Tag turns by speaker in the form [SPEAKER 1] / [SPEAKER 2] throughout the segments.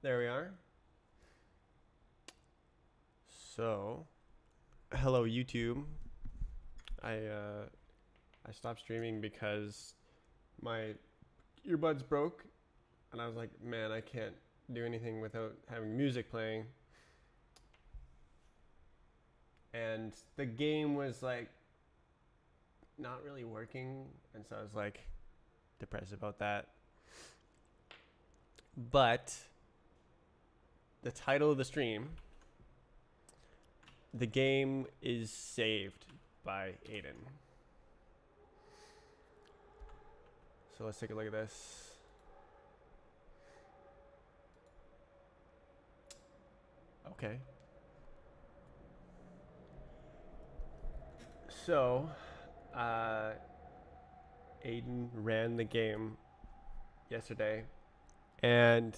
[SPEAKER 1] There we are. So, hello YouTube. I stopped streaming because my earbuds broke, and I was like, man, I can't do anything without having music playing. And the game was like not really working, and so I was like depressed about that. But the title of the stream, the game is saved by Aidan. So let's take a look at this. Okay. So, uh, Aidan ran the game yesterday, and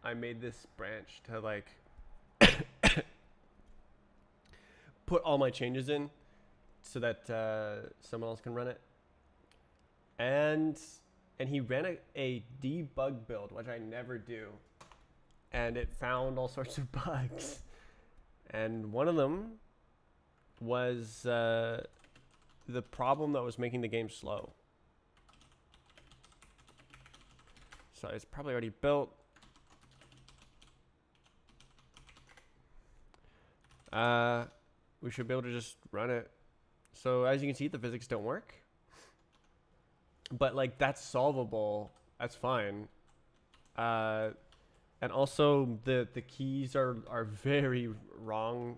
[SPEAKER 1] I made this branch to like put all my changes in so that someone else can run it. And he ran a debug build, which I never do, and it found all sorts of bugs. And one of them was the problem that was making the game slow. So it's probably already built. We should be able to just run it. So as you can see, the physics don't work. But like that's solvable. That's fine. And also the keys are very wrong.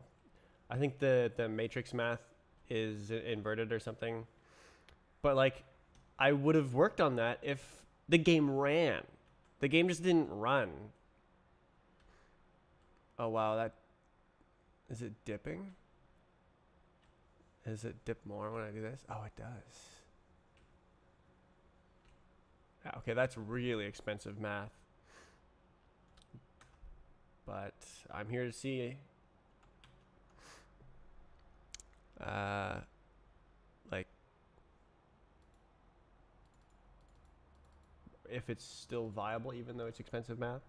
[SPEAKER 1] I think the matrix math is inverted or something. But like I would have worked on that if the game ran. The game just didn't run. Oh wow, that is it dipping? Does it dip more when I do this? Oh, it does. Okay, that's really expensive math. But I'm here to see like if it's still viable even though it's expensive math.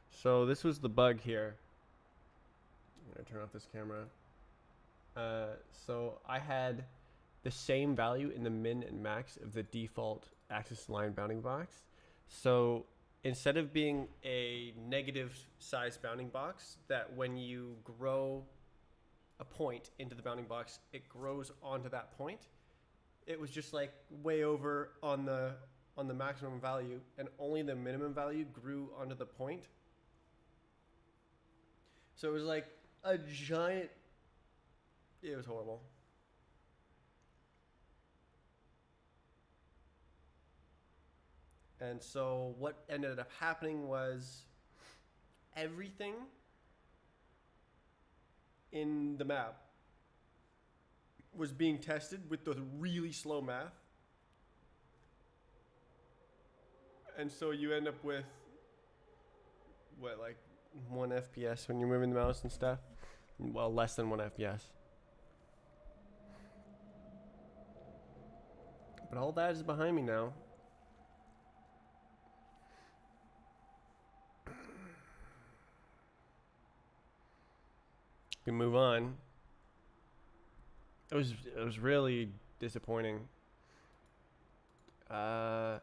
[SPEAKER 1] So this was the bug here. I'm gonna turn off this camera. So I had the same value in the min and max of the default axis line bounding box. So instead of being a negative size bounding box that when you grow a point into the bounding box, it grows onto that point, it was just like way over on the maximum value, and only the minimum value grew onto the point. So it was like a giant. It was horrible. And so what ended up happening was everything in the map was being tested with the really slow math. And so you end up with what, like 1 FPS when you're moving the mouse and stuff? Well, less than 1 FPS. But all that is behind me now. We can move on. It was really disappointing. But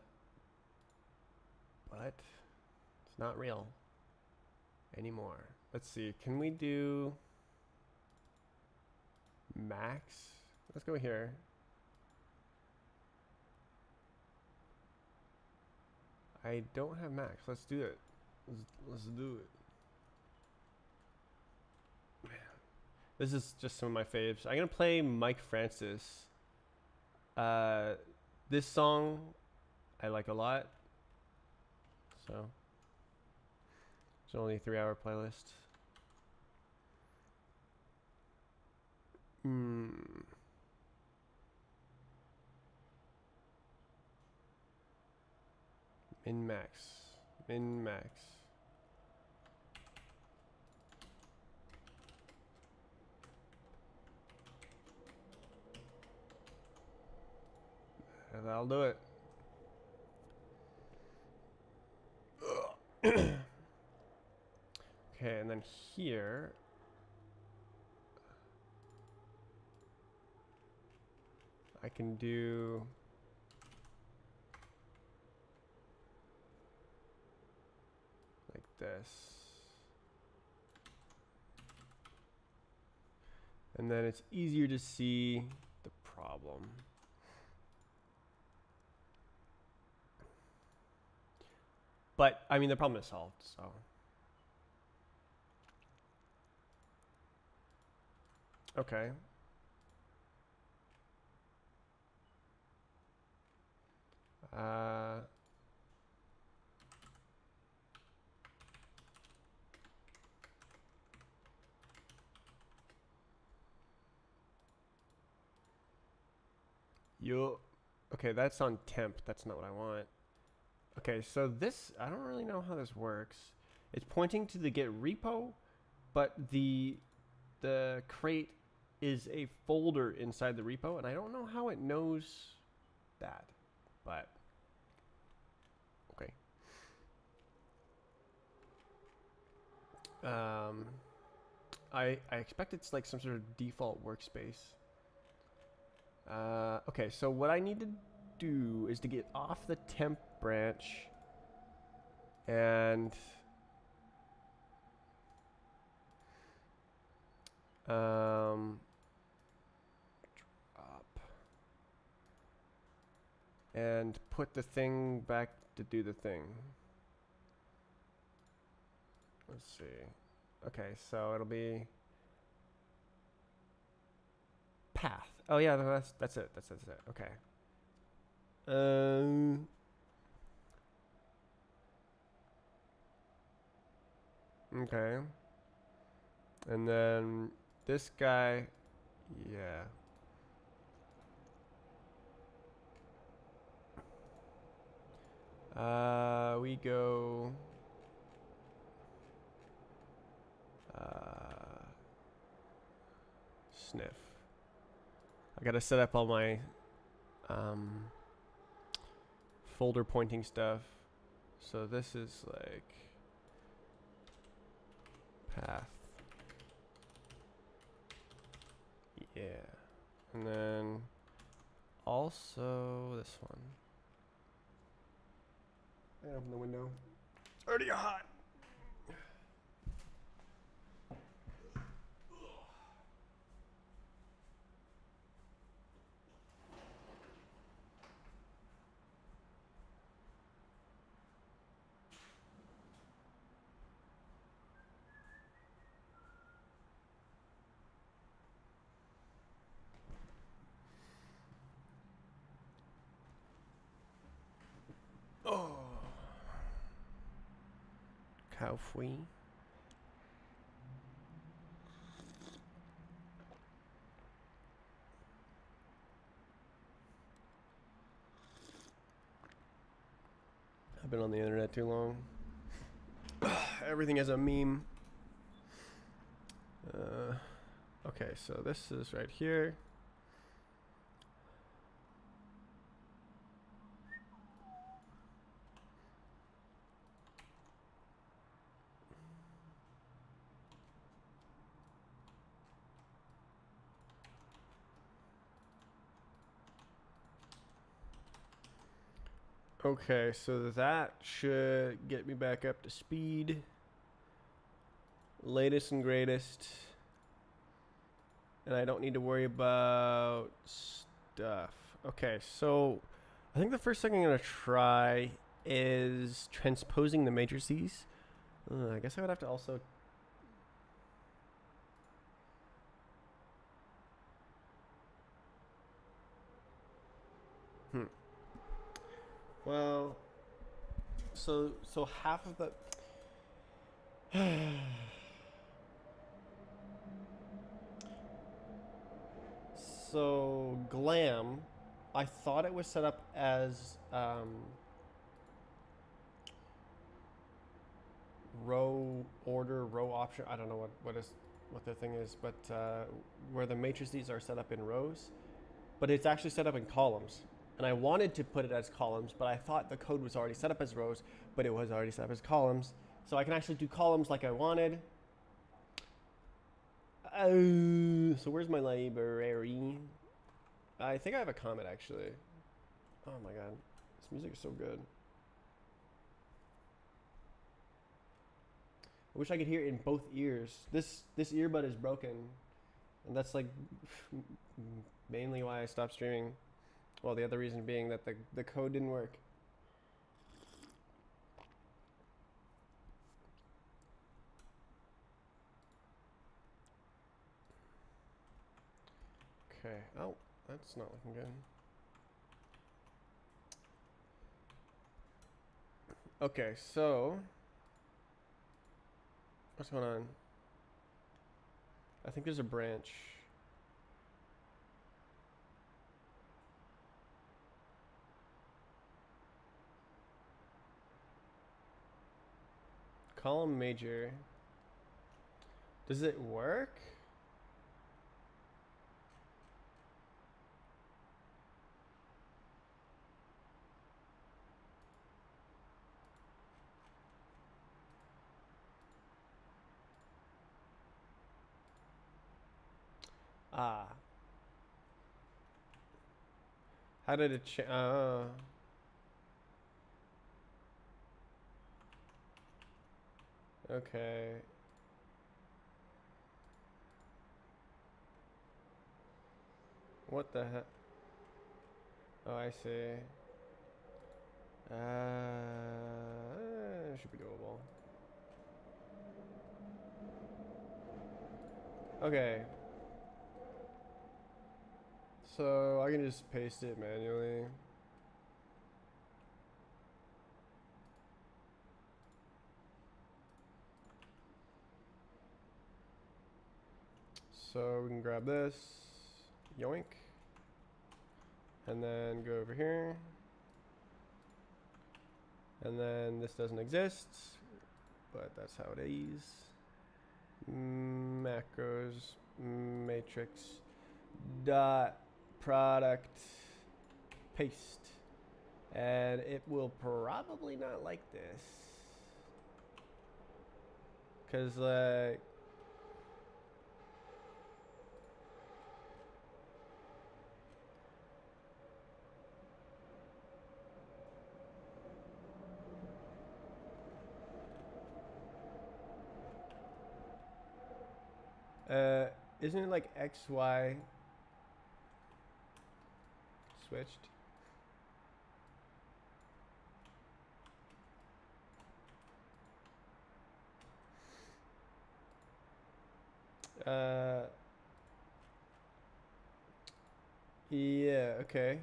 [SPEAKER 1] it's not real anymore. Let's see. Can we do max? Let's go here. I don't have max. Let's do it. Let's do it. Man, this is just some of my faves. I'm gonna play Mike Francis. This song I like a lot. So it's only a 3-hour playlist. Min max. Min max. And that'll do it. Okay, and then here, I can do like this. And then it's easier to see the problem. But, I mean, the problem is solved, so. Okay. Okay, that's on temp. That's not what I want. Okay, so this, I don't really know how this works. It's pointing to the Git repo, but the crate is a folder inside the repo, and I don't know how it knows that, but okay. I expect it's like some sort of default workspace. Okay, so what I need to do is to get off the temp branch and drop and put the thing back to do the thing. Let's see. Okay, so it'll be path. Oh yeah, that's it. That's it. Okay. Okay. And then this guy, yeah. We go. Sniff. I gotta set up all my folder pointing stuff. So this is like path. Yeah. And then also this one. I open the window. It's already hot. Oh. Cow-free. I've been on the internet too long. Everything is a meme. Okay, so this is right here. Okay, so that should get me back up to speed. Latest and greatest. And I don't need to worry about stuff. Okay, so I think the first thing I'm going to try is transposing the matrices. I guess I would have to also... Well, so half of the... So Glam, I thought it was set up as row order, row option. I don't know what the thing is, but where the matrices are set up in rows, but it's actually set up in columns. and I wanted to put it as columns, but I thought the code was already set up as rows, but it was already set up as columns. So I can actually do columns like I wanted. So where's my library? I think I have a comment actually. Oh my god, this music is so good. I wish I could hear it in both ears. This earbud is broken, and that's like mainly why I stopped streaming. Well, the other reason being that the code didn't work. Okay. Oh, that's not looking good. Okay, so what's going on? I think there's a branch. Column major. Does it work? Ah. How did it change? Okay. What the heck? Oh, I see. Should be doable. Okay. So I can just paste it manually. So we can grab this, yoink, and then go over here. And then this doesn't exist, but that's how it is. Macros, matrix, dot, product, paste. And it will probably not like this. Cause like, isn't it like XY switched? Yeah, okay.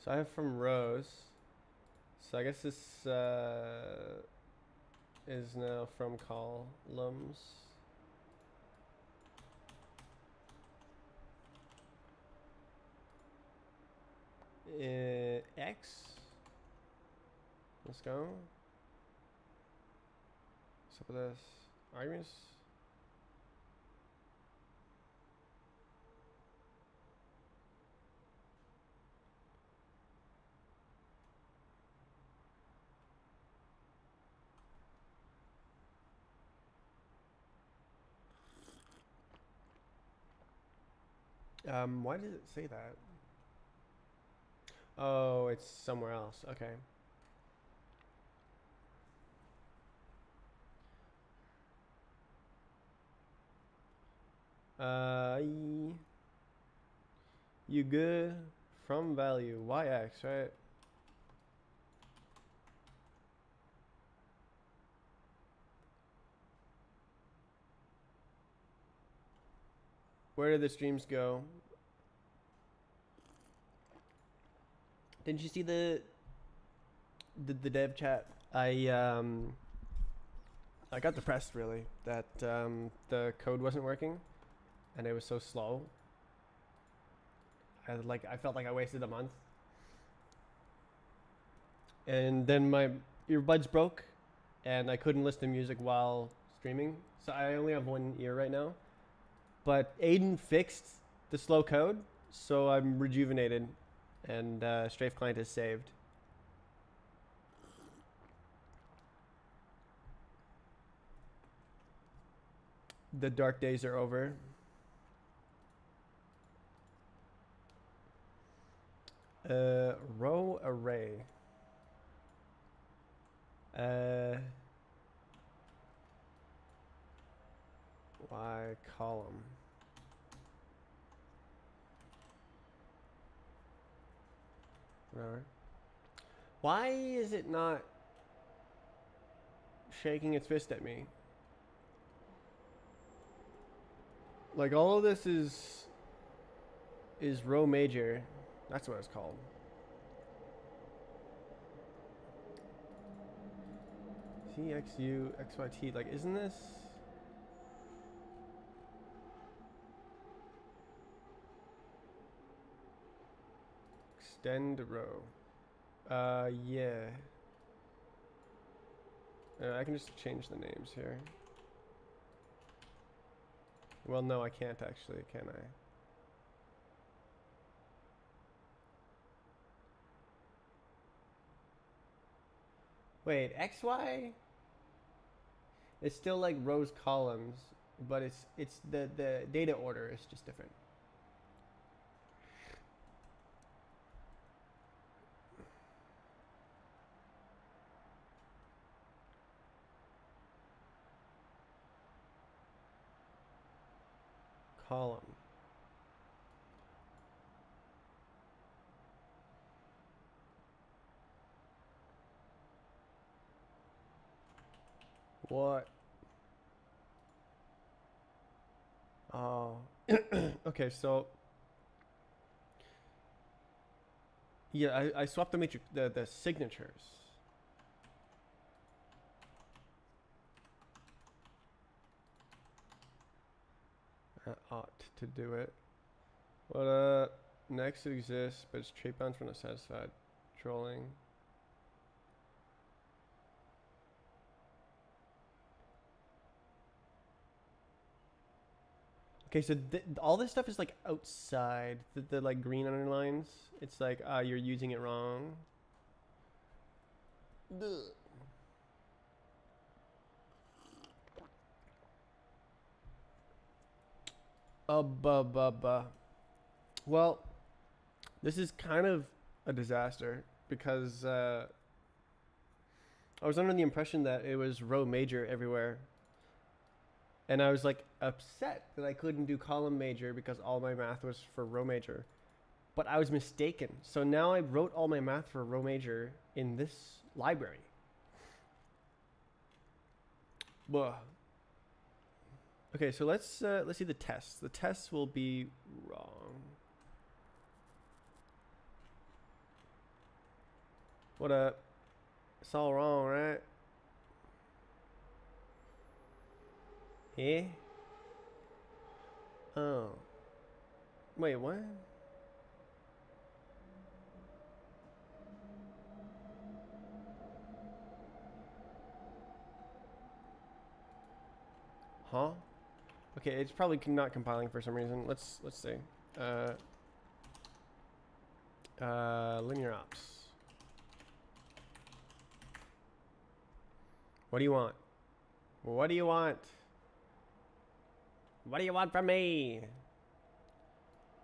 [SPEAKER 1] So I have from rows. So I guess this is now from columns. X. Let's go. What's up with this? Arguments? Why does it say that? Oh, it's somewhere else. Okay. You good? From value, YX, right? Where did the streams go? Didn't you see the dev chat? I got depressed really that the code wasn't working, and it was so slow. I felt like I wasted a month. And then my earbuds broke, and I couldn't listen to music while streaming. So I only have one ear right now. But Aidan fixed the slow code, so I'm rejuvenated, and Strafe client is saved. The dark days are over. Row array. Y column. Whatever. Why is it not shaking its fist at me? Like all of this is row major. That's what it's called. TXU XYT. Like, isn't this? Extend row. Yeah. I can just change the names here. Well, no, I can't actually, can I? Wait, XY? It's still like rows, columns, but it's the data order is just different. Column. What? Oh. Okay, so yeah, I swapped the matrix, the signatures. I ought to do it. What next exists, but it's trait bounds for not satisfied. Trolling. Okay, so all this stuff is like outside the like green underlines. It's like you're using it wrong. Well, this is kind of a disaster because I was under the impression that it was row major everywhere. And I was like upset that I couldn't do column major because all my math was for row major. But I was mistaken. So now I wrote all my math for row major in this library. Blah. Okay, so let's see the tests. The tests will be wrong. What up? It's all wrong, right? Eh? Oh. Wait, what? Huh? Okay, it's probably not compiling for some reason. Let's see. Linear ops. What do you want? What do you want? What do you want from me?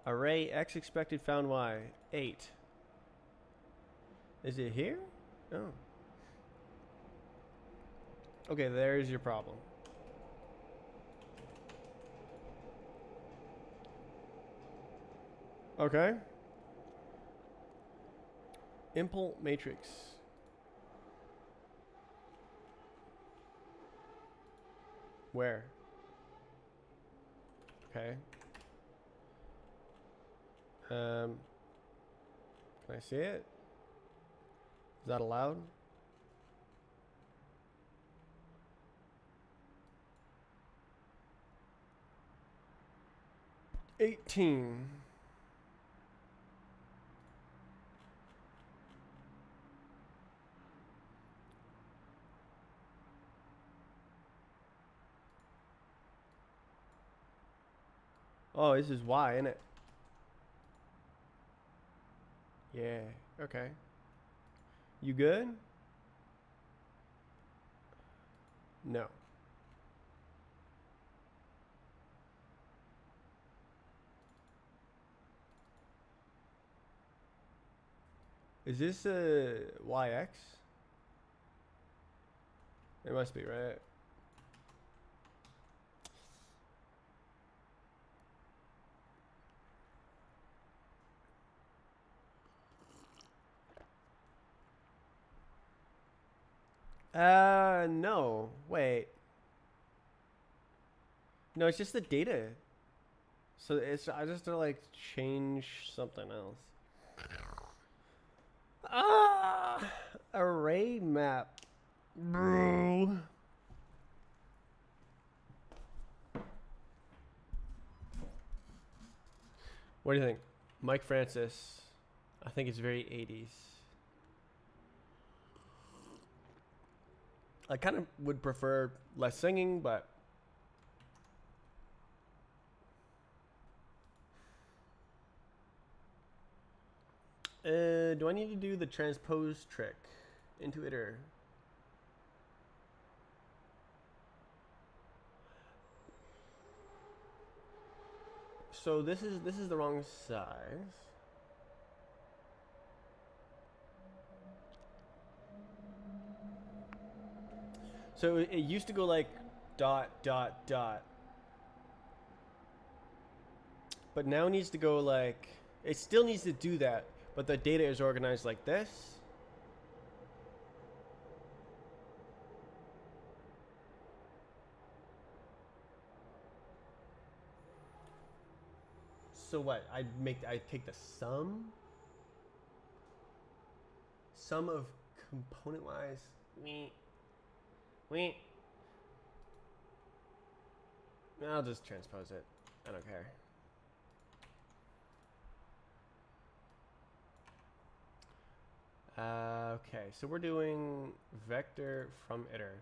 [SPEAKER 1] Array X expected found Y. 8. Is it here? Oh. Okay, there's your problem. Okay. Impl matrix. Where? Okay. Can I see it? Is that allowed? $18. Oh, this is y, isn't it? Yeah. Okay. You good? No. Is this a yx? It must be, right? No. Wait. No, it's just the data. So it's I just have to like change something else. Ah, array map, bro. What do you think, Mike Francis? I think it's very 80s. I kind of would prefer less singing, but do I need to do the transpose trick into iter? So this is the wrong size. So it used to go like dot dot dot, but now it needs to go like, it still needs to do that, but the data is organized like this. So what? I take the sum of component wise. We. I'll just transpose it. I don't care. Okay, so we're doing vector from iter,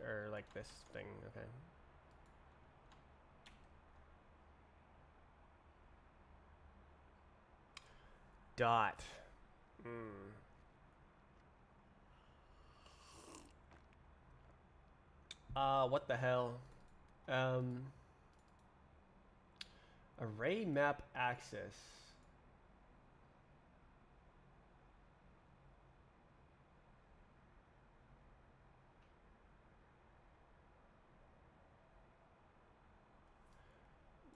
[SPEAKER 1] or like this thing. Okay. Dot. What the hell? Array map axis.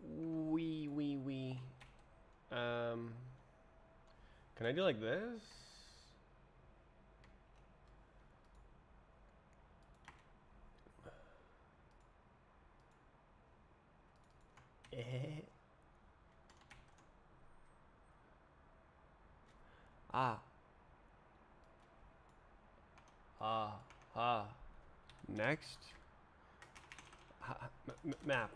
[SPEAKER 1] We. Can I do like this? Ah. Next. Map.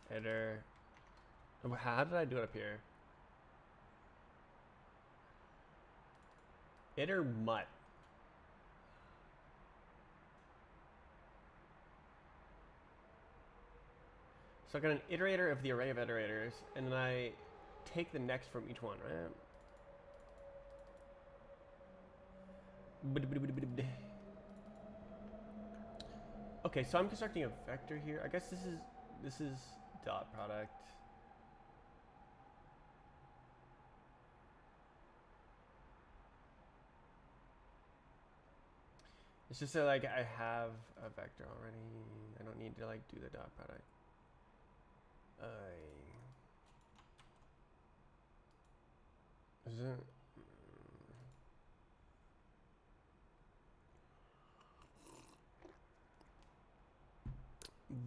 [SPEAKER 1] Header. How did I do it up here? Iter mutt. So I got an iterator of the array of iterators, and then I take the next from each one, right? Okay, so I'm constructing a vector here. I guess this is dot product. It's just that like I have a vector already. I don't need to like do the dot product. Is it?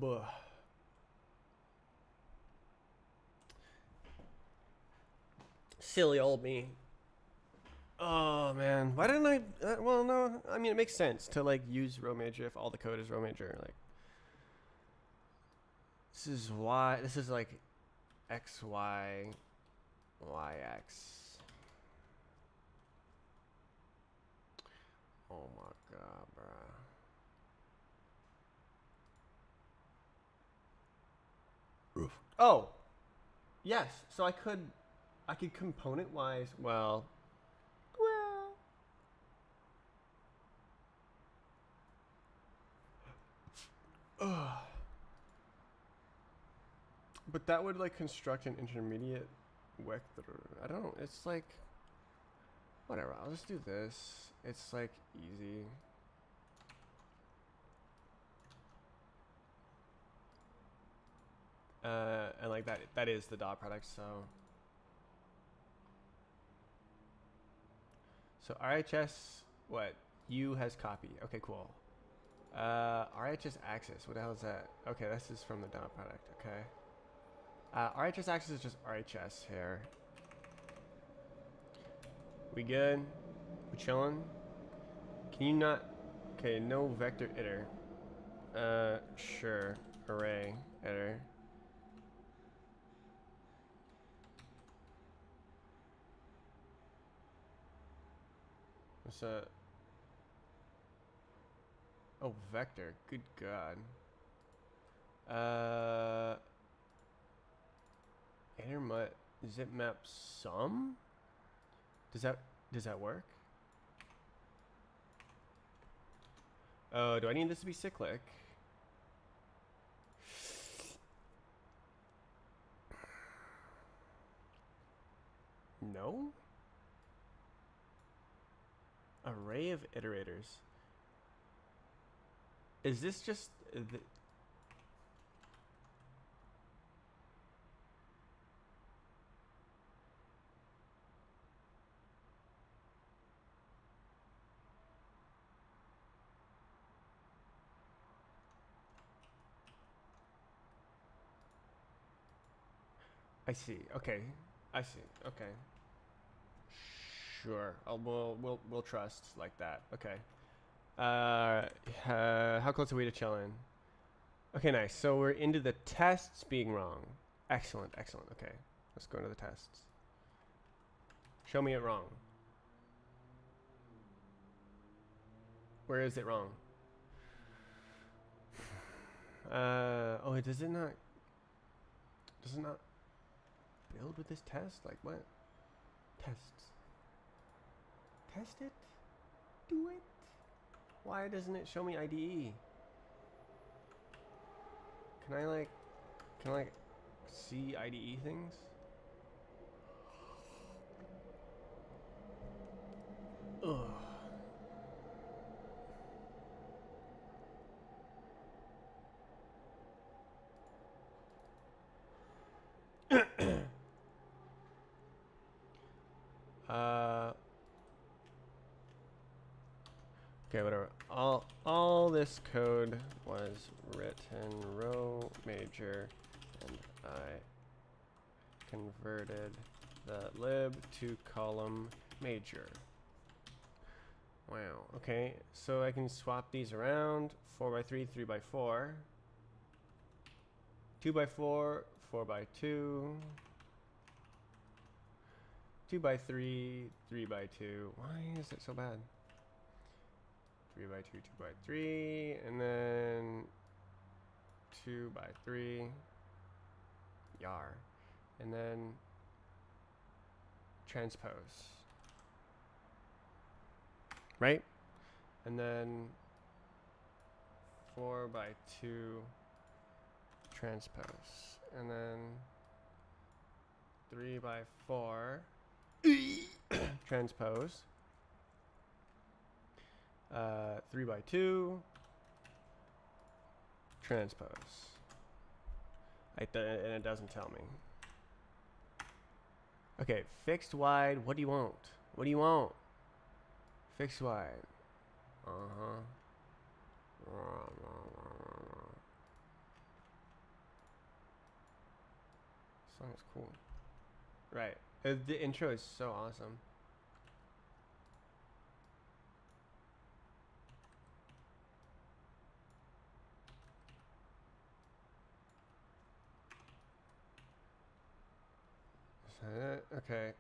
[SPEAKER 1] Buh. Silly old me. Oh man, why didn't I? Well, no. I mean, it makes sense to like use row major if all the code is row major. Like, this is why. This is like x y y x. Oh my god, bruh. Oh, yes. So I could component wise. Well. Ugh. But that would like construct an intermediate vector. I don't know. It's like whatever. I'll just do this. It's like easy. And like that is the dot product. So RHS what U has copy. Okay, cool. RHS axis. What the hell is that? Okay, this is from the dot product. Okay. RHS axis is just RHS here. We good? We chilling? Can you not? Okay, no vector iter. Sure. Array iter. What's that? Oh, vector. Good God. Iter zip map sum? Does that work? Oh, do I need this to be cyclic? No? Array of iterators. Is this just I see. Okay. I see. Okay. Sure. We'll trust like that. Okay. How close are we to chilling? Okay, nice. So we're into the tests being wrong. Excellent, excellent. Okay, let's go into the tests. Show me it wrong. Where is it wrong? Oh, does it not build with this test? Like what? Tests. Test it? Do it? Why doesn't it show me IDE? Can I like see IDE things? Ugh. Okay, whatever. All this code was written row major, and I converted the lib to column major. Wow. Okay, so I can swap these around. 4x3, 3x4, 2x4, 4x2, 2x3, 3x2. Why is it so bad? 3x2, 2x3, and then 2x3, yar, and then transpose, right? And then 4x2 transpose, and then 3x4 transpose, 3x2 transpose. And it doesn't tell me. Okay, fixed wide. What do you want? What do you want? Fixed wide. Uh-huh. This song is cool. Right. The intro is so awesome. Okay.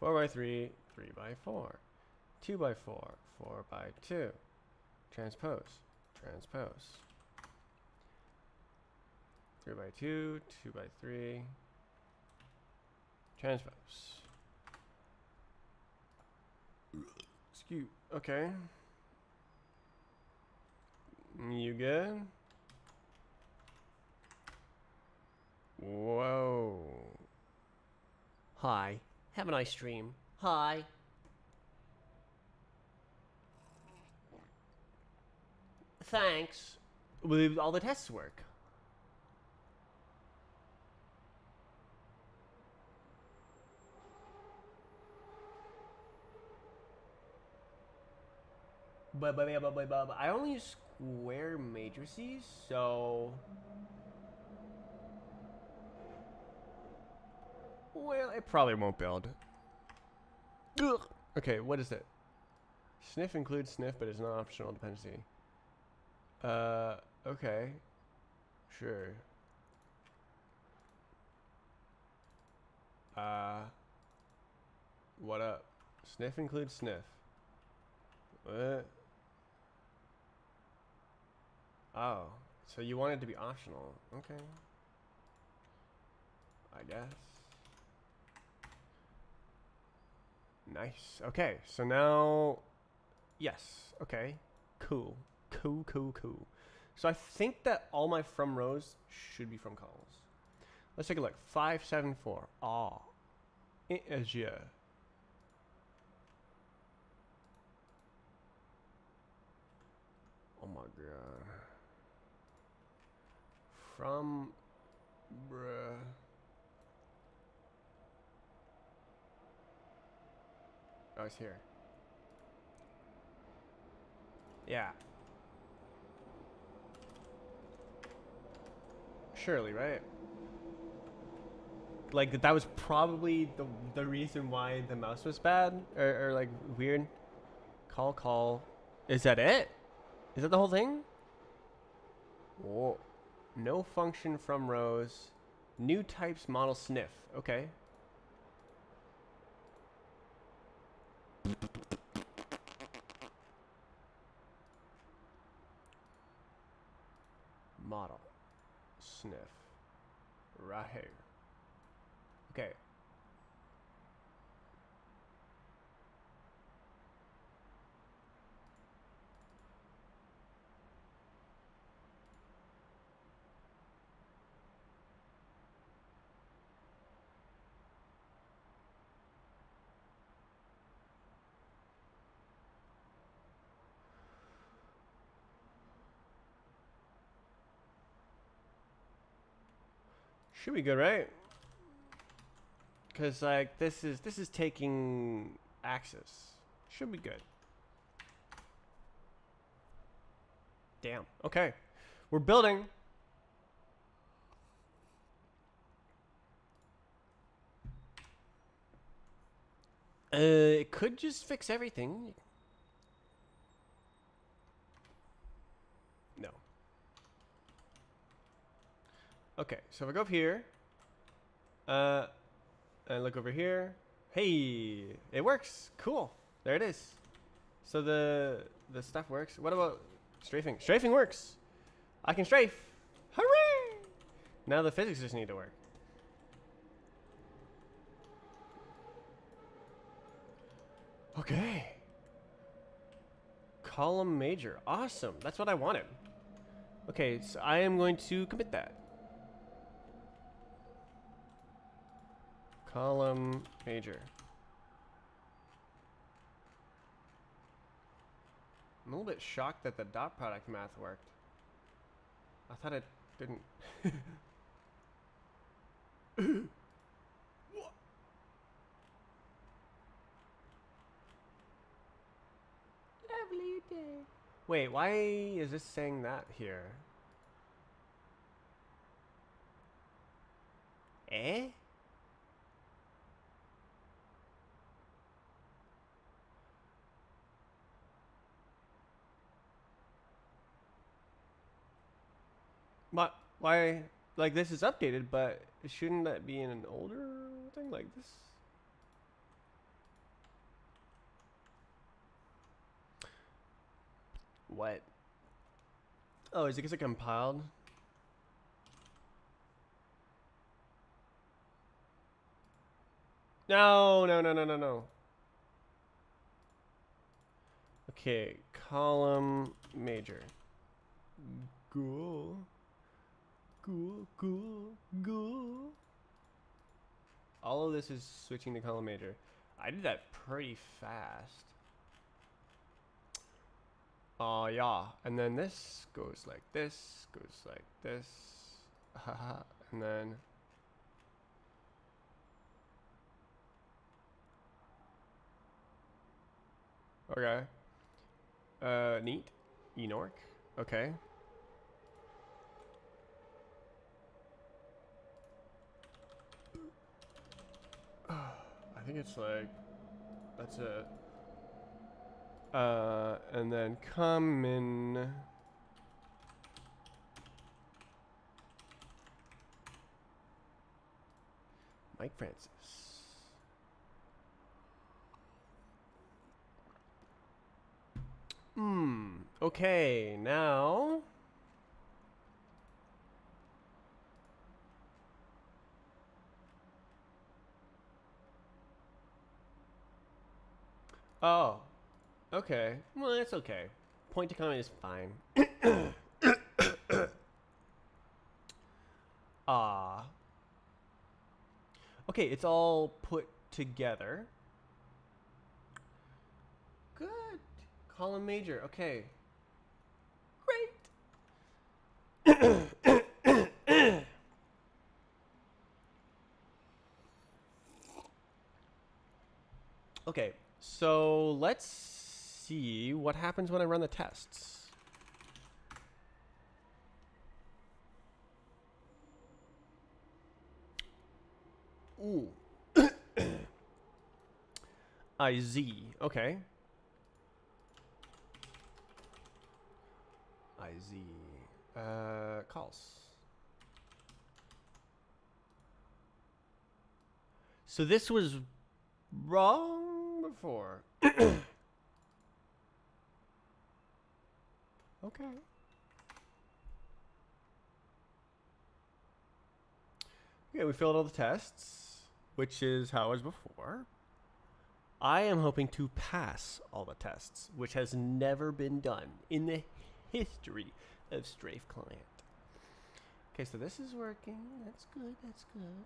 [SPEAKER 1] 4x3, 3x4, 2x4, 4x2. Transpose, transpose. 3x2, 2x3. Transpose. Excuse. Okay. You good? Whoa. Hi. Have a nice stream. Hi. Thanks. Will all the tests work? But I only use square matrices, so well, it probably won't build. Ugh. Okay, what is it? Sniff includes sniff, but it's not optional dependency. Okay, sure. What up? Sniff includes sniff. What? Oh, so you want it to be optional? Okay. I guess. Nice. Okay, so now, yes. Okay, cool. Cool. So I think that all my from rows should be from columns. Let's take a look. 574. Ah. Yeah. Oh my god. From bruh. Oh, it's here. Yeah. Surely, right? Like that was probably the reason why the mouse was bad or like weird. Call. Is that it? Is that the whole thing? Whoa. No function from rows. New types model sniff. Okay. Model sniff. Right here. Okay. Should be good, right? Cause like this is taking axis. Should be good. Damn. Okay. We're building. It could just fix everything. No. Okay, so if I go up here, and look over here, hey, it works. Cool. There it is. So the stuff works. What about strafing? Strafing works. I can strafe. Hooray! Now the physics just need to work. Okay. Column major. Awesome. That's what I wanted. Okay, so I am going to commit that. Column major. I'm a little bit shocked that the dot product math worked. I thought it didn't. Lovely day. Wait, why is this saying that here? Eh? But why? Like this is updated, but shouldn't that be in an older thing like this? What? Oh, is it because it compiled? No, no, no, no, no, no. Okay, column major. Cool. Cool, cool, cool. All of this is switching to column major. I did that pretty fast. Yeah. And then this goes like this, goes like this. Haha. And then okay. Neat. Enork. Okay. I think it's like that's it. And then come in. Mike Francis. Okay, now. Oh. Okay. Well, that's okay. Point to comment is fine. Ah. Okay, it's all put together. Good. Column major. Okay. Great. Okay, so let's see what happens when I run the tests. Ooh. IZ. Okay. IZ. Calls. So this was wrong before. Okay. Okay, we filled all the tests, which is how it was before. I am hoping to pass all the tests, which has never been done in the history of Strafe Client. Okay, so this is working. That's good. That's good.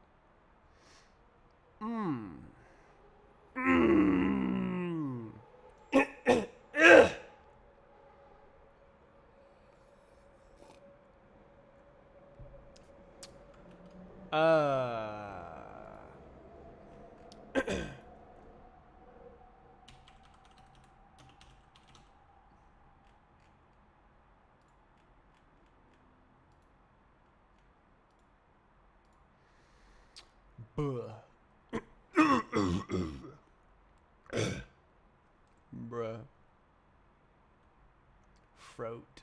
[SPEAKER 1] Bruh. Froat.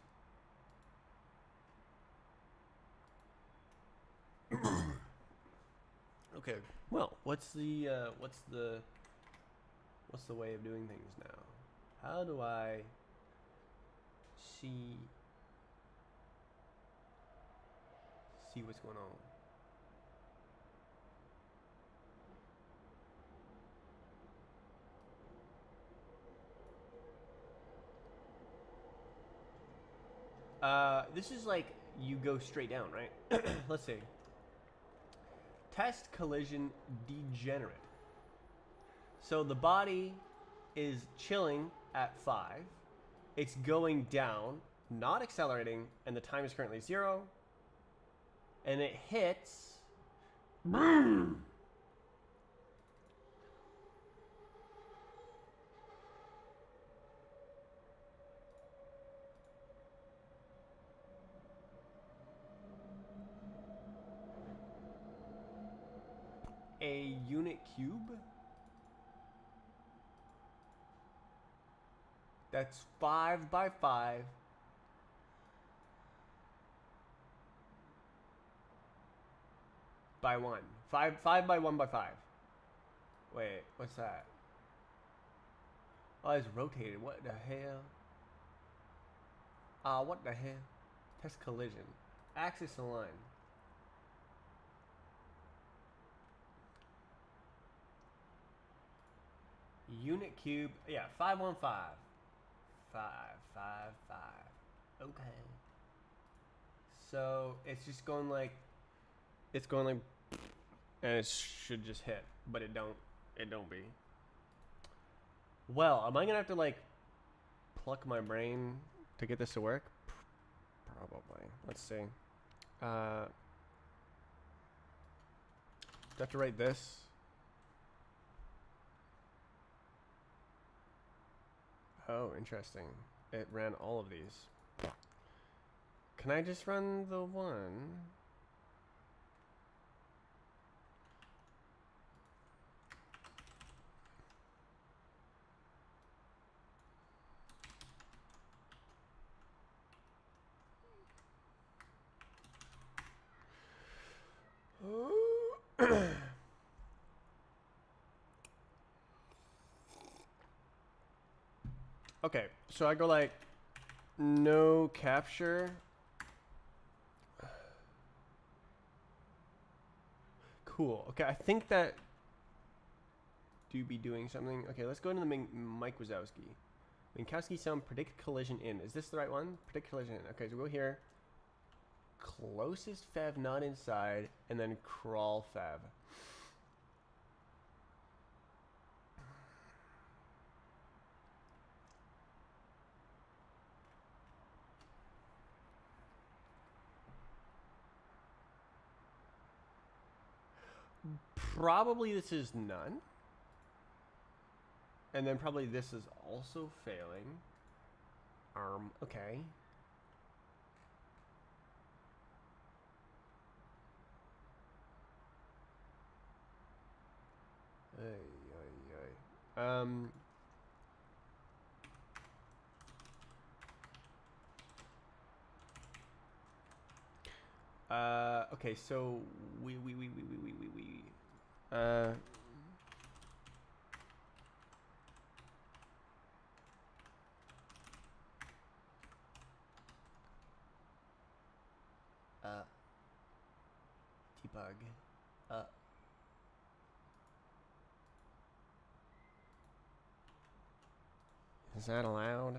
[SPEAKER 1] Okay. Well, what's the way of doing things now? How do I see what's going on? This is like you go straight down, right? Let's see. Test collision degenerate. So the body is chilling at 5. It's going down, not accelerating, and the time is currently 0. And it hits. A unit cube. That's 5 by 5. By 1. 5 by 1 by 5. Wait, what's that? Oh, it's rotated. What the hell? What the hell? Test collision. Axis align. unit cube. Yeah, 515. 555. Okay. So it's just going like, it's going like, and it should just hit, but it don't. It don't be. Well, am I gonna have to like pluck my brain to get this to work? Probably. Let's see. Do I have to write this? Oh, interesting. It ran all of these. Can I just run the one? Okay, so I go like no capture. Cool. Okay, I think that do be doing something. Okay, let's go into the Mike Wazowski. Minkowski sound predict collision in. Is this the right one? Predict collision in. Okay, so we'll go here. Closest fav not inside, and then crawl fav. Probably this is none. And then probably this is also failing. Okay. Okay, so we debug. Is that allowed?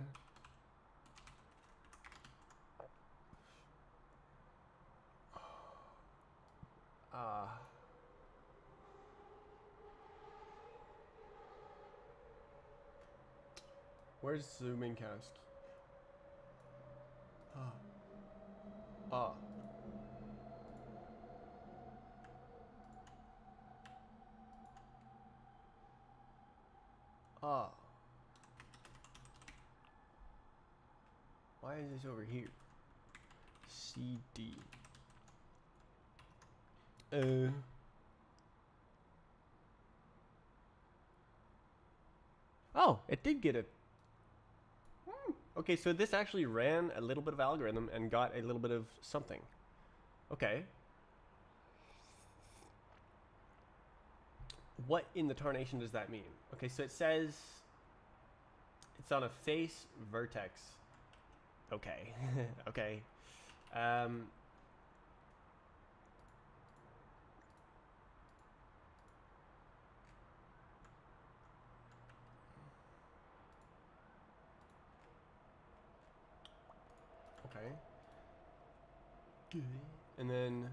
[SPEAKER 1] Where's zooming cast? Why is this over here? CD. Oh, it did get it. Okay, so this actually ran a little bit of algorithm and got a little bit of something. Okay. What in the tarnation does that mean? Okay, so it says it's on a face vertex. Okay. Okay. Okay. And then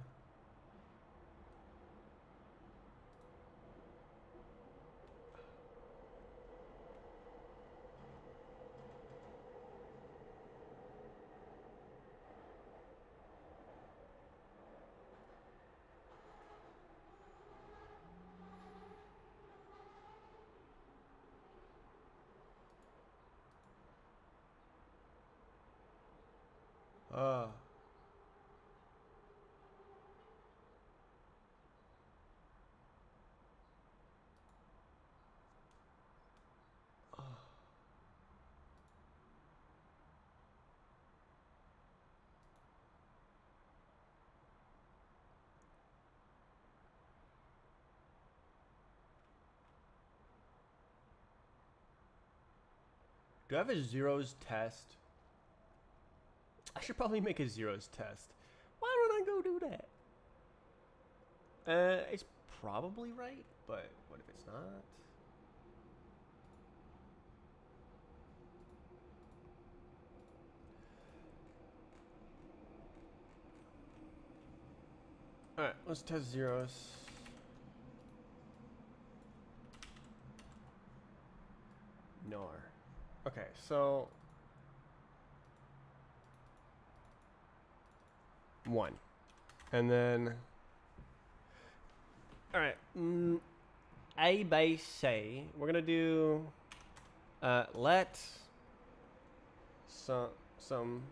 [SPEAKER 1] do I have a zeros test? I should probably make a zeros test. Why don't I go do that? It's probably right, but what if it's not? All right, let's test zeros. Nor. Okay, so 1. And then, all right, A base say, we're going to do, let some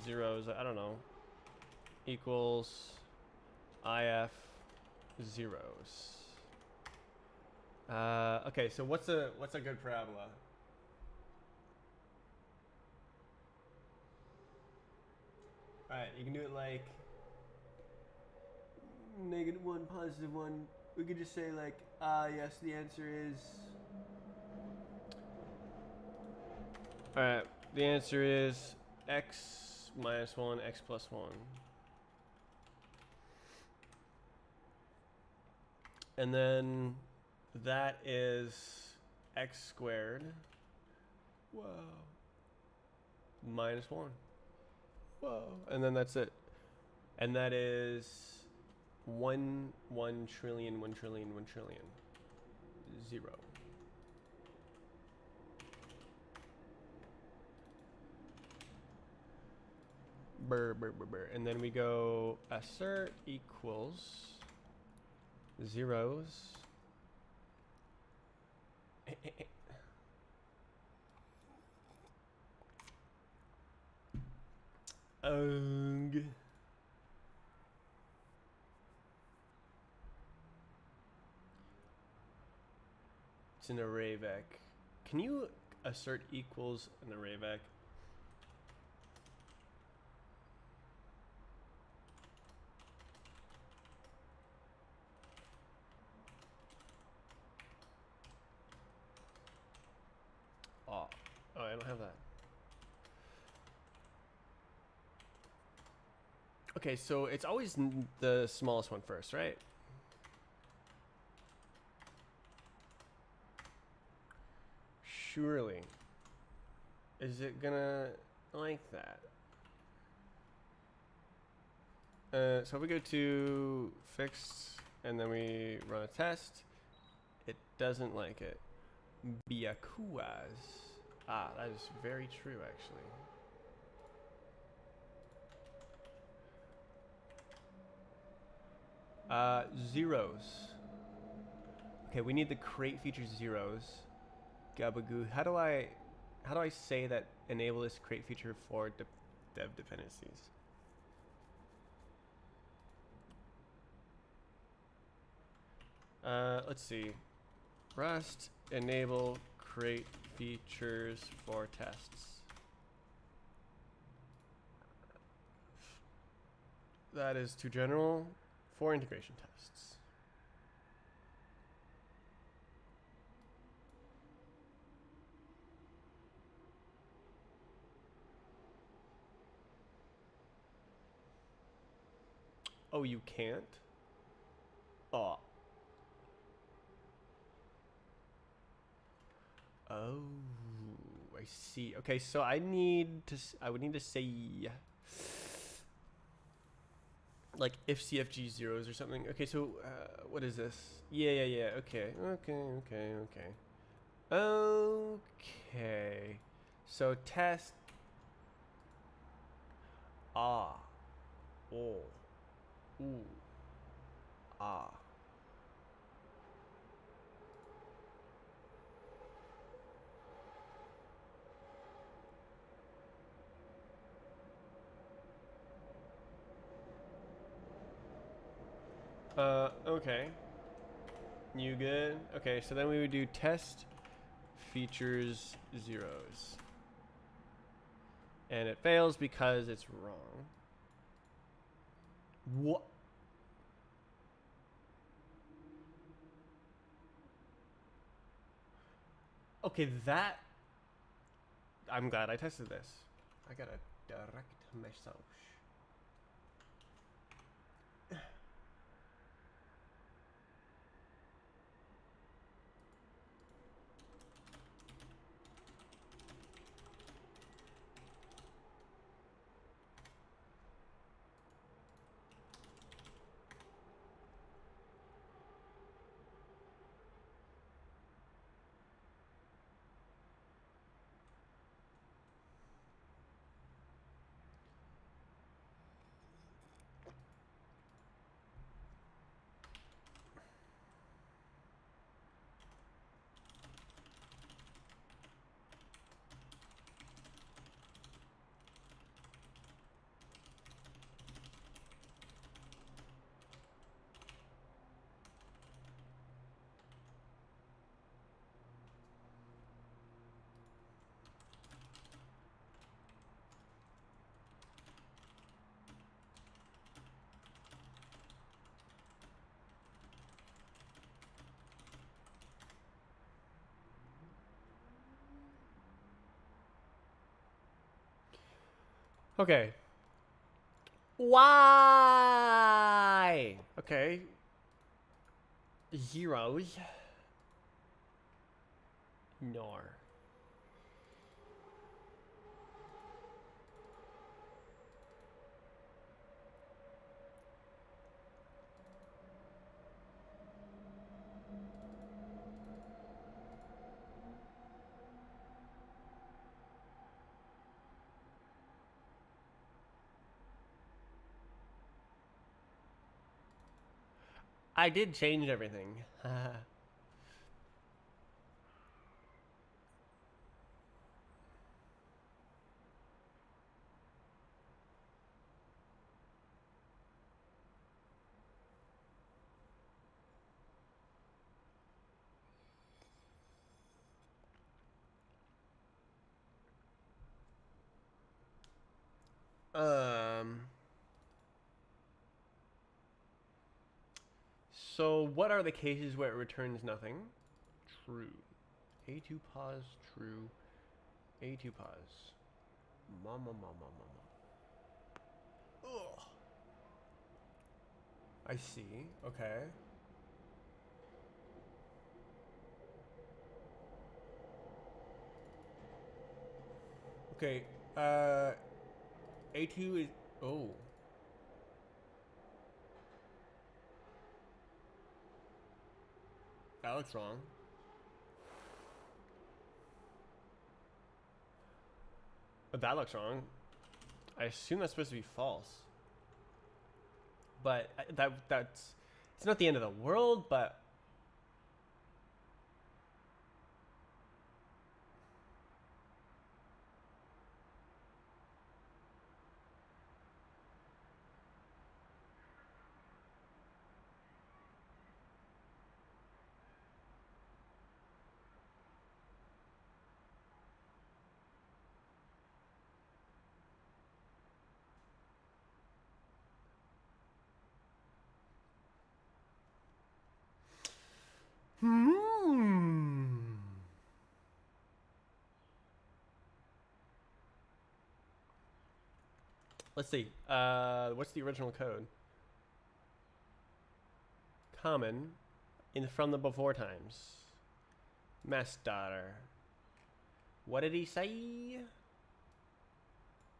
[SPEAKER 1] zeros, I don't know, equals if zeros. Okay, so what's a good parabola? All right, you can do it like -1, +1. We could just say like, yes, the answer is. All right, the answer is x minus 1, x plus 1. And then that is x squared. Whoa. Minus 1. Whoa. And then that's it. And that is 1 trillion, 1 trillion, 1 trillion. 0. Brr, brr, brr, brr. And then we go assert equals zeros. Ugh. It's an array vec. Can you assert equals an array vec? Oh, I don't have that. Okay, so it's always the smallest one first, right? Surely. Is it gonna like that? So if we go to fixed and then we run a test, it doesn't like it. Biakuas. Ah, that is very true actually. Zeros. Okay, we need the create feature zeros. Gabagoo. How do I say that enable this create feature for dev dependencies? Let's see. Rust enable create features for tests. That is too general for integration tests. Oh, you can't? Oh. Oh, I see. Okay, so I would need to say like if CFG zeros or something. Okay, so what is this? Yeah. Okay. Okay. So test. Ah. Oh. Ooh. Ah. Okay. You good? Okay, so then we would do test features zeros. And it fails because it's wrong. What? Okay, that... I'm glad I tested this. I got a direct message. Okay. Why? Okay. Zeros. Nor. I did change everything. um. So what are the cases where it returns nothing? True. A2 pause. True. A2 pause. Mama, mama, mama. Ugh. I see. Okay. Okay. A2 is. Oh. That looks wrong. But that looks wrong. I assume that's supposed to be false. But that's. It's not the end of the world, but. Hmm. Let's see. What's the original code? Common in from the before times. Master. What did he say?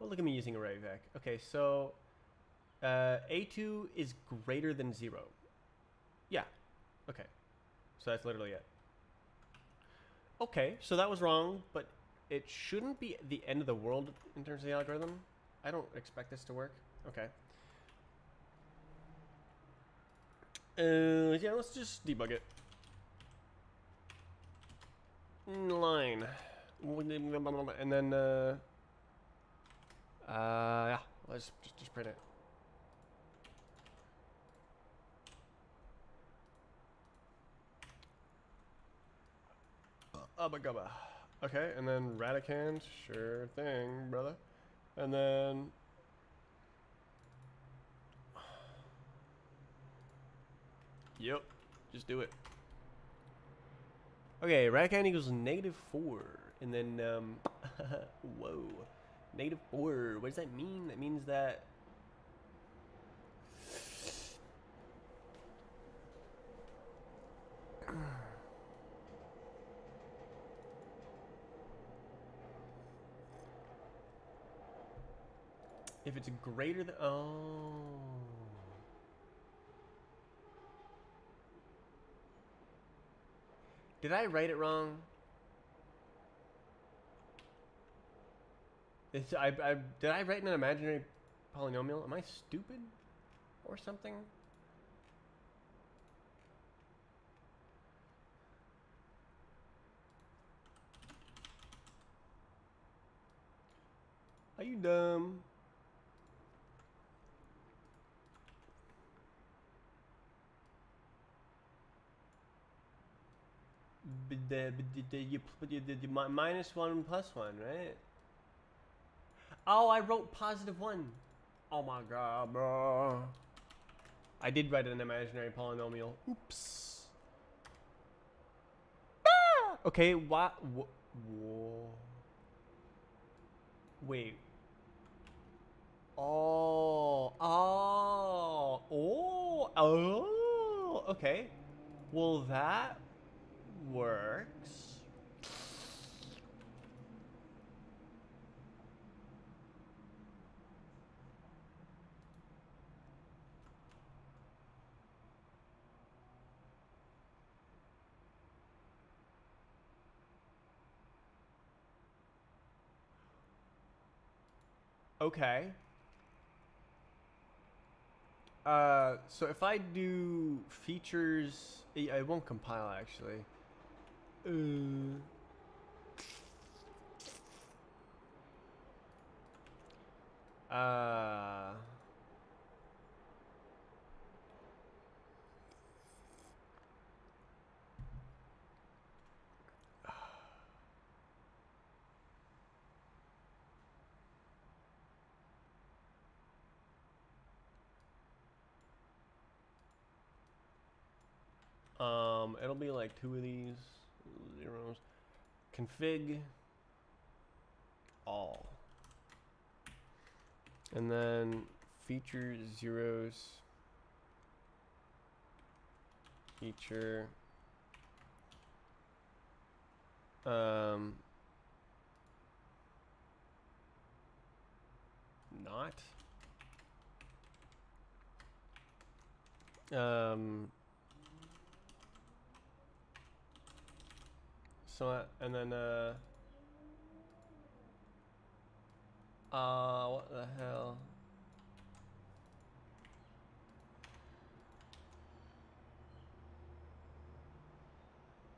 [SPEAKER 1] Well, look at me using ArrayVec. Okay, so A2 is greater than 0. Yeah. Okay. So that's literally it. Okay, so that was wrong, but it shouldn't be the end of the world in terms of the algorithm. I don't expect this to work. Okay. Yeah, let's just debug it. Line. And then, yeah, let's just print it. Ubba gubba. Okay, and then Radicant, sure thing, brother. And then yep, just do it. Okay, Radicant equals -4. And then whoa. -4. What does that mean? That means that if it's greater than did I write it wrong? Did I write an imaginary polynomial? Am I stupid or something? Are you dumb? -1 plus 1, right? Oh, I wrote +1. Oh my god, bro. I did write an imaginary polynomial. Oops. Ah! Okay, what? Whoa. Wait. Oh, oh, oh, oh, okay. Well, that works. Okay. So if I do features, it won't compile actually. Uh, uh, it'll be like two of these zeros. Config all, and then feature zeros, feature, not, so and then what the hell?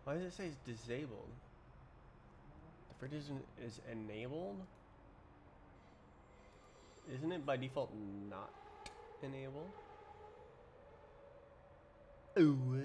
[SPEAKER 1] Why does it say it's disabled? The fridge is enabled? Isn't it by default not enabled? Ooh.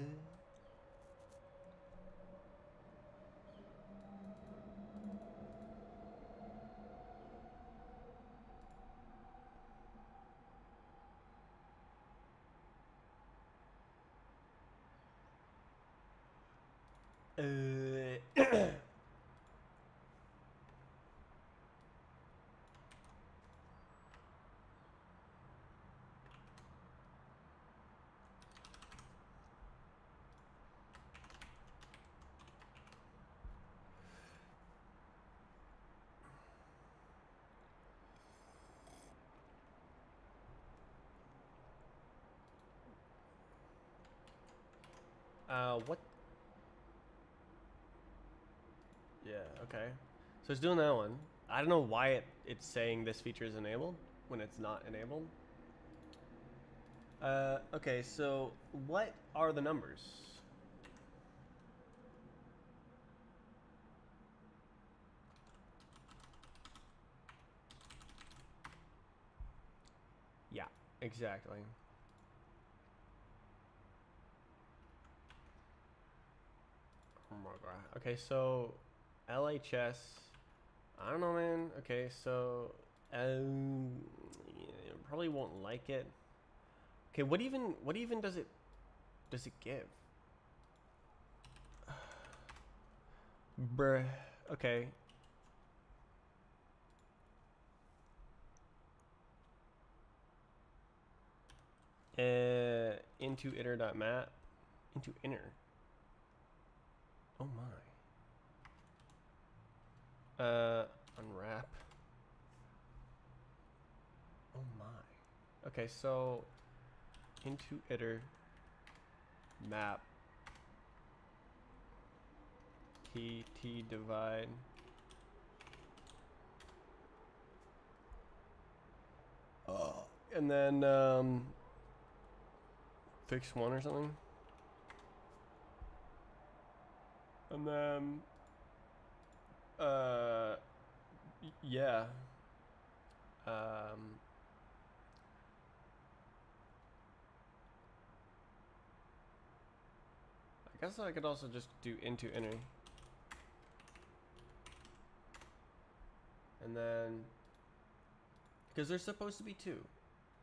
[SPEAKER 1] What? Yeah, okay. So it's doing that one. I don't know why it's saying this feature is enabled when it's not enabled. Okay, so what are the numbers? Yeah, exactly. Oh my god. Okay, so LHS. I don't know, man. Okay, so yeah, probably won't like it. Okay, what even does it give? Bruh. Okay. Into iter.map. Into inner. Oh my. Unwrap. Oh my. Okay, so into iter map t divide. And then fix one or something. And then yeah. I guess I could also just do into inner. And then because there's supposed to be two.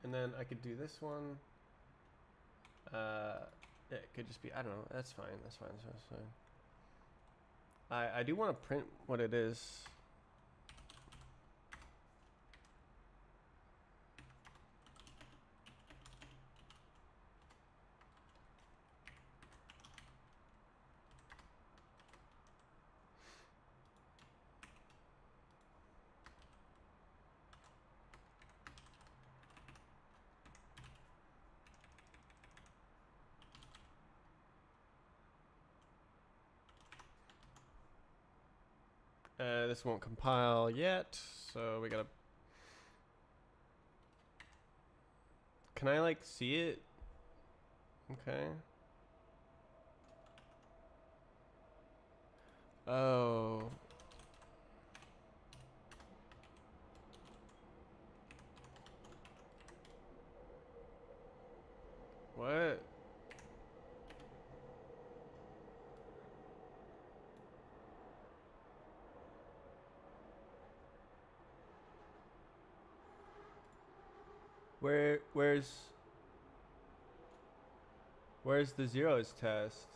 [SPEAKER 1] And then I could do this one. It could just be, I don't know. That's fine. That's fine. That's fine. I do want to print what it is. This won't compile yet, so we gotta. Can I like see it? Okay. Oh. What? Where's the zeros test?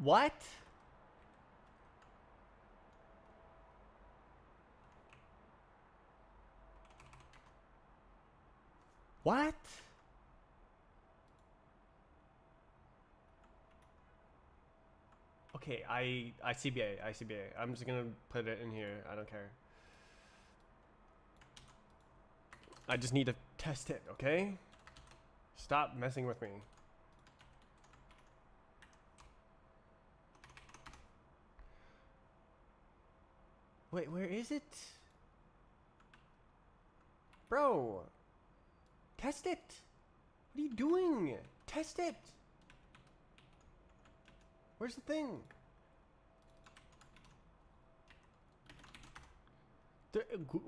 [SPEAKER 1] What? What? Okay, ICBA. I'm just gonna put it in here. I don't care. I just need to test it, okay? Stop messing with me. Wait, where is it? Bro, test it. What are you doing? Test it. Where's the thing?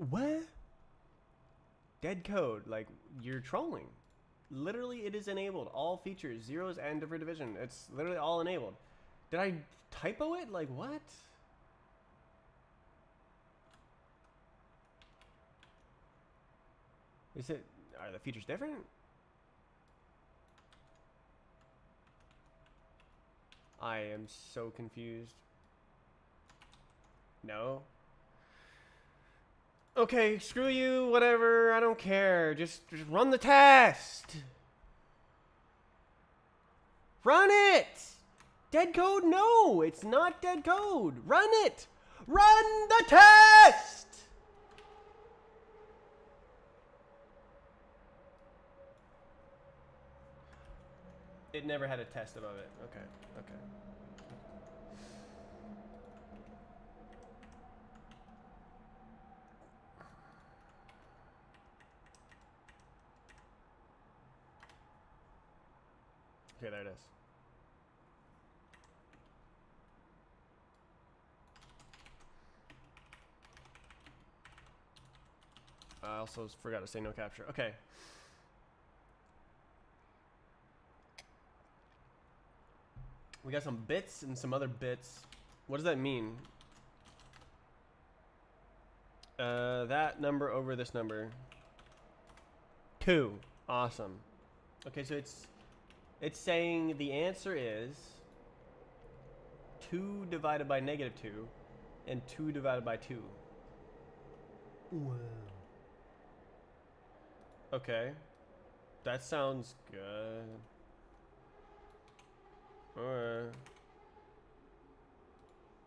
[SPEAKER 1] What? Dead code. Like, you're trolling. Literally, it is enabled. All features, zeros and different division. It's literally all enabled. Did I typo it? Like, what? Is it... Are the features different? I am so confused. No. Okay, screw you, whatever, I don't care. Just run the test. Run it! Dead code? No, it's not dead code. Run it! Run the test! It never had a test above it. Okay, okay. Okay, there it is. I also forgot to say no capture. Okay. We got some bits and some other bits. What does that mean? That number over this number. 2. Awesome. Okay, so it's saying the answer is 2 divided by -2 and 2 divided by 2. Wow. Okay. That sounds good. Alright.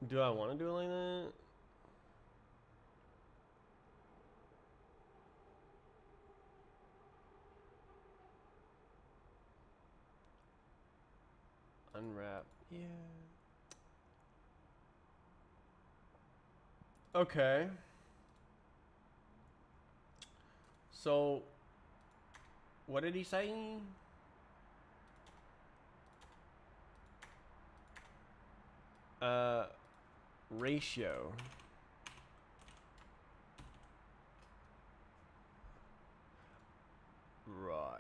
[SPEAKER 1] Do I want to do it like that? Unwrap. Yeah. Okay. So, what did he say? Ratio. Right.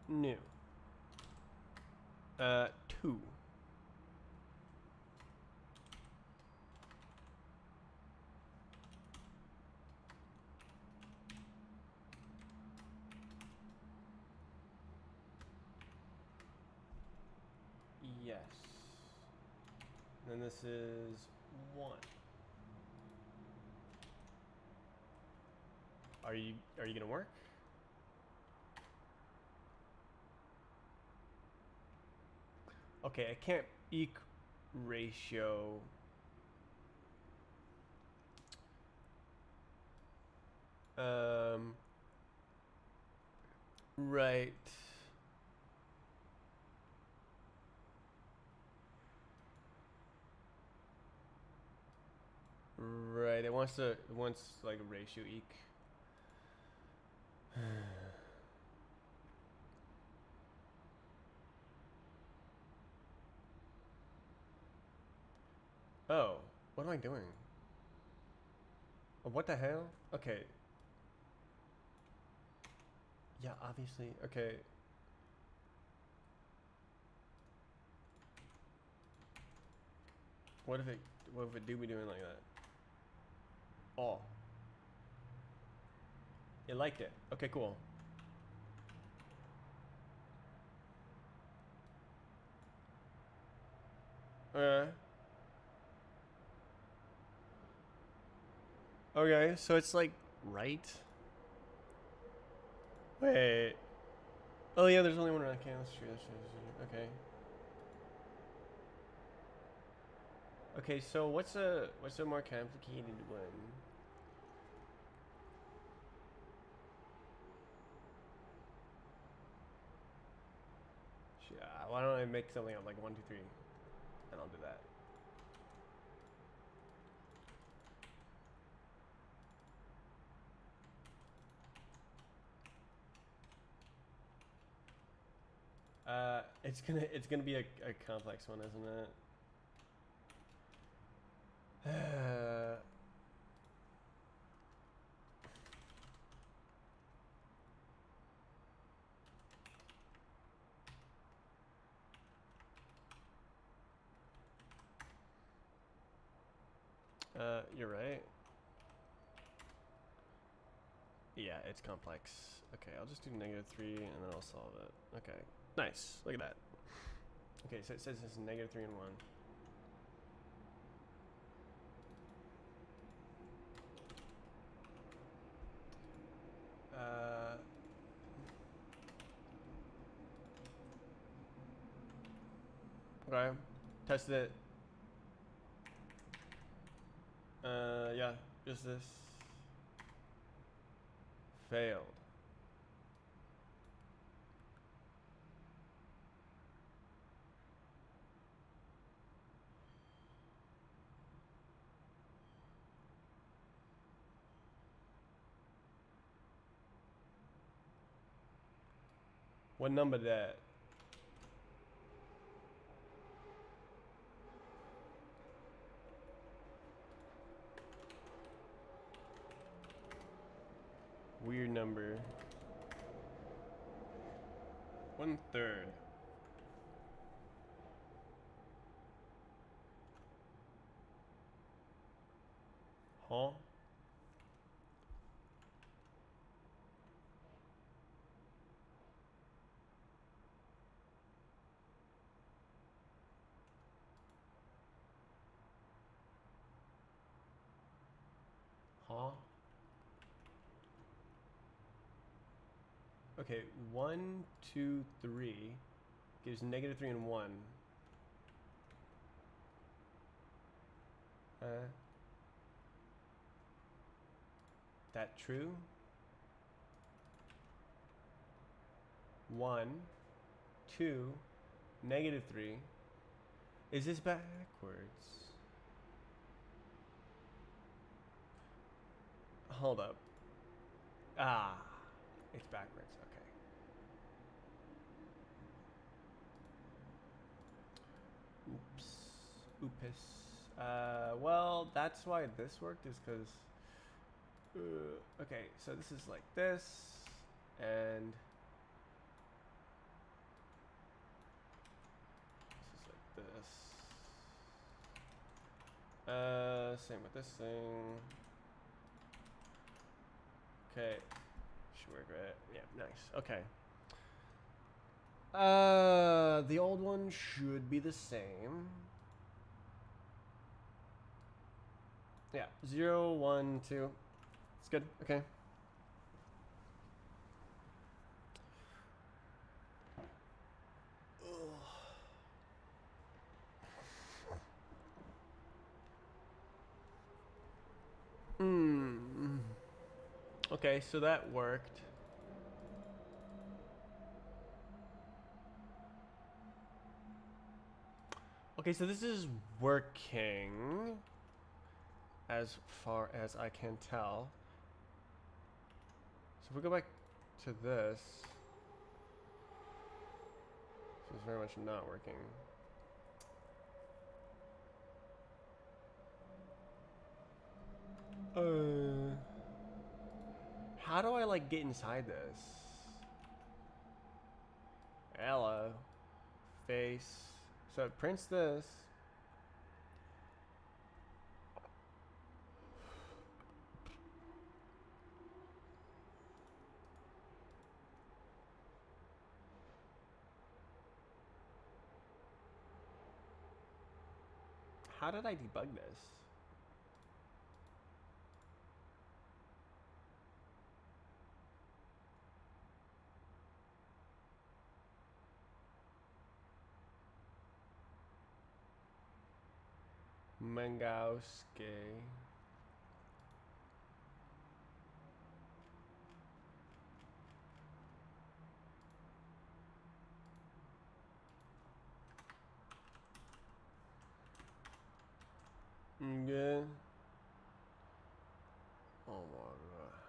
[SPEAKER 1] New. 2. Yes. then this is 1. Are you gonna work? Okay, I can't ratio. Right. Right. It wants like a ratio eq. Oh, what am I doing? What the hell? Okay. Yeah, obviously. Okay. What if it do be doing like that? Oh. It liked it. Okay, cool. Okay, so it's like right. Wait. Oh yeah, there's only one around. Okay, that's true. Okay. Okay, so what's a more complicated one? Yeah, why don't I make something up like 1, 2, 3, and I'll do that. It's gonna be a complex one, isn't it? You're right. Yeah, it's complex. Okay, I'll just do -3 and then I'll solve it. Okay, nice. Look at that. Okay, so it says it's -3 and 1. Okay, tested it. Yeah, just this. Failed. What number that? Weird number. 1/3. Huh? Huh? Okay, 1, 2, 3 gives -3 and 1. That true? 1, 2, -3. Is this backwards? Hold up. Ah, it's backwards. Okay. Oops. Oopus. Well, that's why this worked, is because. Okay, so this is like this, and this is like this. Same with this thing. Okay, should work, right? Yeah, nice. Okay. The old one should be the same. Yeah, 0, 1, 2. It's good. Okay. Hmm. Okay, so that worked. Okay, so this is working as far as I can tell. So if we go back to this, this is very much not working. How do I like get inside this? Hello. Face. So it prints this. How did I debug this? Mangauske. Yeah. Oh my god.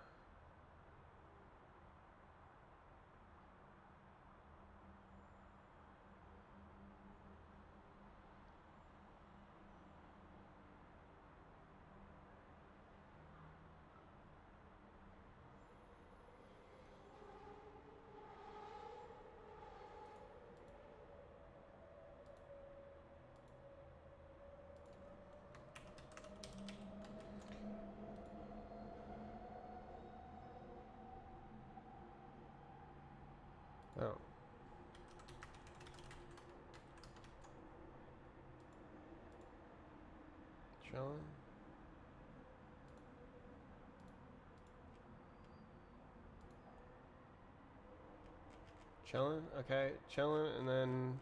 [SPEAKER 1] Oh. Chilling. Chilling. Okay. Chilling, and then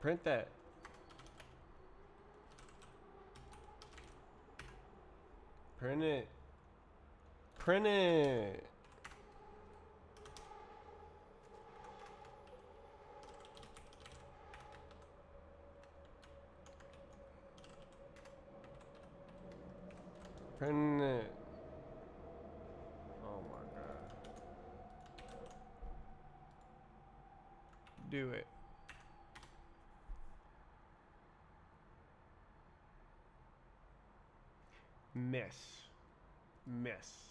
[SPEAKER 1] print that. Print it. Print it. Print it. Oh my god. Do it. Miss. Miss.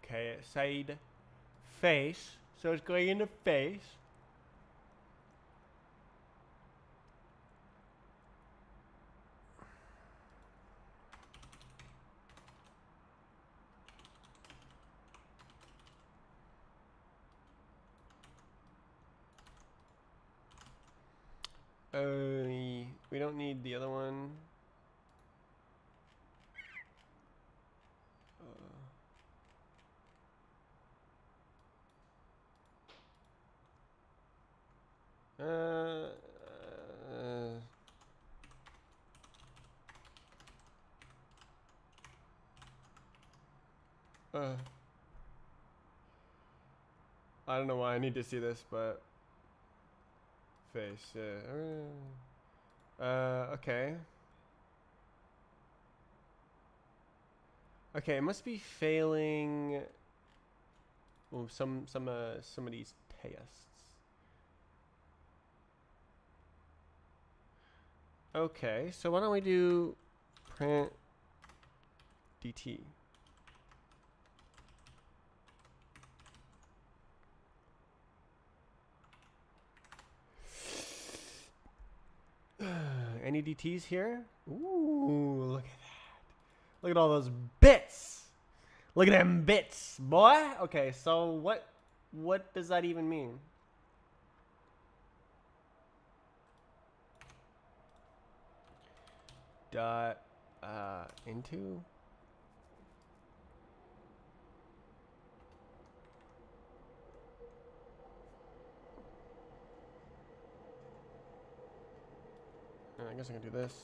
[SPEAKER 1] Okay, it said face, so it's going in the face. We don't need the other one. Uh, uh, I don't know why I need to see this, but face. Okay. Okay, it must be failing. Well, some of these tests. Okay, so why don't we do print dt? Any DTs here? Ooh, look at that. Look at all those bits. Look at them bits, boy. Okay, so what does that even mean? Dot into? I guess I can do this.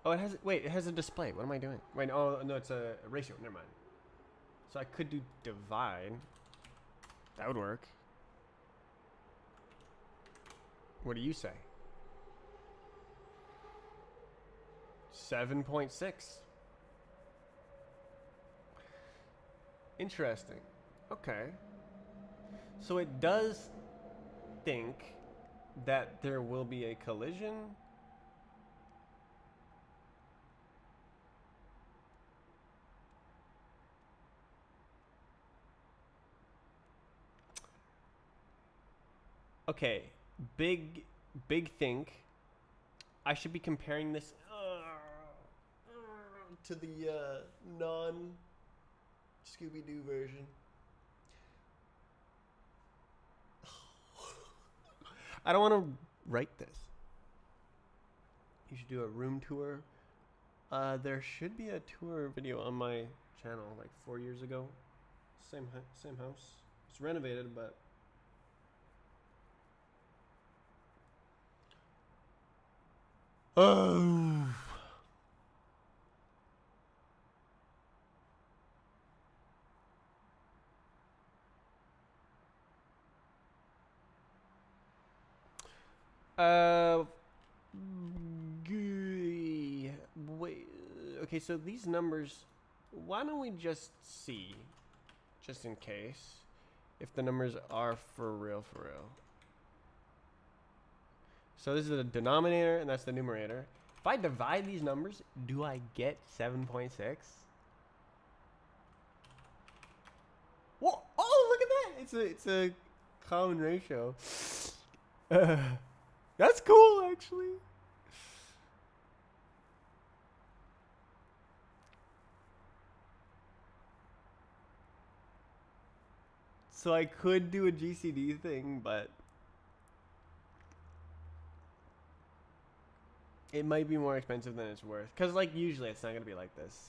[SPEAKER 1] Oh, it has. Wait, it has a display. What am I doing? Wait, oh no, it's a ratio. Never mind. So I could do divide. That would work. What do you say? 7.6. Interesting. Okay. So it does think that there will be a collision. Okay, big think. I should be comparing this to the non Scooby-Doo version. I don't want to write this. You should do a room tour. There should be a tour video on my channel like 4 years ago. Same house. It's renovated, but oh. Wait. Okay, so these numbers. Why don't we just see, just in case, if the numbers are for real, for real. So this is the denominator, and that's the numerator. If I divide these numbers, do I get 7.6? Whoa! Oh, look at that! It's a common ratio. That's cool, actually. So I could do a GCD thing, but it might be more expensive than it's worth. Because, like, usually it's not going to be like this,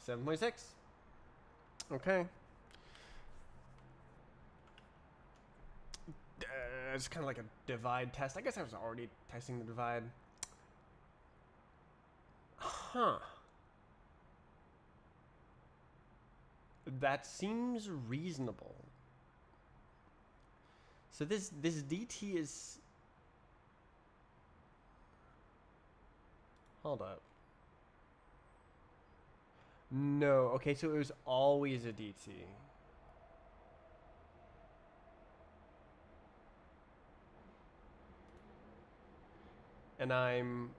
[SPEAKER 1] so. 7.6. Okay. It's kind of like a divide test. I guess I was already testing the divide. Huh. That seems reasonable. So this DT is... Hold up. No. Okay, so it was always a DT. And I'm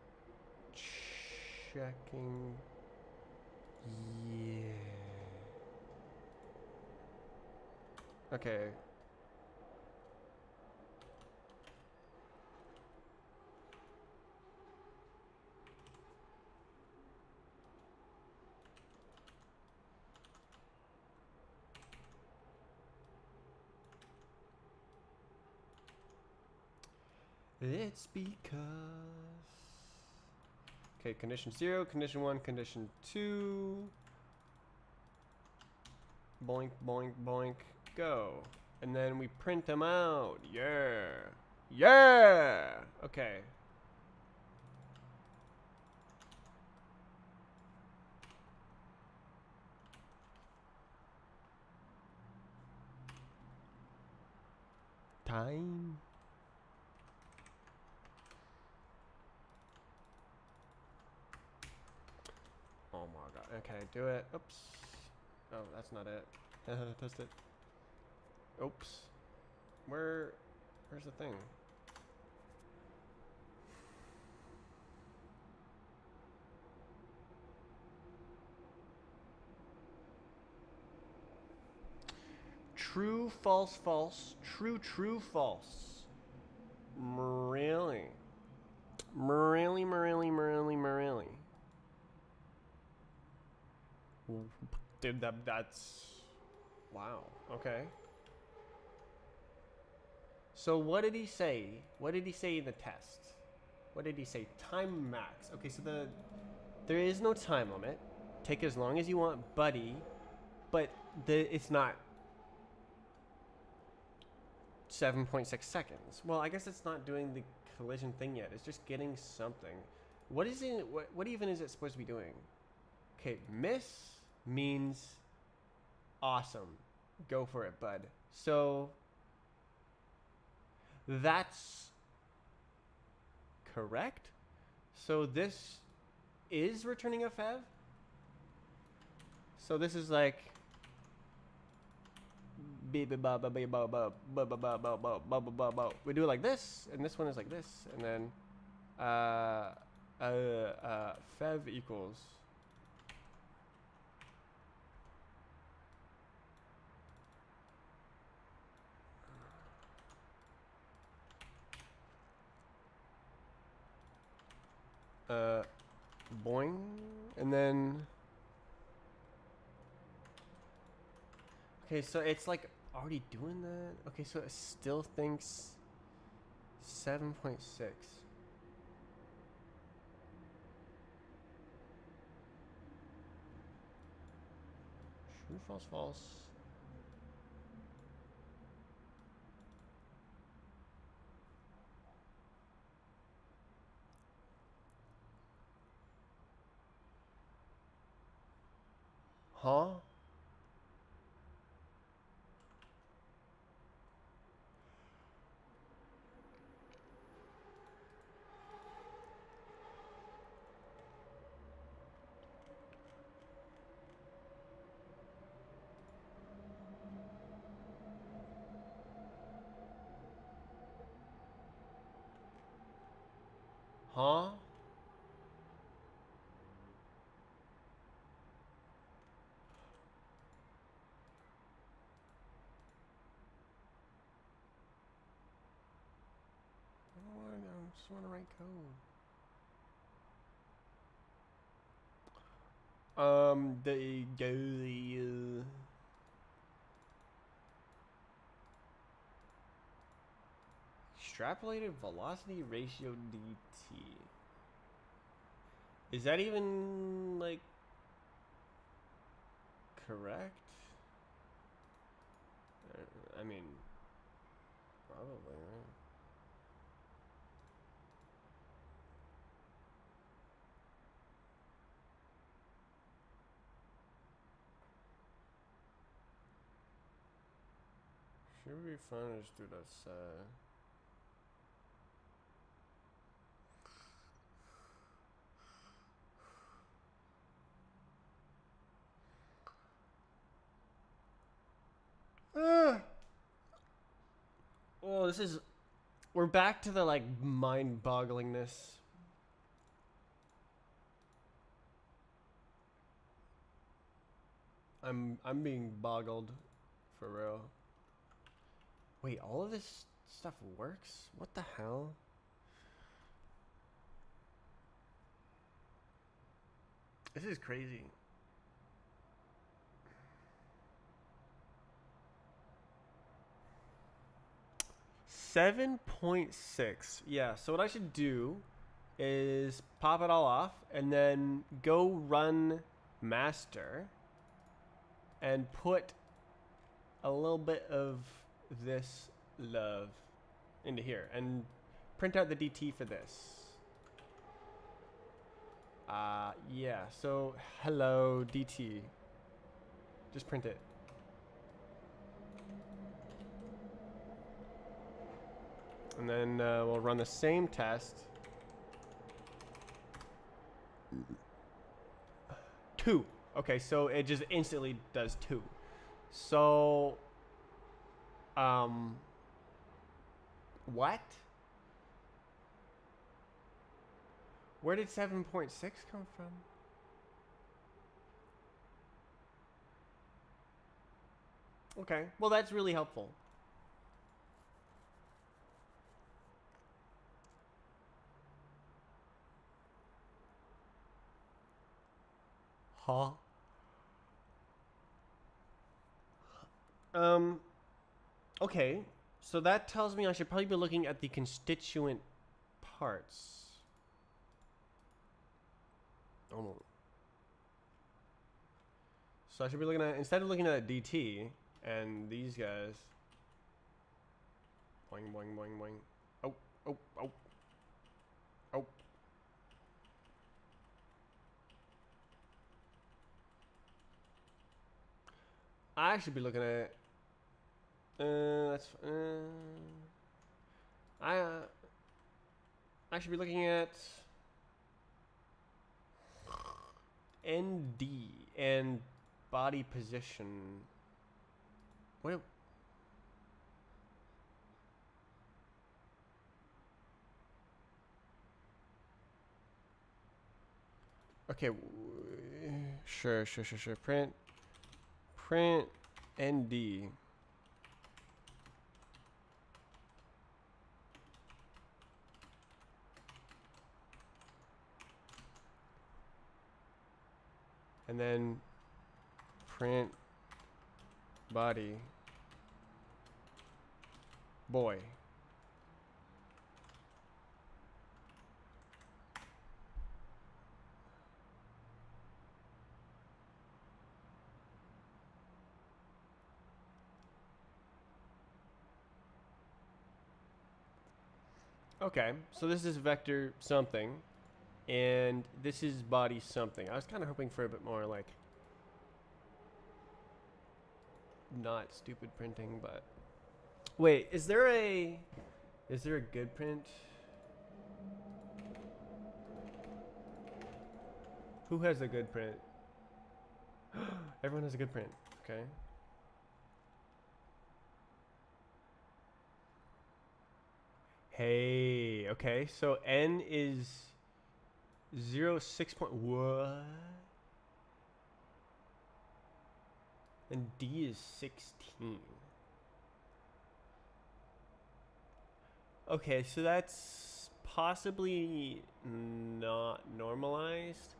[SPEAKER 1] checking. Yeah. Okay. It's because... Okay, condition 0, condition 1, condition 2. Boink, boink, boink, go. And then we print them out. Yeah. Yeah! Okay. Time. Oh my god. Okay, do it. Oops. Oh, that's not it. Test it. Oops. Where's the thing? True, false, false. True, true, false. Really? Really, really, really, really. Dude, that's... Wow. Okay. So what did he say? What did he say in the test? What did he say? Time max. Okay, so there is no time limit. Take as long as you want, buddy. But it's not 7.6 seconds. Well, I guess it's not doing the collision thing yet. It's just getting something. What is it? What even is it supposed to be doing? Okay, miss means awesome. Go for it, bud. So that's correct. So this is returning a fev. So this is like we do it like this, and this one is like this, and then fev equals boing, and then okay, so it's like already doing that. Okay, so it still thinks 7.6. True, false, false. Huh? Huh? I just want to write code. The extrapolated velocity ratio dt. Is that even like correct? I mean, probably, right? Should be fun to just do this. Oh, this is. We're back to the like mind-bogglingness. I'm being boggled, for real. Wait, all of this stuff works? What the hell? This is crazy. $7.6. Yeah, so what I should do is pop it all off and then go run master and put a little bit of this love into here and print out the DT for this. Yeah, so hello DT. Just print it. And then we'll run the same test. 2. Okay, so it just instantly does 2. So, what? Where did 7.6 come from? Okay. Well, that's really helpful. Huh? Um. Okay. So that tells me I should probably be looking at the constituent parts. Oh. So I should be looking at, instead of looking at DT and these guys. Boing, boing, boing, boing. Oh, oh, oh, oh. I should be looking at. That's. I. I should be looking at ND and body position. What? Okay. Sure, sure, sure, sure. Print ND. And then print body boy. Okay, so this is vector something, and this is body something. I was kind of hoping for a bit more like not stupid printing, but wait, is there a good print? Who has a good print? Everyone has a good print. Okay. Hey, okay. So N is 0.6 point what? And D is 16. Okay, so that's possibly not normalized.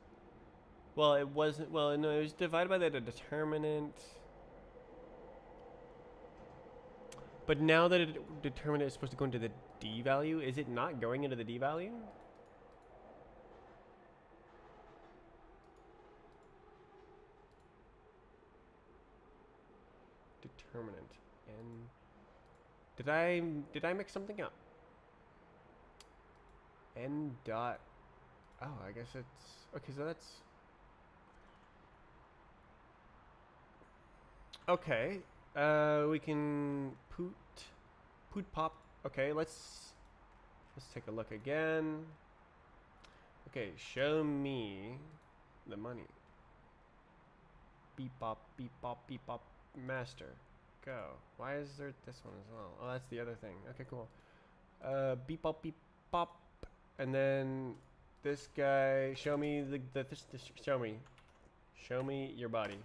[SPEAKER 1] Well, it wasn't. Well, no, it was divided by the determinant. But now that it determinant is supposed to go into the D value, is it not going into the D value? Determinant. And did I mix something up? N dot. Oh, I guess it's okay. So that's okay. We can poot pop. Okay, let's take a look again. Okay, show me the money. Beep bop, master. Go. Why is there this one as well? Oh, that's the other thing. Okay, cool. Beep bop, and then this guy. Show me this. Show me your body.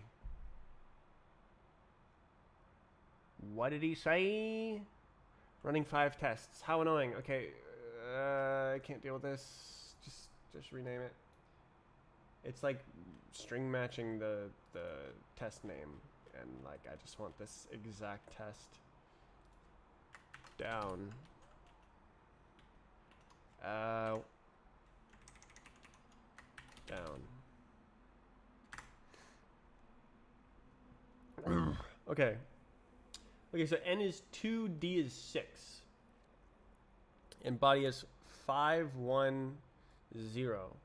[SPEAKER 1] What did he say? Running 5 tests. How annoying. Okay, I can't deal with this. Just rename it. It's like string matching the test name, and like I just want this exact test down. Down. Okay. Okay, so N is 2, D is 6. And body is 5, 1, 0.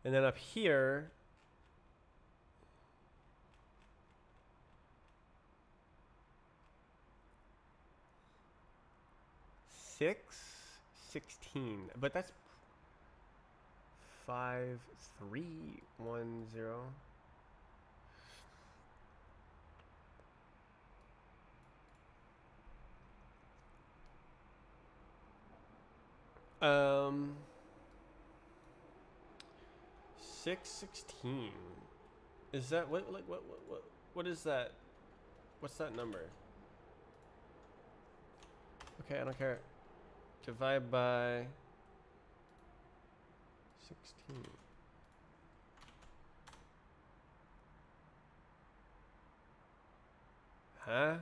[SPEAKER 1] And then up here, six, 16. But that's 5, 3, 1, 0. Um, 6, 16. Is that what is that? What's that number? Okay, I don't care. Divide by 16. Huh?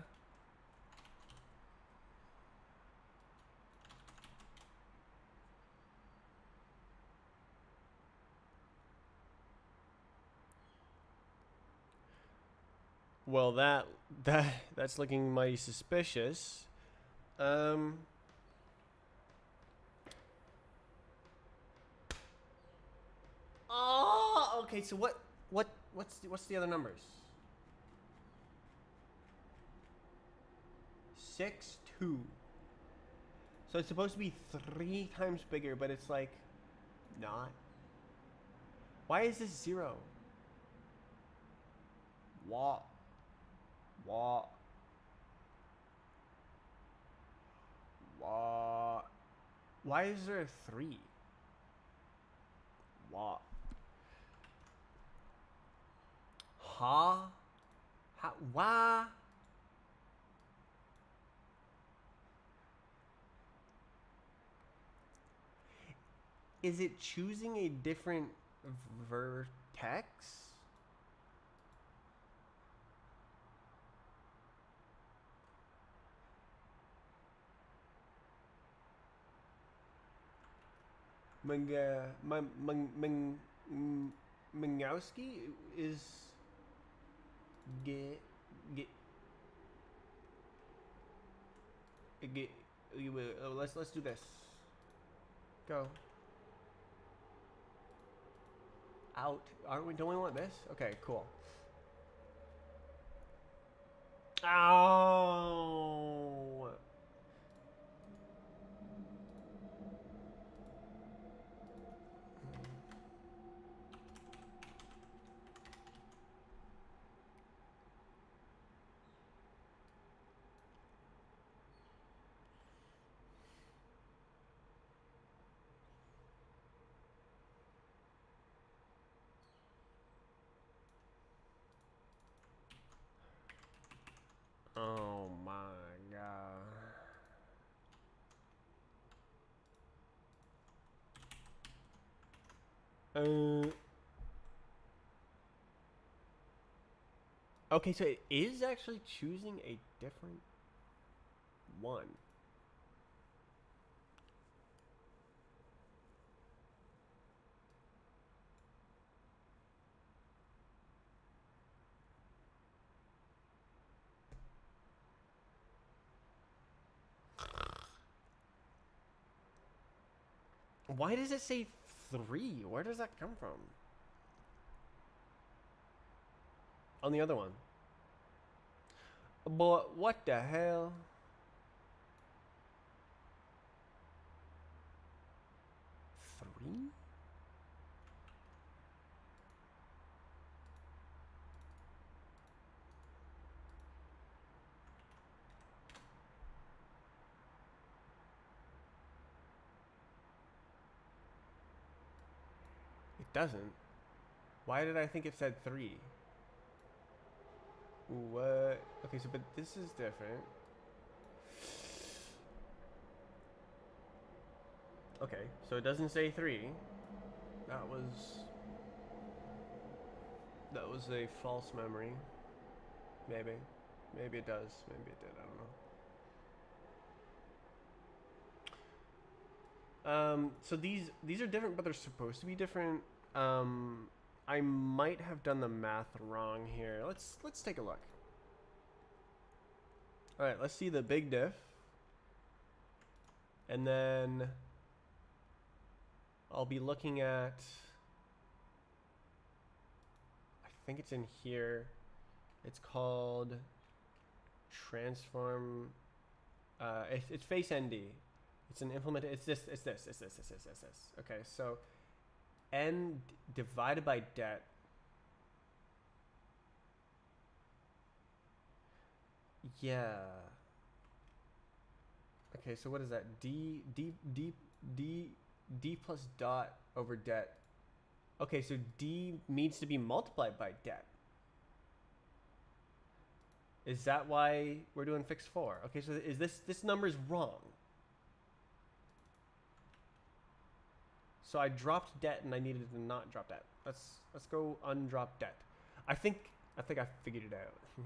[SPEAKER 1] Well, that's looking mighty suspicious. Um. Oh, okay. So what's the other numbers? 6, 2. So it's supposed to be 3 times bigger, but it's like not. Why is this 0? What? What? What? Why is there a 3? What? Huh? How? Why? Is it choosing a different vertex? Mangowski is get get get. Let's do this. Go out. Aren't we? Don't we want this? Okay, cool. Ow. Oh my god. Okay, so it is actually choosing a different one. Why does it say 3? Where does that come from? On the other one. But what the hell? 3? It doesn't. Why did I think it said 3? What? Okay, so but this is different. Okay, so it doesn't say 3. That was a false memory. Maybe. Maybe it does. Maybe it did. I don't know. So these are different, but they're supposed to be different. I might have done the math wrong here. Let's take a look. All right, let's see the big diff. And then I'll be looking at, I think it's in here. It's called transform. It's face ND. It's an implement. It's this. Okay, so n divided by det. Yeah. Okay, so what is that? D plus dot over det. Okay, so D needs to be multiplied by det. Is that why we're doing fix 4? Okay, so is this number is wrong. So I dropped debt and I needed to not drop debt. Let's go undrop debt. I think I figured it out.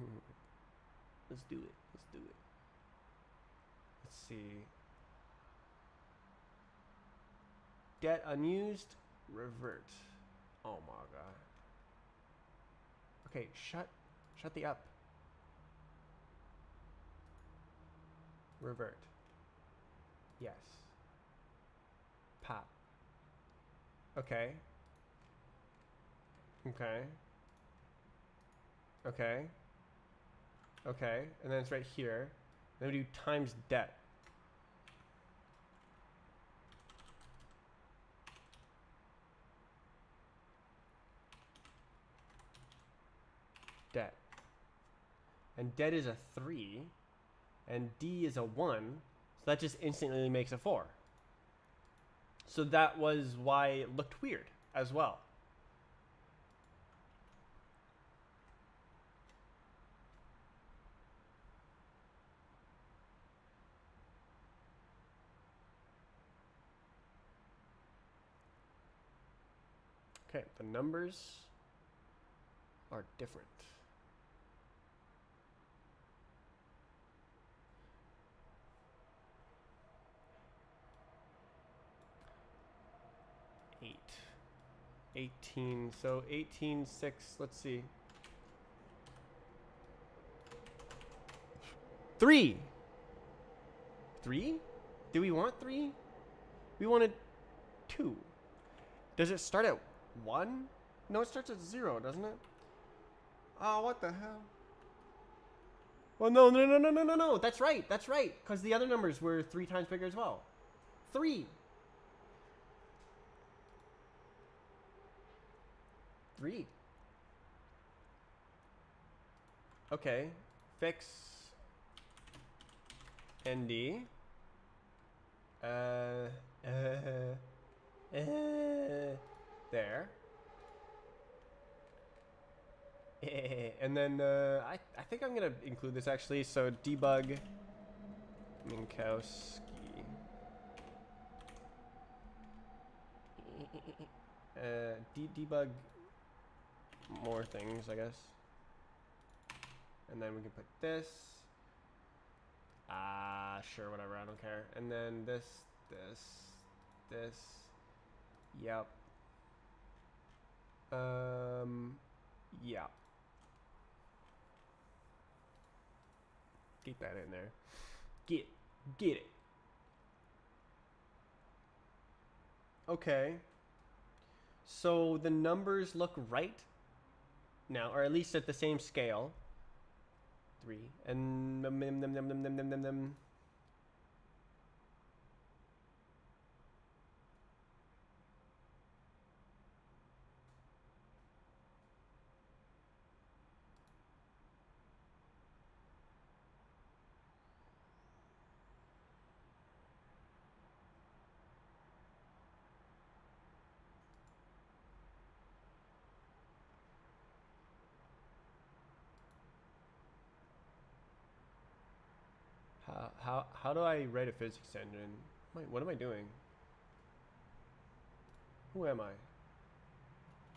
[SPEAKER 1] Let's do it. Let's do it. Let's see. Debt unused, revert. Oh my god. Okay, shut the up. Revert. Yes. Pop. Okay. Okay. Okay. Okay. And then it's right here. Then we do times debt. Debt. And debt is a 3. And D is a 1. So that just instantly makes a 4. So that was why it looked weird as well. Okay, the numbers are different. Eight. 18. So 18, 6. Let's see. 3. 3? Do we want 3? We wanted 2. Does it start at 1? No, it starts at 0, doesn't it? Oh, what the hell? Well, no. That's right. That's right. Because the other numbers were 3 times bigger as well. 3. 3. Okay. Fix ND. There. And then I think I'm gonna include this actually. So debug Minkowski. Debug more things, I guess. And then we can put this. Sure, whatever. I don't care. And then this. Yep. Yeah. Get that in there. Get it. Okay. So the numbers look right now, or at least at the same scale. 3 and how do I write a physics engine? What am I doing? Who am I?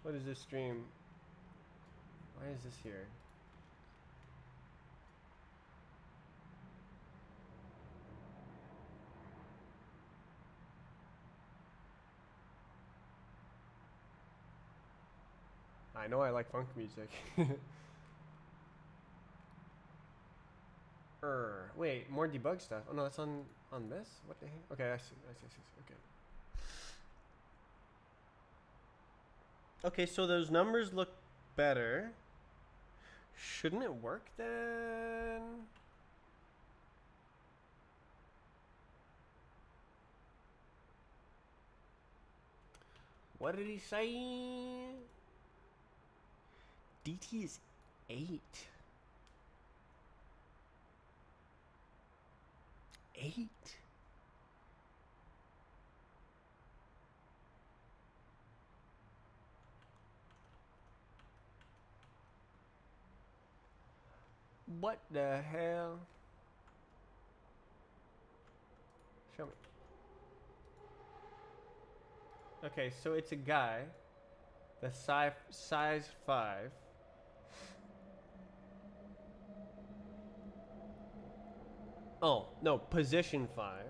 [SPEAKER 1] What is this stream? Why is this here? I know I like funk music. Wait, more debug stuff. Oh no, that's on this? What the heck? Okay, I see. Okay. Okay, so those numbers look better. Shouldn't it work then? What did he say? DT is 8. 8? What the hell? Show me. Okay, so it's a guy. The size 5. Oh, no, position 5.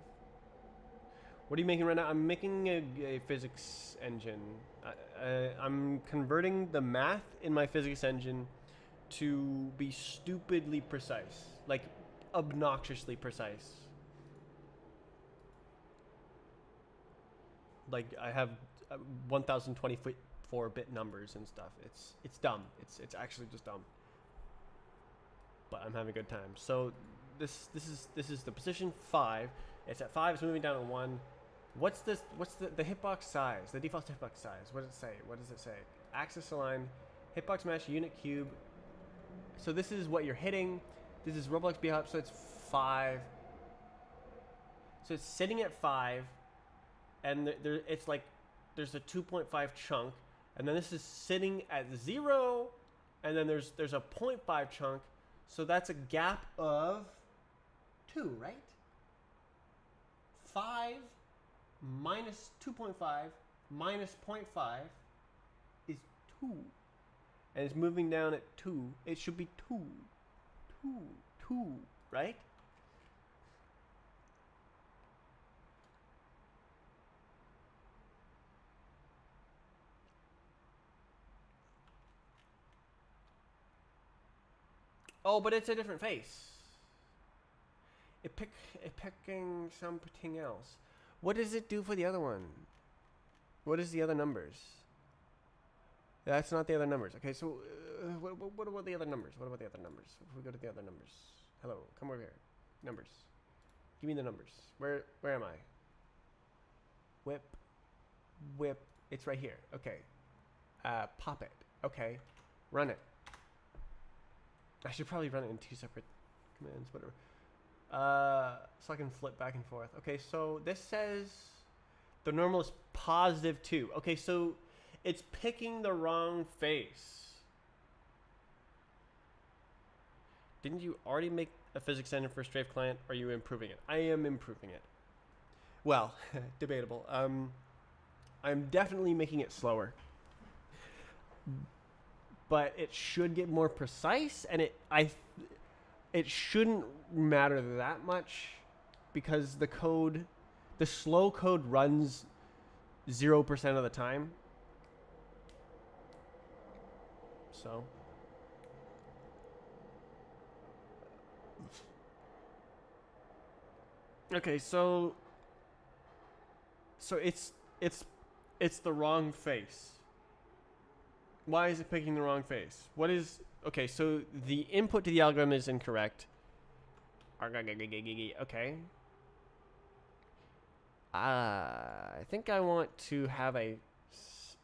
[SPEAKER 1] What are you making right now? I'm making a physics engine. I'm converting the math in my physics engine to be stupidly precise. Like, obnoxiously precise. Like, I have 1024-bit numbers and stuff. It's dumb. It's actually just dumb. But I'm having a good time. So this is the position 5. It's at 5. It's moving down to 1. What's this? What's the hitbox size? The default hitbox size. What does it say? What does it say? Axis align, hitbox mesh, unit cube. So this is what you're hitting. This is Roblox bhop. So it's 5. So it's sitting at 5, and it's like there's a 2.5 chunk, and then this is sitting at 0, and then there's a 0.5 chunk. So that's a gap of 2, right? 5 minus 2.5 minus 0.5 is 2. And it's moving down at 2. It should be 2. 2, right? Oh, but it's a different face. It picking something else. What does it do for the other one? What is the other numbers? That's not the other numbers. Okay, so what about the other numbers? What about the other numbers? If we go to the other numbers. Hello, come over here. Numbers. Give me the numbers. Where am I? Whip. It's right here. Okay. Pop it. Okay. Run it. I should probably run it in 2 separate commands, whatever. So I can flip back and forth. Okay, so this says the normal is +2. Okay, so it's picking the wrong face. Didn't you already make a physics engine for Strafe client? Or are you improving it? I am improving it. Well, debatable. I'm definitely making it slower. But it should get more precise, and it shouldn't matter that much because the slow code runs 0% of the time. So okay, so it's the wrong face. Why is it picking the wrong face? What is... Okay, so the input to the algorithm is incorrect. Okay. I think I want to have a...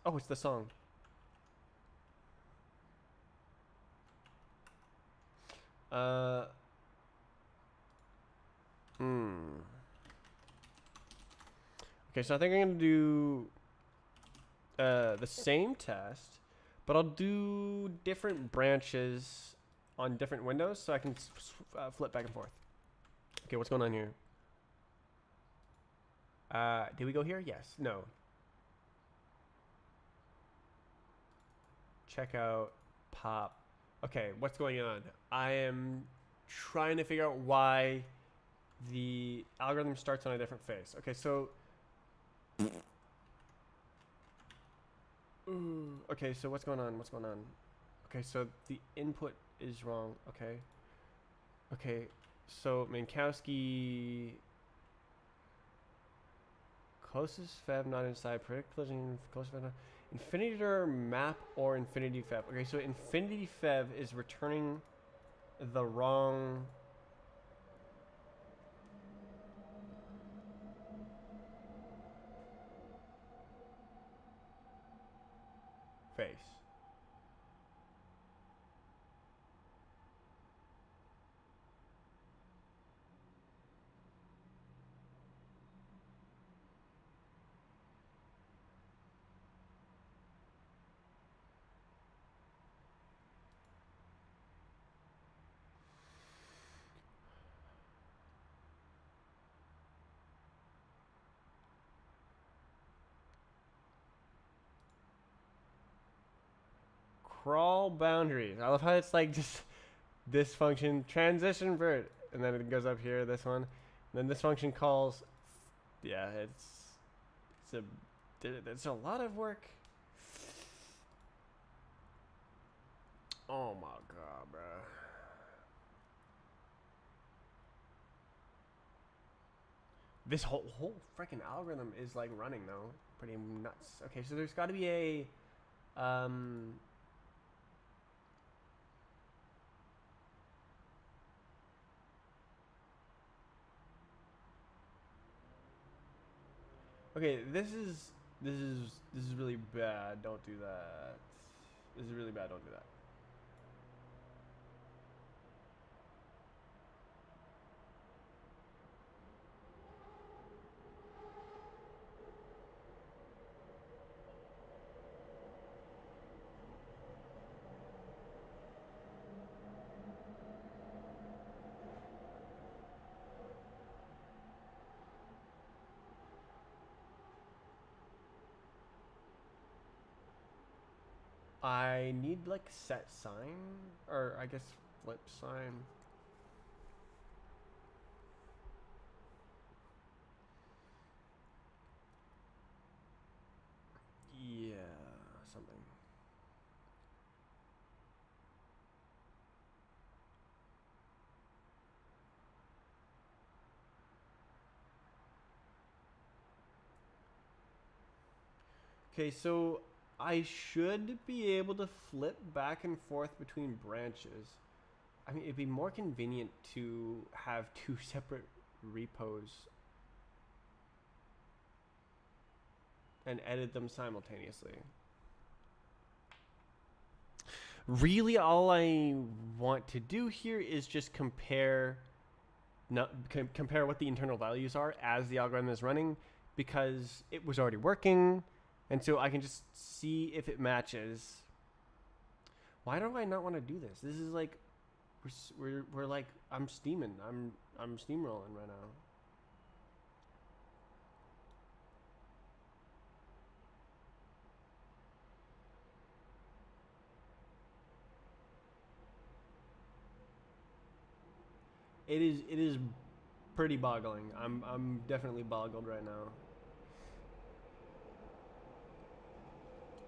[SPEAKER 1] Oh, it's the song. Okay, so I think I'm going to do the same test, but I'll do different branches on different windows so I can flip back and forth. Okay, what's going on here? Did we go here? Yes. No. Check out. Pop. Okay, what's going on? I am trying to figure out why the algorithm starts on a different face. Okay, so... Okay, so what's going on? What's going on? Okay, so the input is wrong. Okay. Okay, so Minkowski... Closest fab not inside. Predict collision. Closest fab not... Infinitor map or infinity fab. Okay, so infinity fab is returning the wrong... face. Crawl boundaries. I love how it's like just this function transition vert, and then it goes up here. This one, and then this function calls. Yeah, it's a lot of work. Oh my god, bro. This whole freaking algorithm is like running though, pretty nuts. Okay, so there's got to be a okay, this is really bad. Don't do that. This is really bad. Don't do that. I need like set sign, or I guess flip sign. Yeah, something. Okay, so I should be able to flip back and forth between branches. I mean, it'd be more convenient to have two separate repos and edit them simultaneously. Really, all I want to do here is just compare what the internal values are as the algorithm is running, because it was already working, and so I can just see if it matches. Why do I not want to do this? This is like we're like I'm steaming. I'm steamrolling right now. It is pretty boggling. I'm definitely boggled right now.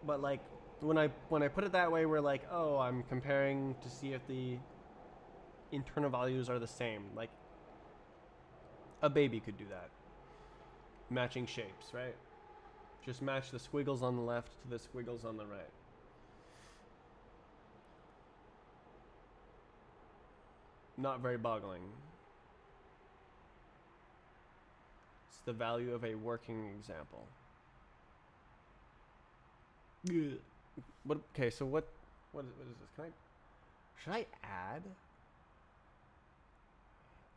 [SPEAKER 1] But like when I put it that way, we're like, oh, I'm comparing to see if the internal values are the same. Like a baby could do that. Matching shapes, right? Just match the squiggles on the left to the squiggles on the right. Not very boggling. It's the value of a working example. What? Okay, so what is this? Should I add?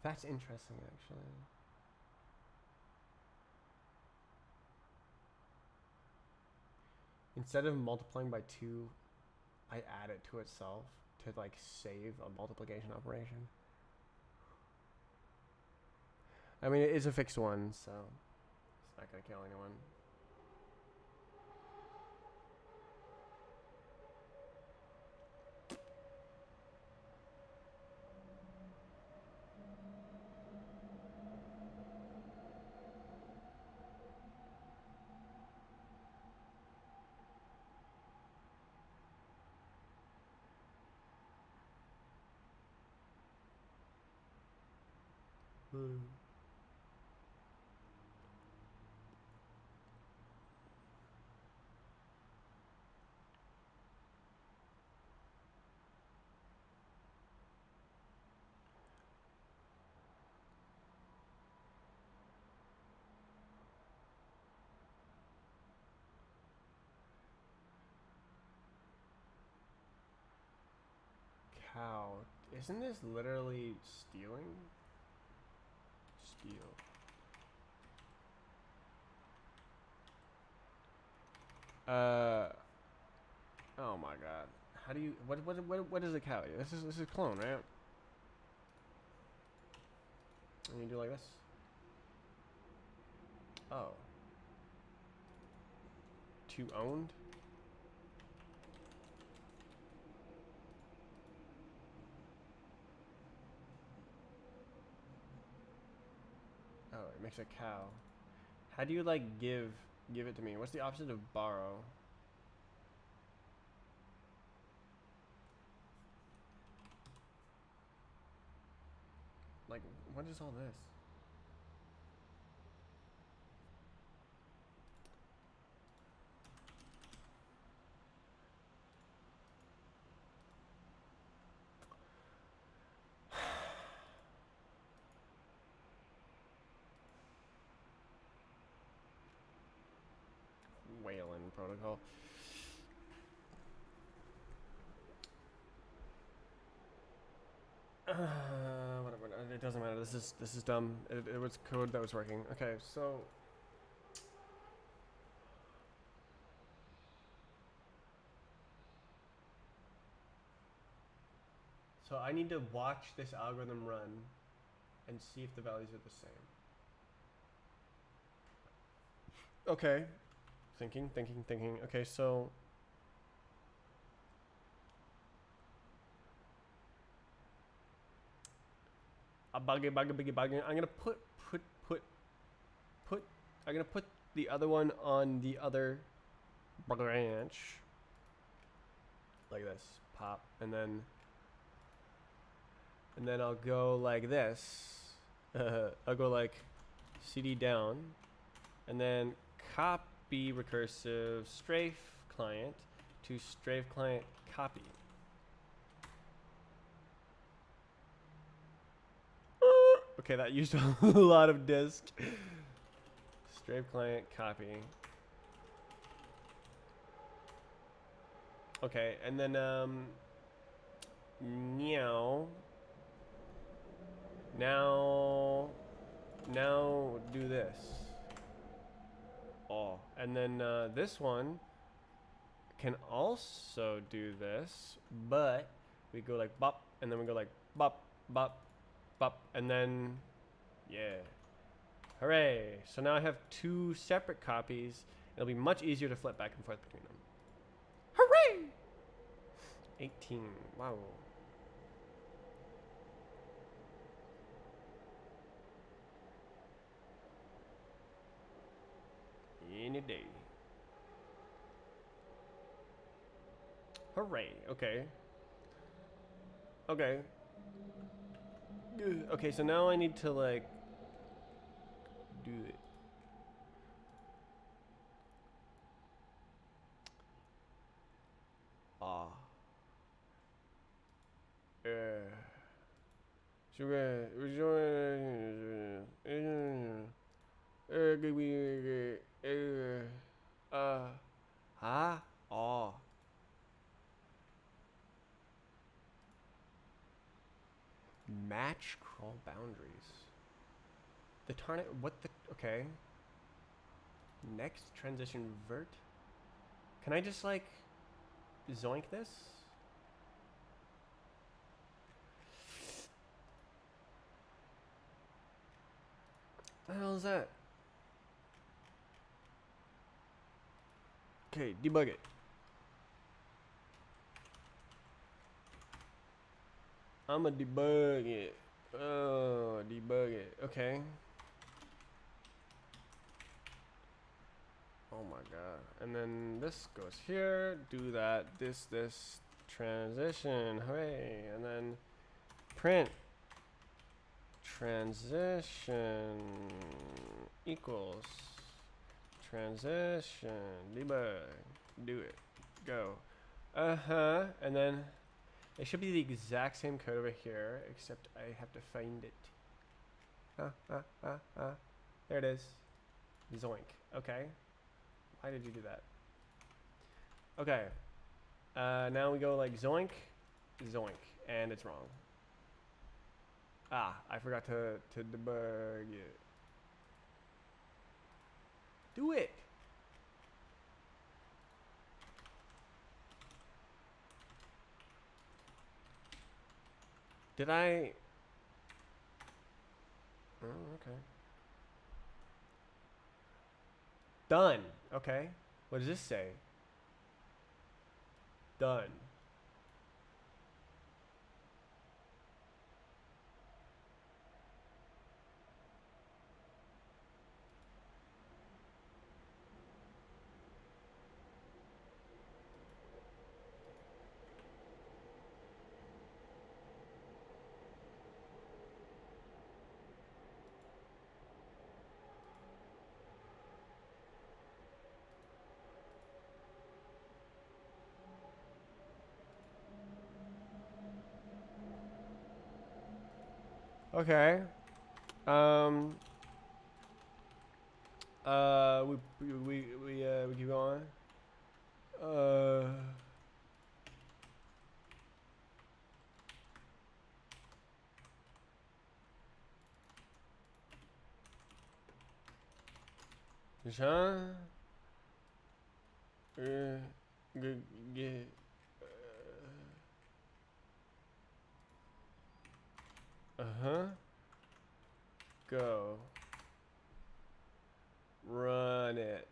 [SPEAKER 1] That's interesting, actually. Instead of multiplying by 2, I add it to itself to like save a multiplication operation. I mean, it is a fixed one, so it's not gonna kill anyone. Cow. Isn't this literally stealing? Steal. Oh my god. How do you? What is a cow? This is clone, right? And you do like this. Oh. To owned. makes a cow. How do you like give it to me? What's the opposite of borrow? Like, what is all this? Whalen protocol. Whatever. It doesn't matter. This is dumb. It was code that was working. Okay, so I need to watch this algorithm run and see if the values are the same. Okay. Thinking. Okay, so bugging. I'm gonna put I'm gonna put the other one on the other branch. Like this. Pop. And then I'll go like this. I'll go like CD down. And then copy recursive strafe client to strafe client copy. Okay, that used a lot of disk. Strafe client copy. Okay, and then meow. Now do this. Oh, and then this one can also do this, but we go like bop, and then we go like bop, bop, bop, and then yeah. Hooray! So now I have two separate copies. It'll be much easier to flip back and forth between them. Hooray! 18. Wow. Any day. Hooray. Okay. Okay. Okay, so now I need to like do it. Ah. Oh. Match crawl boundaries. The target. What the? Okay. Next transition vert. Can I just like zoink this? What the hell is that? Okay, debug it. I'ma debug it. Oh, debug it. Okay. Oh my god. And then this goes here. Do that. This transition. Hooray. And then print transition equals transition debug. Do it. Go. And then it should be the exact same code over here, except I have to find it. There it is. Zoink. Okay. Why did you do that? Okay. Now we go like zoink, zoink, and it's wrong. Ah, I forgot to debug it. Do it. Did I? Oh, okay. Done. Okay. What does this say? Done. Okay. Um. We keep going. Uh. Jean. Uh. G. G. Uh huh. Go. Run it.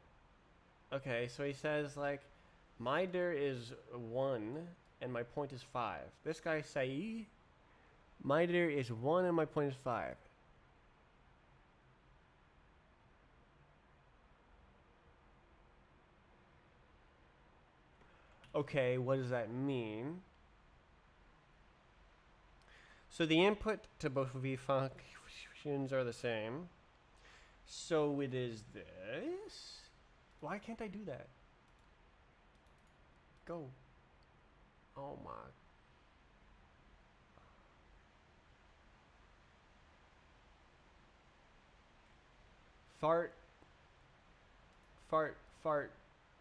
[SPEAKER 1] Okay, so he says like, my dir is 1 and my point is 5. This guy say, my dir is 1 and my point is 5. Okay, what does that mean? So the input to both of these functions are the same. So it is this. Why can't I do that? Go. Oh my. Fart, fart, fart,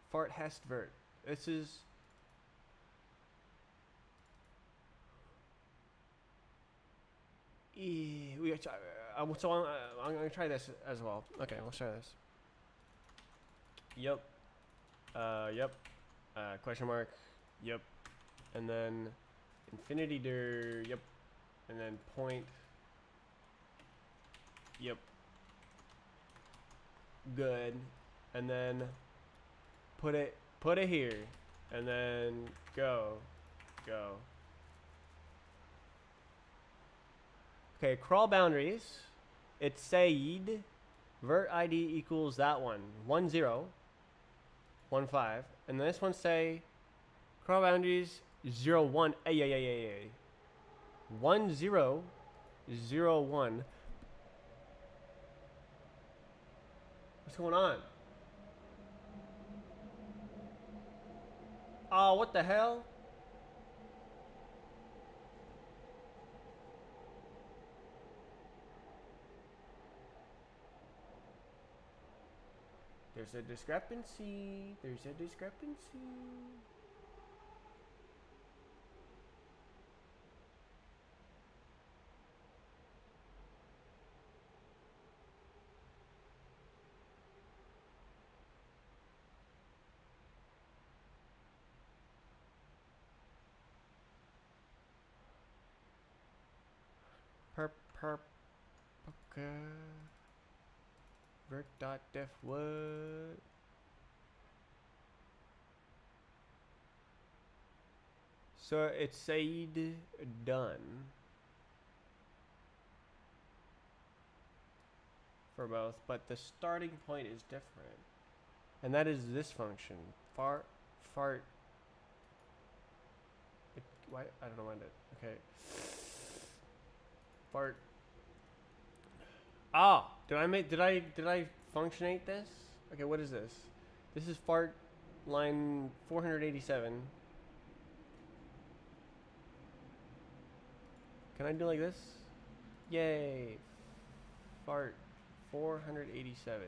[SPEAKER 1] fart hestvert. This is. So I'm gonna try this as well. Okay, let's try this. Yep. Yep. Question mark. Yep. And then infinity dir. Yep. And then point. Yep. Good. And then put it here. And then go. Okay, crawl boundaries. It's said vert ID equals that one. 1 0. 1 5. And then this one say crawl boundaries 0 1. Ay. 1 0 0 1. What's going on? Oh, what the hell? There's a discrepancy. Per vert dot def what? So it's said done for both, but the starting point is different. And that is this function. Fart. Why? I don't know why that. Okay. Fart. Ah, did I functionate this? Okay, what is this? This is fart line 487. Can I do like this? Yay. Fart 487.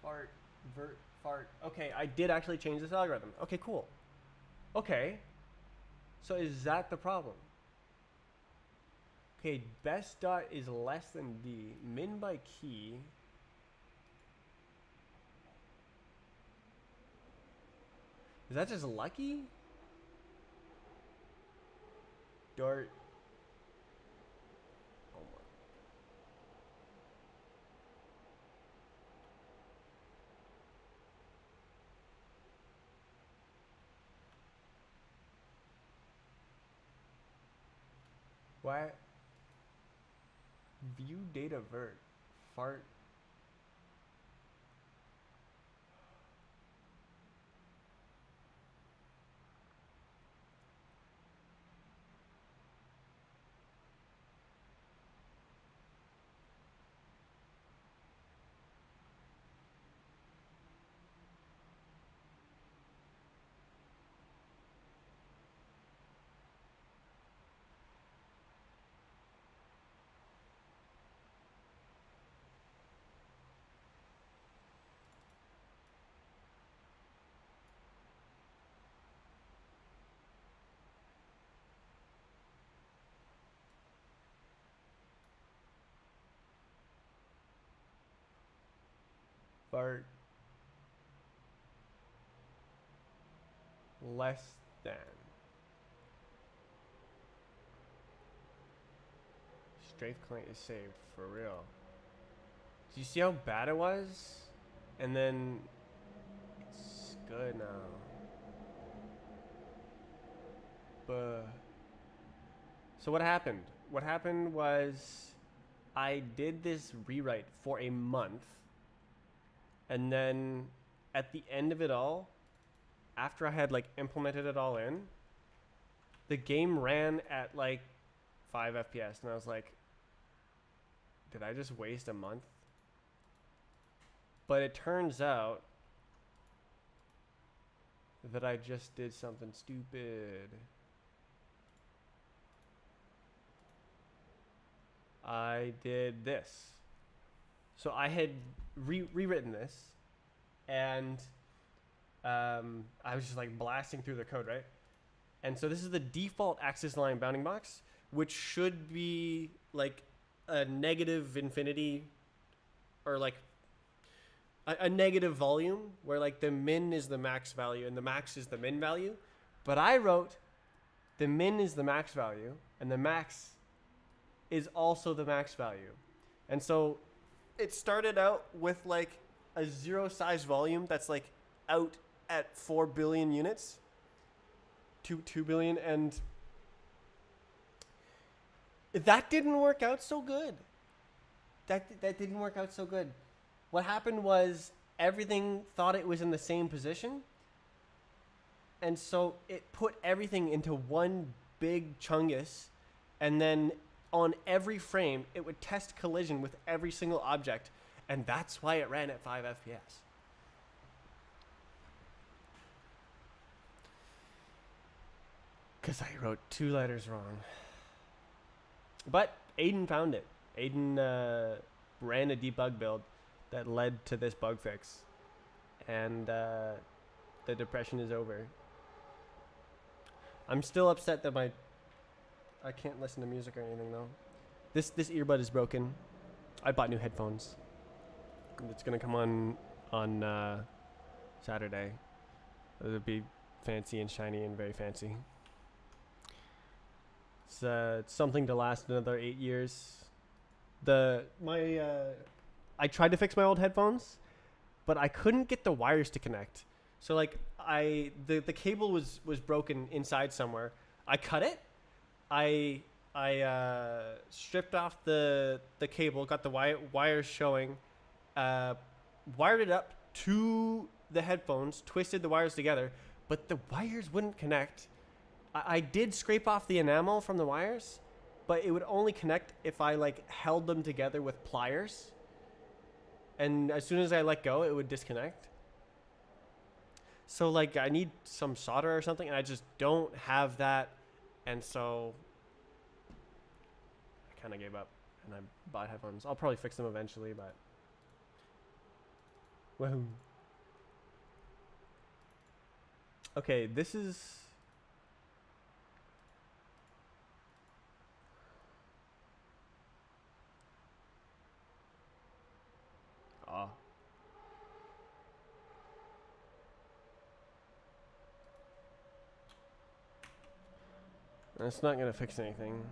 [SPEAKER 1] Fart vert fart. Okay, I did actually change this algorithm. Okay, cool. Okay. So is that the problem? Okay, best dot is less than D. Min by key. Is that just lucky? Dart. Oh my. Why? View data vert. Fart. Fart less than. Strafe client is saved for real. Do you see how bad it was? And then it's good now. But so what happened? What happened was I did this rewrite for a month, and then at the end of it all, after I had like implemented it all in, the game ran at like 5 FPS, and I was like, did I just waste a month? But it turns out that I just did something stupid. I did this. So I had rewritten this, and I was just like blasting through the code, right? And so this is the default axis line bounding box, which should be like a negative infinity, or like a negative volume, where like the min is the max value and the max is the min value. But I wrote the min is the max value and the max is also the max value. And so it started out with like a zero size volume that's like out at 4 billion units, 2 billion, and that didn't work out so good. That didn't work out so good. What happened was everything thought it was in the same position, and so it put everything into one big chungus, and then on every frame it would test collision with every single object, and that's why it ran at 5 FPS. Because I wrote 2 letters wrong. But Aidan found it. Aidan ran a debug build that led to this bug fix, and the depression is over. I'm still upset that I can't listen to music or anything though. This earbud is broken. I bought new headphones. It's gonna come on Saturday. It'll be fancy and shiny and very fancy. It's something to last another 8 years. I tried to fix my old headphones, but I couldn't get the wires to connect. So like the cable was broken inside somewhere. I cut it. I stripped off the cable, got the wires showing, wired it up to the headphones, twisted the wires together, but the wires wouldn't connect. I did scrape off the enamel from the wires, but it would only connect if I like held them together with pliers. And as soon as I let go, it would disconnect. So like I need some solder or something, and I just don't have that. And so I kind of gave up and I bought headphones. I'll probably fix them eventually, but woohoo. Okay, this is it's not gonna fix anything.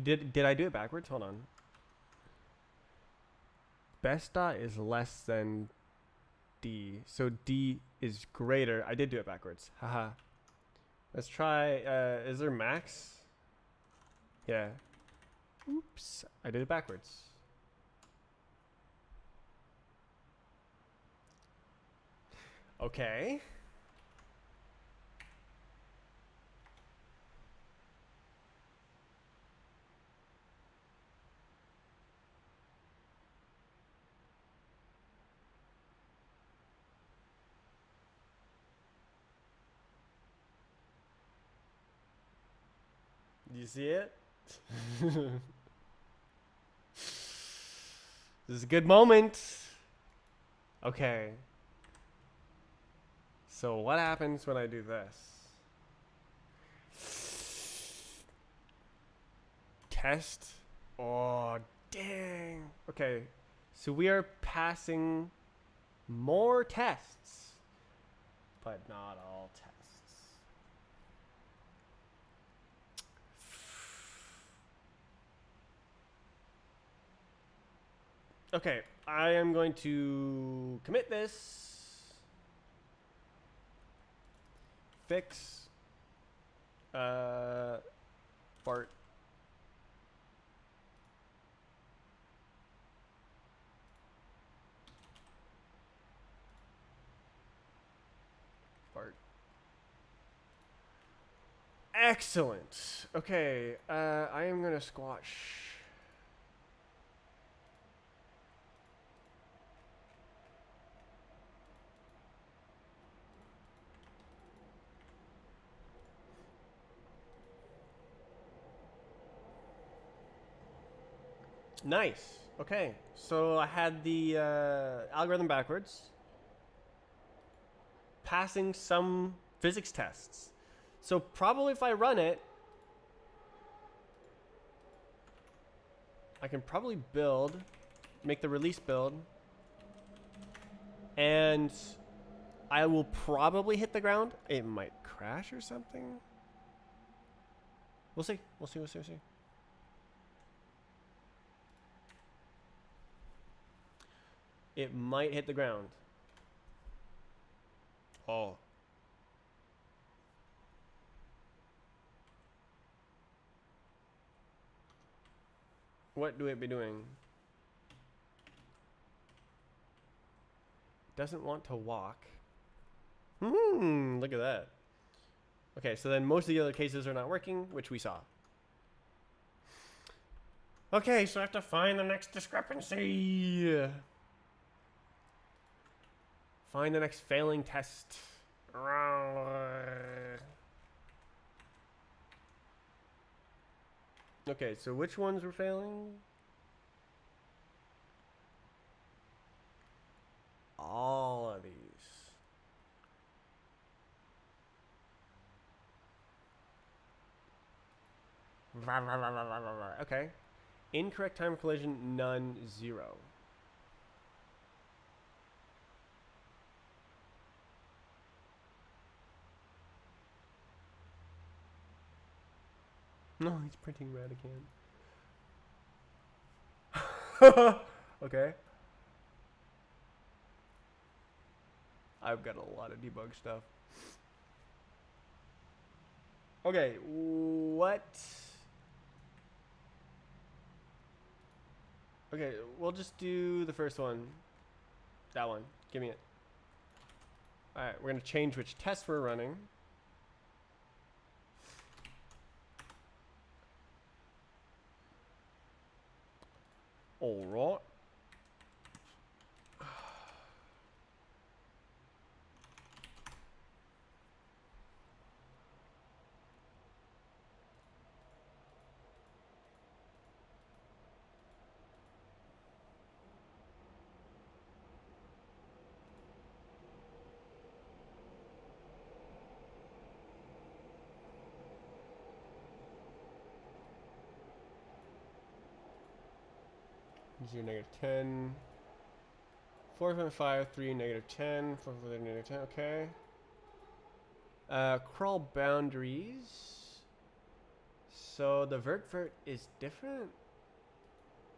[SPEAKER 1] Did I do it backwards? Hold on. Best dot is less than D, so D is greater. I did do it backwards. Haha. Let's try. Is there max? Yeah. Oops. I did it backwards. Okay. You see it? This is a good moment. Okay. So what happens when I do this? Test. Oh, dang. Okay. So we are passing more tests, but not all tests. Okay, I am going to commit this. Fix. Fart. Fart. Excellent. Okay, I am gonna squash. Nice. Okay, so I had the algorithm backwards, passing some physics tests. So probably if I run it, I can probably build, make the release build, and I will probably hit the ground. It might crash or something. We'll see. We'll see. We'll see. We'll see. It might hit the ground. Oh. What do it be doing? Doesn't want to walk. Look at that. Okay, so then most of the other cases are not working, which we saw. Okay, so I have to find the next discrepancy. Find the next failing test. Okay, so which ones were failing? All of these. Okay. Incorrect time collision, none, 0. No, he's printing Radican. Okay. I've got a lot of debug stuff. Okay, what? Okay, we'll just do the first one. That one. Give me it. Alright, we're going to change which test we're running. Alright. Zero, -10. 4.5, 3, -10. 4, -10. Okay. Crawl boundaries. So the vert is different?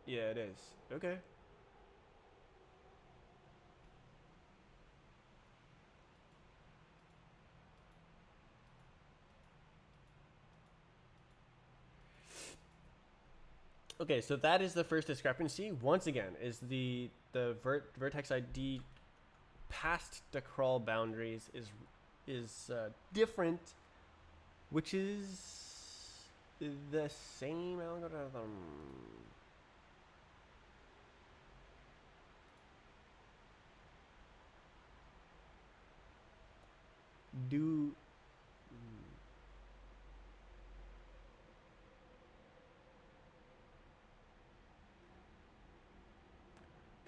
[SPEAKER 1] Yeah, it is. Okay. Okay, so that is the first discrepancy. Once again, is the vertex ID past the crawl boundaries is different, which is the same algorithm. Do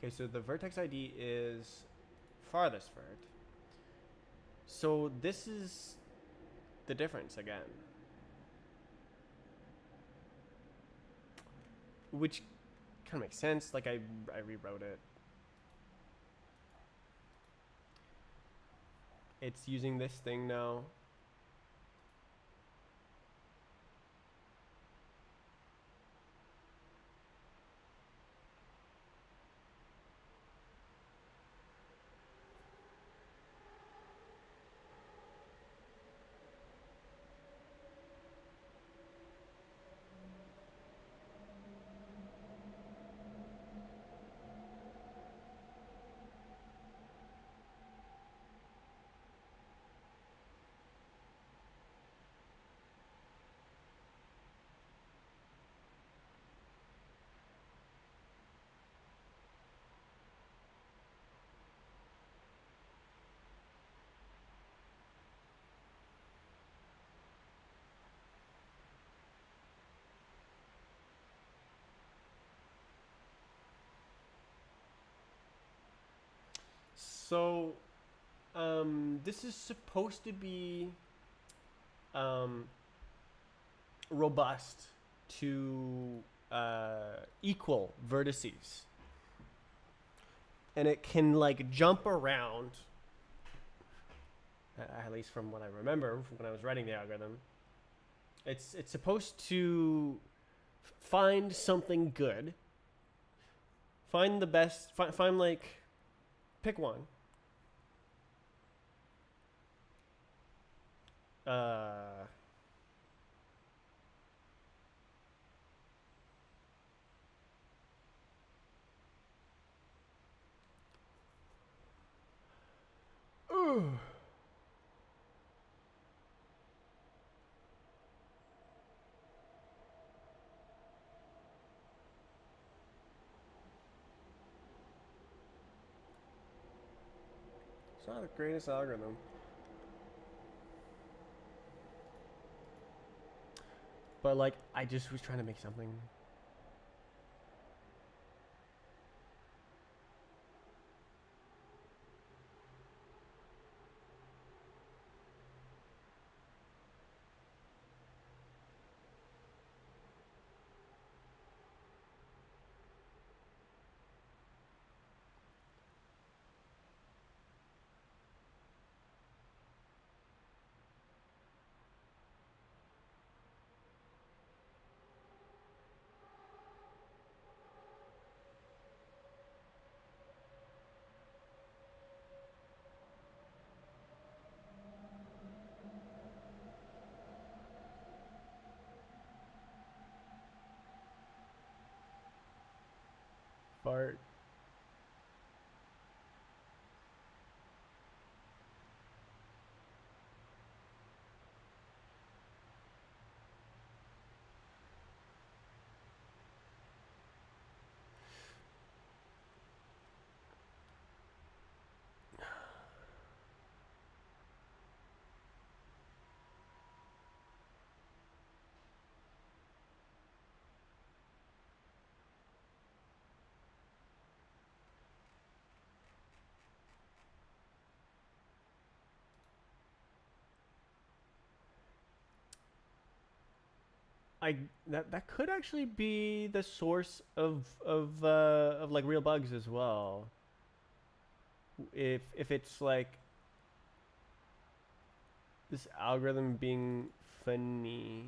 [SPEAKER 1] Okay, so the vertex ID is farthest vert. So this is the difference again. Which kind of makes sense. Like I rewrote it. It's using this thing now. So this is supposed to be um, robust to equal vertices, and it can like jump around. At least from what I remember from when I was writing the algorithm, it's supposed to find something good, find the best, find like pick one. It's not the greatest algorithm. But like, I just was trying to make something. Fart. I that could actually be the source of like real bugs as well. If it's like this algorithm being funny.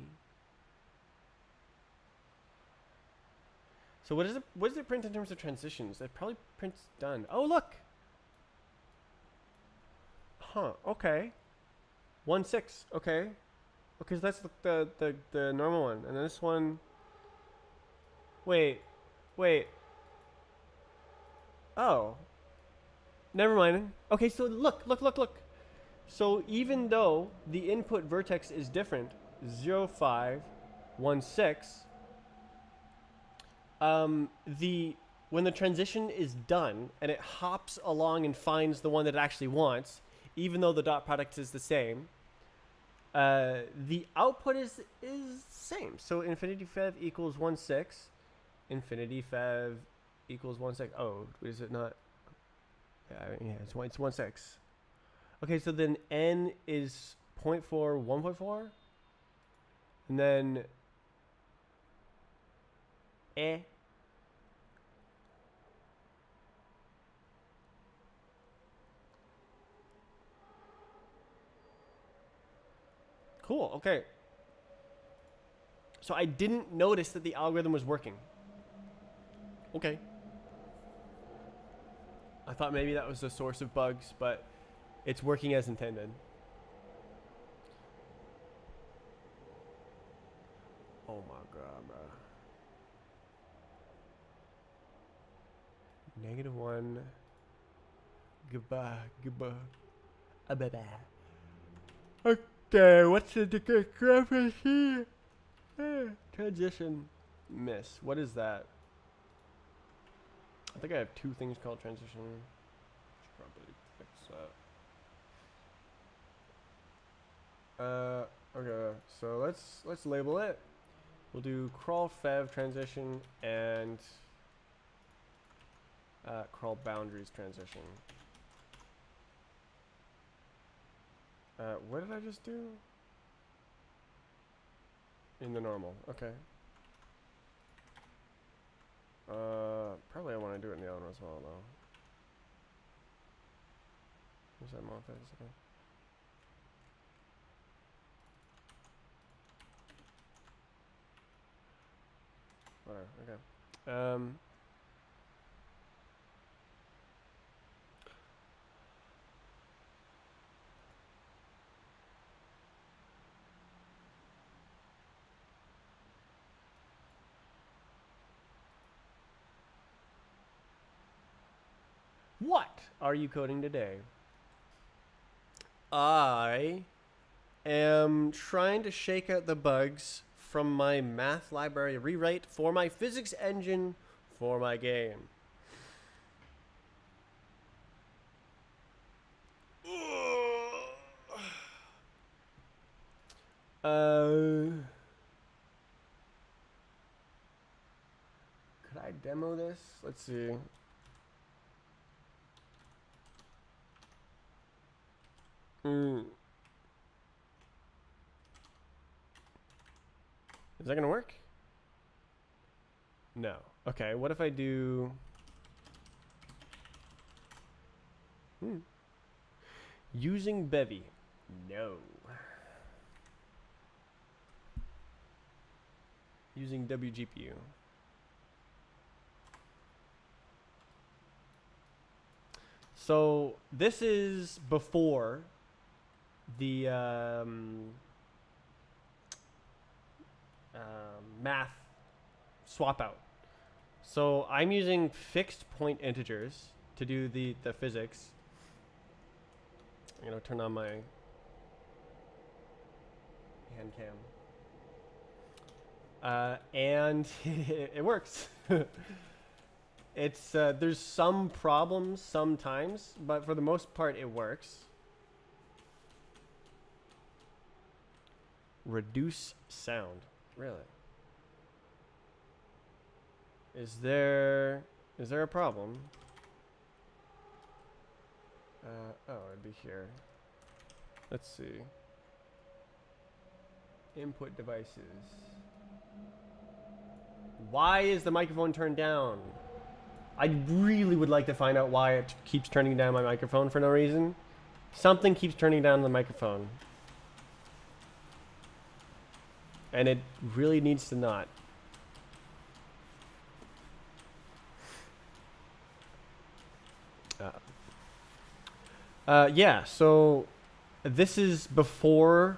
[SPEAKER 1] So what does it print in terms of transitions? It probably prints done. Oh look. Huh. Okay. 1.6. Okay. Okay, so that's the normal one, and then this one. Wait. Wait. Oh. Never mind. Okay, so look. So even though the input vertex is different, 0, 5, 1, 6, the when the transition is done and it hops along and finds the one that it actually wants, even though the dot product is the same, the output is the same. So infinity fev equals 1, 6, infinity fev equals 1/6. Oh, is it not? Yeah, it's 1/6. Okay, so then n is 0.4, 1.4, and then Cool. Okay. So I didn't notice that the algorithm was working. Okay. I thought maybe that was the source of bugs, but it's working as intended. Oh my god, bro. -1. Goodbye. Bye. Okay, what's the discrepancy? Transition miss. What is that? I think I have 2 things called transition. Should probably fix that. Okay, so let's label it. We'll do crawl fev transition and crawl boundaries transition. What did I just do? In the normal. Okay. Probably I want to do it in the other one as well, though. Is that modify? Okay. Whatever. Okay. What are you coding today? I am trying to shake out the bugs from my math library rewrite for my physics engine for my game. Could I demo this? Let's see. Is that gonna work? No. Okay, what if I do... Using Bevy. No. Using WGPU. So this is before the math swap out. So I'm using fixed point integers to do the physics. I'm gonna turn on my hand cam. And it works. It's there's some problems sometimes, but for the most part it works. Reduce sound. Really? Is there a problem? Oh, it'd be here. Let's see. Input devices. Why is the microphone turned down? I really would like to find out why it keeps turning down my microphone for no reason. Something keeps turning down the microphone. And it really needs to not. Yeah, so this is before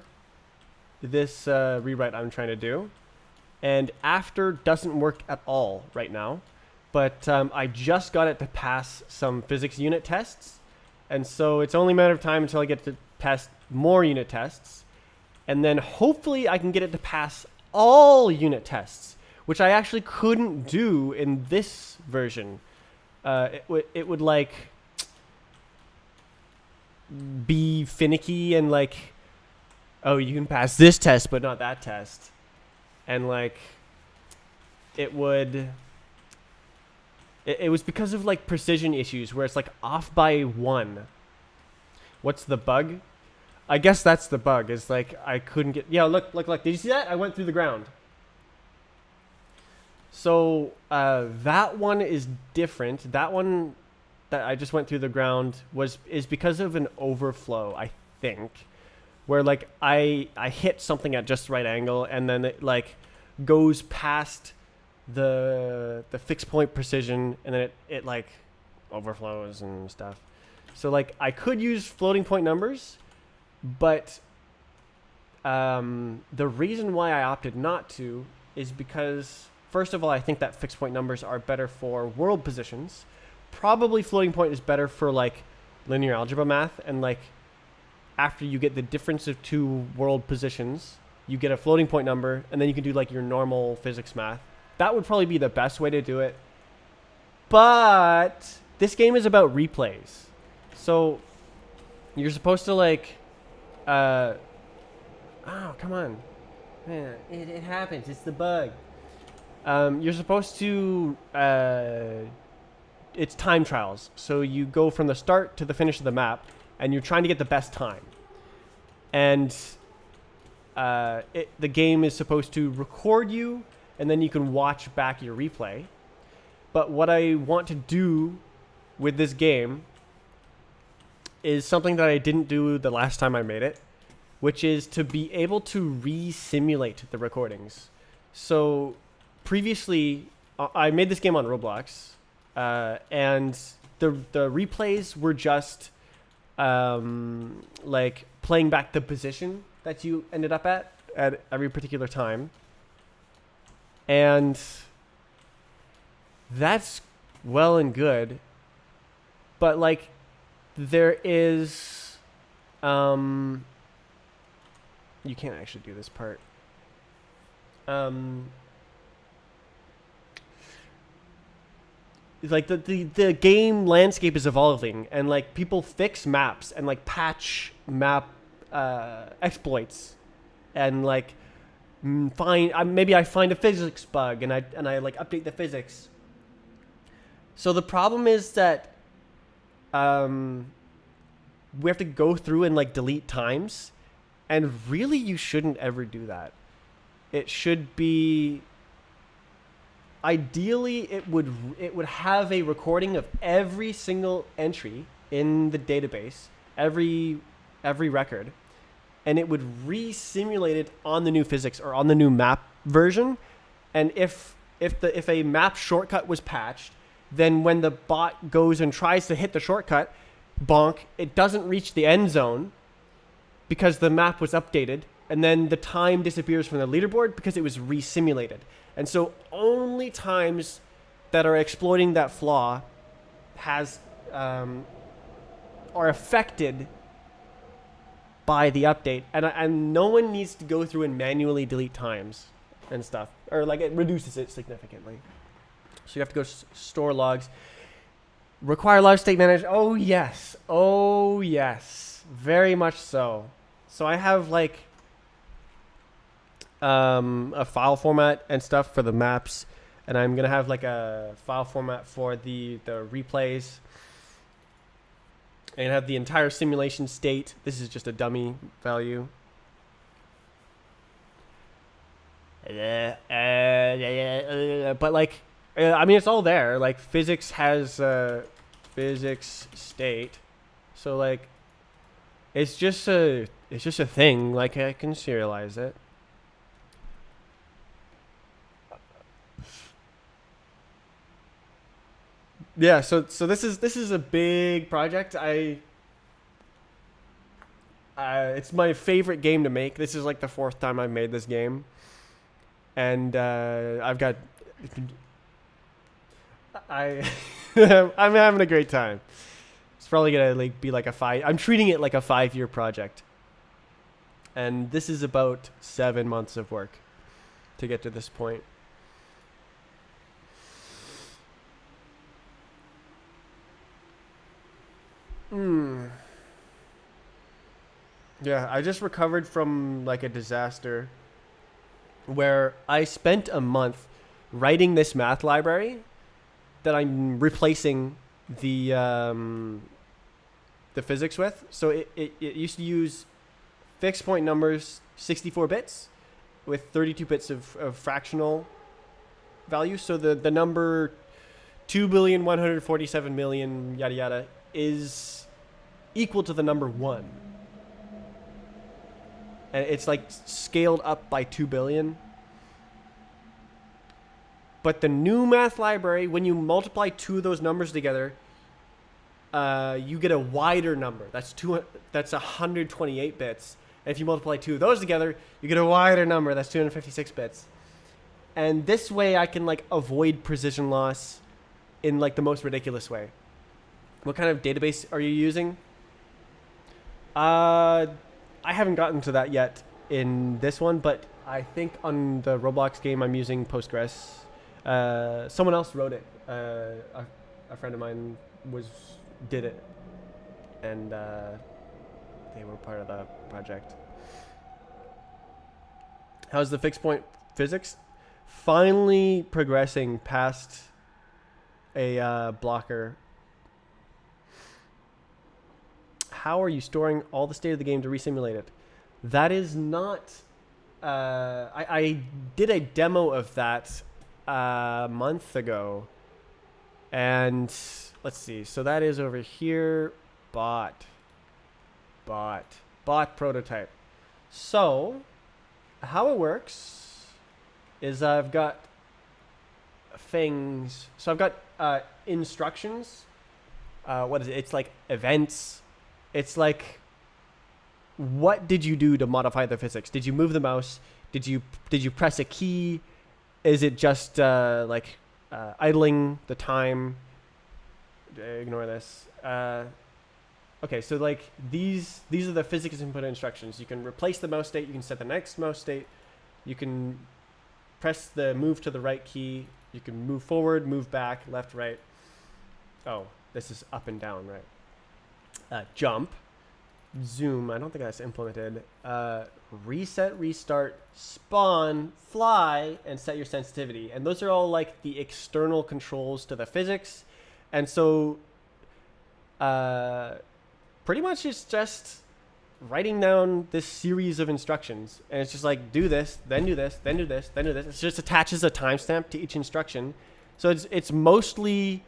[SPEAKER 1] this rewrite I'm trying to do. And after doesn't work at all right now. But I just got it to pass some physics unit tests. And so it's only a matter of time until I get to pass more unit tests. And then hopefully I can get it to pass all unit tests, which I actually couldn't do in this version. It would like be finicky and like, oh, you can pass this test but not that test. And like it would It was because of like precision issues where it's like off by 1. What's the bug? I guess that's the bug. Is like I couldn't get. Yeah, look. Did you see that? I went through the ground. So that one is different. That one that I just went through the ground is because of an overflow, I think, where like I hit something at just the right angle and then it like goes past the fixed point precision and then it like overflows and stuff. So like I could use floating point numbers, but the reason why I opted not to is because first of all, I think that fixed point numbers are better for world positions. Probably floating point is better for like linear algebra math, and like after you get the difference of two world positions, you get a floating point number, and then you can do like your normal physics math. That would probably be the best way to do it. But this game is about replays. So you're supposed to like oh, come on. Man, it happens. It's the bug. You're supposed to it's time trials. So you go from the start to the finish of the map, and you're trying to get the best time. And the game is supposed to record you, and then you can watch back your replay. But what I want to do with this game is something that I didn't do the last time I made it, which is to be able to re-simulate the recordings. So previously, I made this game on Roblox, and the replays were just like playing back the position that you ended up at every particular time. And that's well and good, but like there is you can't actually do this part. Like the game landscape is evolving, and like people fix maps and like patch map exploits, and like maybe I find a physics bug and I like update the physics. So the problem is that we have to go through and like delete times, and really you shouldn't ever do that. It should be ideally it would have a recording of every single entry in the database, every record, and it would re-simulate it on the new physics or on the new map version. And if a map shortcut was patched, then when the bot goes and tries to hit the shortcut, bonk, it doesn't reach the end zone because the map was updated, and then the time disappears from the leaderboard because it was re-simulated. And so only times that are exploiting that flaw are affected by the update, and no one needs to go through and manually delete times and stuff, or like it reduces it significantly. So you have to go store logs. Require live state management. Oh yes, very much so. So I have like a file format and stuff for the maps, and I'm gonna have like a file format for the replays, and have the entire simulation state. This is just a dummy value. But like, I mean, it's all there. Like physics has physics state, so like, it's just a thing. Like I can serialize it. Yeah, so this is a big project. It's my favorite game to make. This is like the 4th time I've made this game, and I'm having a great time. It's probably gonna like be like I'm treating it like a 5-year project, and this is about 7 months of work to get to this point. Yeah, I just recovered from like a disaster where I spent a month writing this math library, that I'm replacing the physics with. So it used to use fixed point numbers, 64 bits, with 32 bits of fractional value. So the number 2,147,000,000 yada yada is equal to the number 1. And it's like scaled up by 2 billion. But the new math library, when you multiply two of those numbers together, you get a wider number. That's 128 bits. And if you multiply two of those together, you get a wider number. That's 256 bits. And this way I can like avoid precision loss in like the most ridiculous way. What kind of database are you using? I haven't gotten to that yet in this one, but I think on the Roblox game I'm using Postgres. Someone else wrote it. A friend of mine did it, and they were part of the project. How's the fixed point physics? Finally progressing past a blocker. How are you storing all the state of the game to resimulate it? That is not... I did a demo of that a month ago. And let's see. So that is over here. Bot prototype. So how it works is I've got things. So I've got instructions. What is it? It's like events. It's like, what did you do to modify the physics? Did you move the mouse? Did you press a key? Is it just idling the time? Ignore this. Okay, so like these are the physics input instructions. You can replace the mouse state. You can set the next mouse state. You can press the move to the right key. You can move forward, move back, left, right. Oh, this is up and down, right? Jump, zoom. I don't think that's implemented. Reset, restart, spawn, fly, and set your sensitivity. And those are all like the external controls to the physics. And so pretty much it's just writing down this series of instructions. And it's just like, do this, then do this, then do this, then do this. It just attaches a timestamp to each instruction. So it's mostly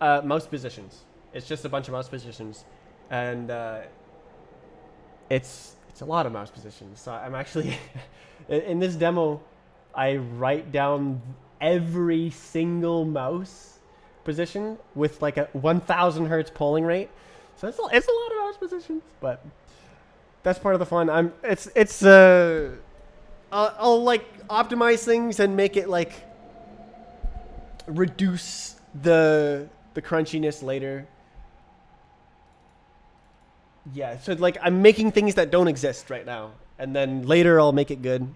[SPEAKER 1] mouse positions. It's just a bunch of mouse positions. And it's a lot of mouse positions. So I'm actually, in this demo, I write down every single mouse position with like a 1,000 hertz polling rate. So it's a lot of mouse positions, but that's part of the fun. I'll like optimize things and make it like reduce the crunchiness later. Yeah, so like I'm making things that don't exist right now, and then later I'll make it good.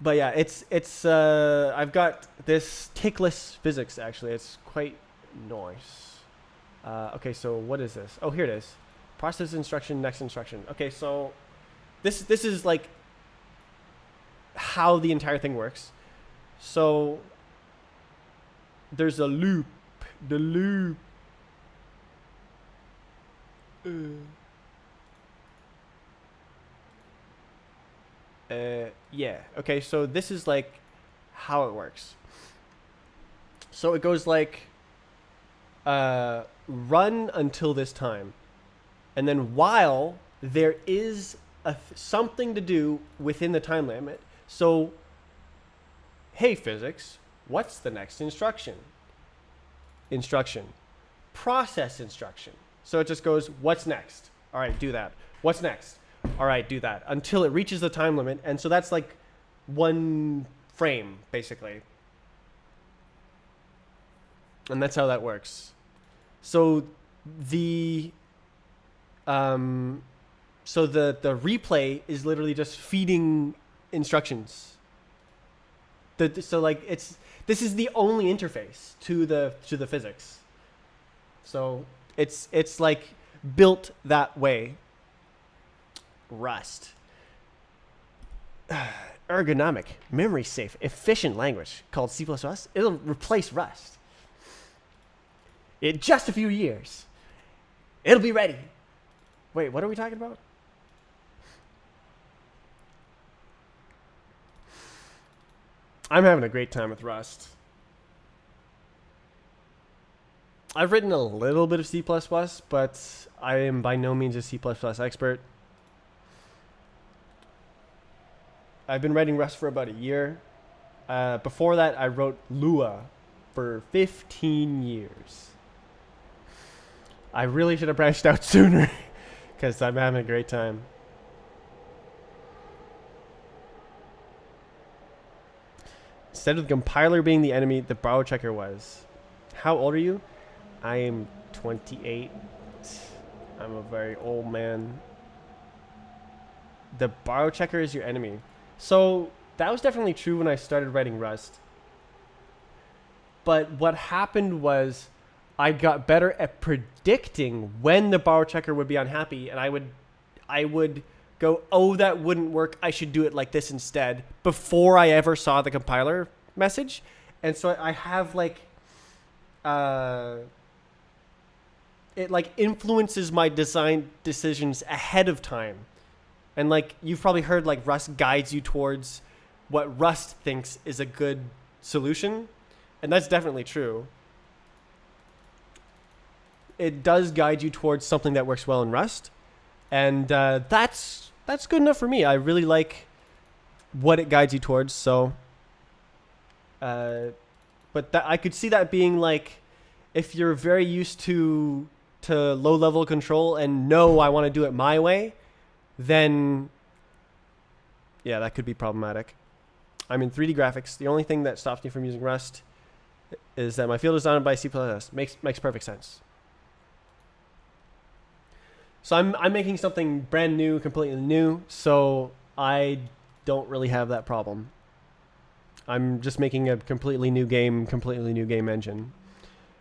[SPEAKER 1] But yeah, it's I've got this tickless physics actually. It's quite nice. Okay, so what is this? Oh, here it is. Process instruction, next instruction. Okay, so this is like how the entire thing works. So there's a loop. The loop. Yeah. Okay, so this is like how it works. So it goes like run until this time, and then while there is something to do within the time limit. So, hey physics, what's the next instruction? Instruction. Process instruction. So it just goes, what's next? All right, do that. What's next? All right, do that. Until it reaches the time limit. And so that's like one frame, basically. And that's how that works. So the replay is literally just feeding instructions. So like this is the only interface to the physics. So it's like built that way. Rust. All ergonomic, memory safe, efficient language called C++. It'll replace Rust. In just a few years, it'll be ready. Wait, what are we talking about? I'm having a great time with Rust. I've written a little bit of C++, but I am by no means a C++ expert. I've been writing Rust for about a year. Before that, I wrote Lua for 15 years. I really should have branched out sooner because I'm having a great time. Instead of the compiler being the enemy, the borrow checker was. How old are you? I am 28. I'm a very old man. The borrow checker is your enemy. So that was definitely true when I started writing Rust. But what happened was I got better at predicting when the borrow checker would be unhappy, and I would go, oh, that wouldn't work. I should do it like this instead, before I ever saw the compiler message. And so I have like, it like influences my design decisions ahead of time. And like you've probably heard, like Rust guides you towards what Rust thinks is a good solution, and that's definitely true. It does guide you towards something that works well in Rust, and that's good enough for me. I really like what it guides you towards. So, but I could see that being like, if you're very used to low level control and no, I want to do it my way, then yeah, that could be problematic. I'm in 3D graphics. The only thing that stops me from using Rust is that my field is designed by C++. Makes perfect sense. So I'm making something brand new, completely new, so I don't really have that problem. I'm just making a completely new game engine,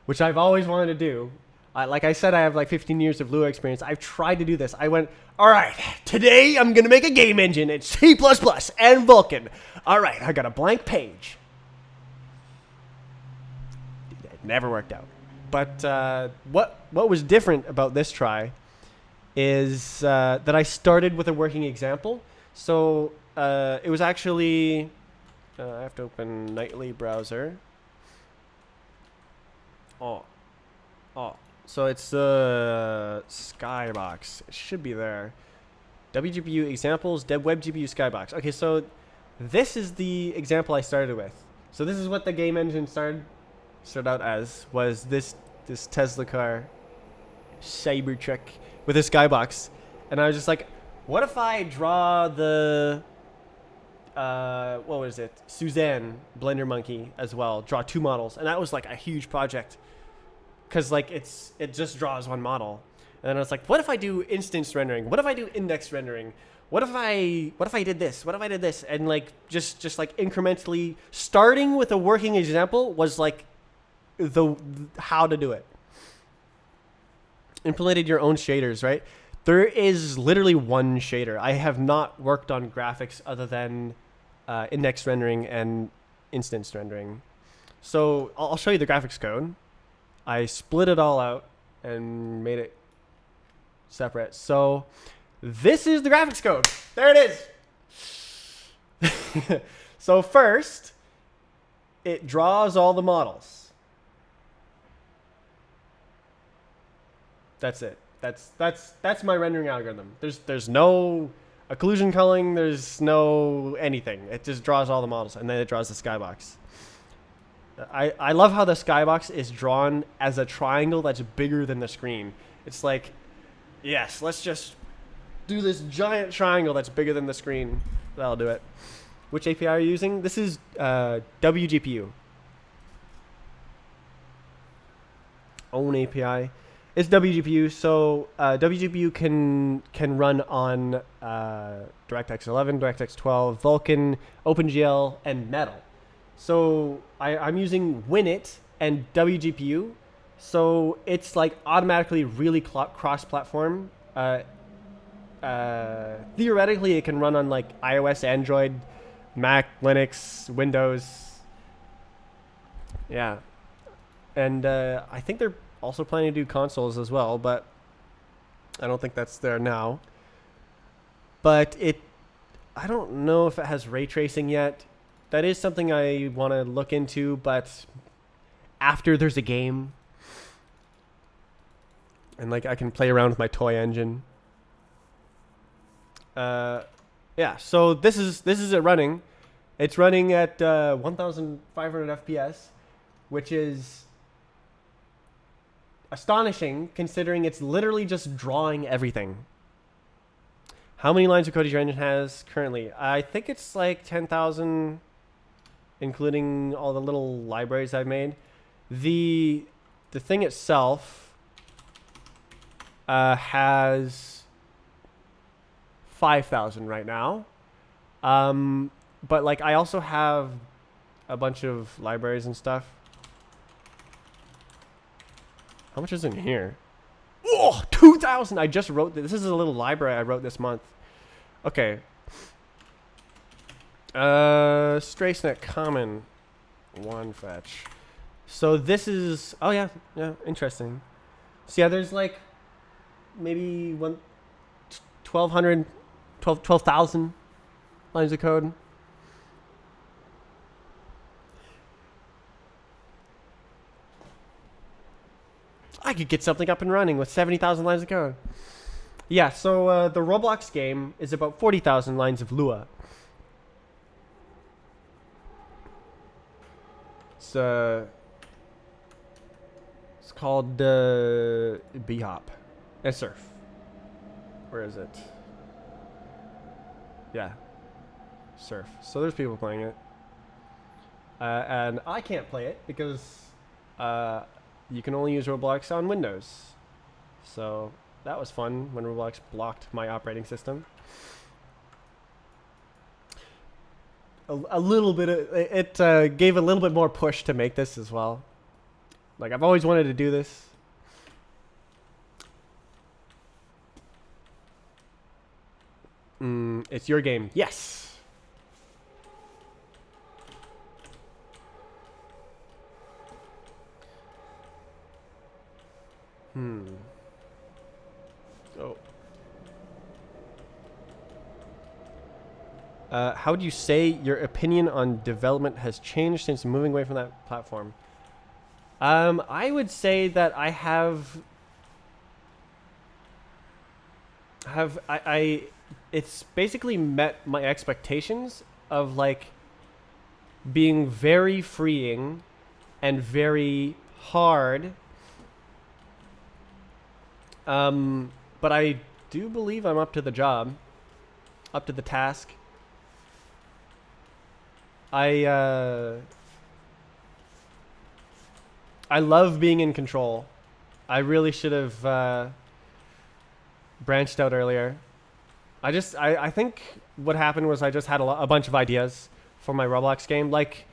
[SPEAKER 1] which I've always wanted to do. Like I said, I have like 15 years of Lua experience. I've tried to do this. I went, all right, today I'm going to make a game engine. It's C++ and Vulkan. All right, I got a blank page. It never worked out. But what was different about this try is that I started with a working example. So it was actually, I have to open Nightly Browser. So it's the Skybox. It should be there. WGPU examples, Deb Web GPU Skybox. Okay, so this is the example I started with. So this is what the game engine started out as, was this Tesla car, Cybertruck, with a skybox. And I was just like, what if I draw the what was it, Suzanne Blender Monkey as well, draw 2 models. And that was like a huge project, because like it just draws 1 model. And then I was like, what if I do instance rendering? What if I do index rendering? What if I did this? What if I did this? And like just like incrementally starting with a working example was like the how to do it. Implemented your own shaders, right? There is literally 1 shader. I have not worked on graphics other than index rendering and instance rendering. So I'll show you the graphics code. I split it all out and made it separate. So this is the graphics code. There it is. So first, it draws all the models. That's it. That's my rendering algorithm. There's no occlusion culling. There's no anything. It just draws all the models, and then it draws the skybox. I love how the skybox is drawn as a triangle that's bigger than the screen. It's like, yes, let's just do this giant triangle that's bigger than the screen. That'll do it. Which API are you using? This is WGPU. Own API. It's WGPU, so WGPU can run on DirectX 11, DirectX 12, Vulkan, OpenGL, and Metal. So I'm using Winit and WGPU, so it's like automatically really cross-platform. Theoretically, it can run on like iOS, Android, Mac, Linux, Windows. Yeah. And I think they're also planning to do consoles as well, but I don't think that's there now. But I don't know if it has ray tracing yet. That is something I want to look into, but after there's a game and like I can play around with my toy engine. Yeah, so this is it running. It's running at 1,500 FPS, which is astonishing considering it's literally just drawing everything. How many lines of code your engine has currently? I think it's like 10,000, including all the little libraries I've made. The thing itself has 5,000 right now. But like I also have a bunch of libraries and stuff. How much is in here? Oh, 2,000! I just wrote this. This is a little library I wrote this month. Okay. Strafe common one fetch. So this is, oh yeah, interesting. So yeah, there's like maybe 12,000 lines of code. I could get something up and running with 70,000 lines of code. Yeah, so the Roblox game is about 40,000 lines of Lua. It's called B-Hop. And Surf. Where is it? Yeah. Surf. So there's people playing it. And I can't play it because you can only use Roblox on Windows. So that was fun when Roblox blocked my operating system. A little bit of, it gave a little bit more push to make this as well. Like I've always wanted to do this. It's your game. Yes. Oh. How would you say your opinion on development has changed since moving away from that platform? I would say that I it's basically met my expectations of like being very freeing and very hard. But I do believe I'm up to the job, up to the task. I love being in control. I really should have branched out earlier. I think what happened was I just had a bunch of ideas for my Roblox game. Like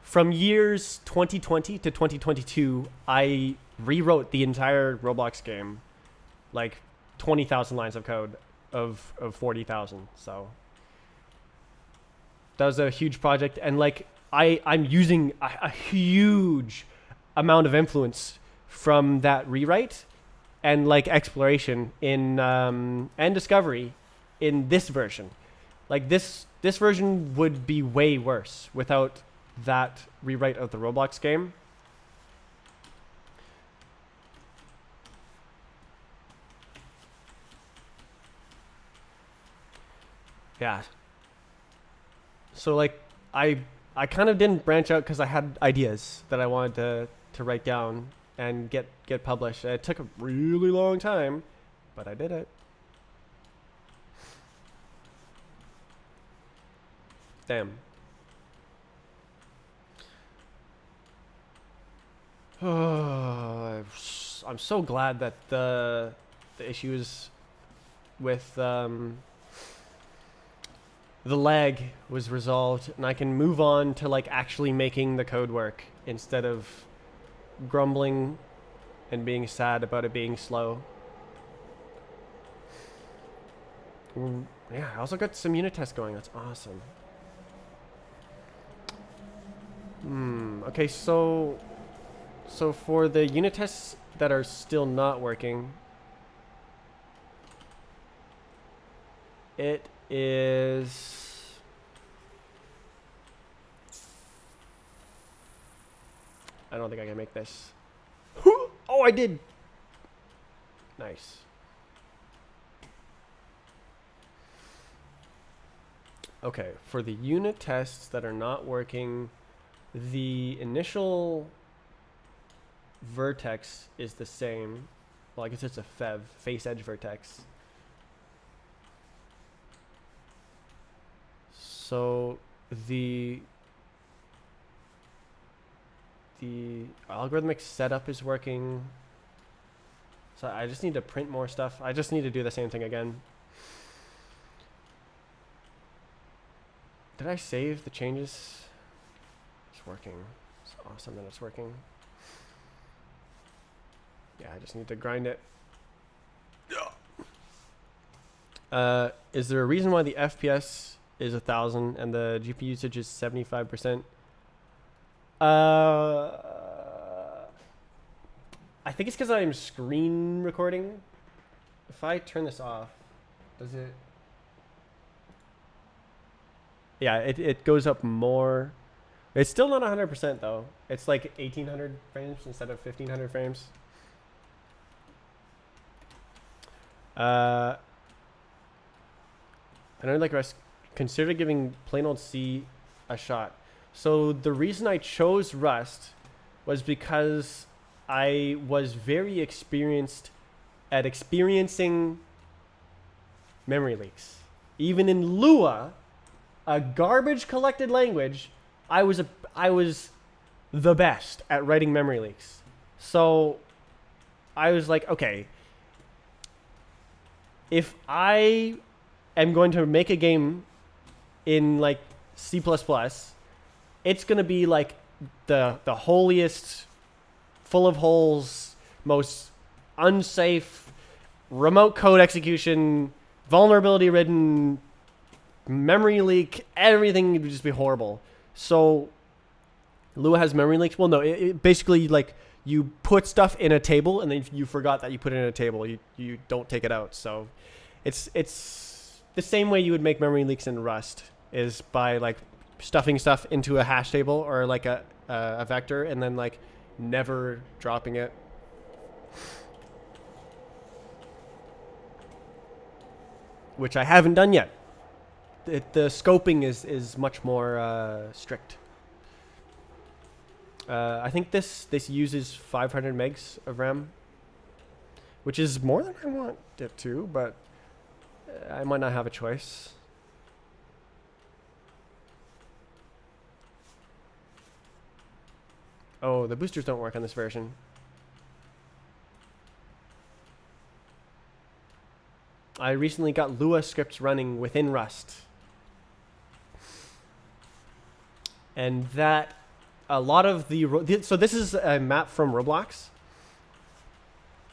[SPEAKER 1] from years 2020 to 2022, I rewrote the entire Roblox game, like 20,000 lines of code of 40,000. So that was a huge project, and like I'm using a huge amount of influence from that rewrite and like exploration in and discovery in this version. Like this version would be way worse without that rewrite of the Roblox game. Yeah. So like I kind of didn't branch out because I had ideas that I wanted to write down and get published. It took a really long time, but I did it. Damn. I'm so glad that the issues with the lag was resolved, and I can move on to like actually making the code work instead of grumbling and being sad about it being slow. Yeah, I also got some unit tests going. That's awesome. Okay, so for the unit tests that are still not working, it is I don't think I can make this. Oh, I did. Nice. Okay, for the unit tests that are not working, the initial vertex is the same. Well, I guess it's a FEV, face edge vertex. So the algorithmic setup is working. So I just need to print more stuff. I just need to do the same thing again. Did I save the changes? It's working. It's awesome that it's working. Yeah, I just need to grind it. Is there a reason why the FPS is 1,000 and the GPU usage is 75%? I think it's because I'm screen recording. If I turn this off, does it? Yeah, it goes up more. It's still not 100% though. It's like 1,800 frames instead of 1,500 frames. I know, like, consider giving plain old C a shot. So the reason I chose Rust was because I was very experienced at experiencing memory leaks. Even in Lua, a garbage collected language, I was the best at writing memory leaks. So I was like, okay, if I am going to make a game in like C++, it's going to be like the holiest, full of holes, most unsafe, remote code execution, vulnerability ridden, memory leak, everything would just be horrible. So Lua has memory leaks. Well, no, it basically, like, you put stuff in a table and then you forgot that you put it in a table. You don't take it out. So it's the same way you would make memory leaks in Rust, is by like stuffing stuff into a hash table or like a vector and then like never dropping it. Which I haven't done yet. The scoping is much more strict. I think this uses 500 megs of RAM, which is more than I want it to, but I might not have a choice. Oh, the boosters don't work on this version. I recently got Lua scripts running within Rust. And that, a lot of so this is a map from Roblox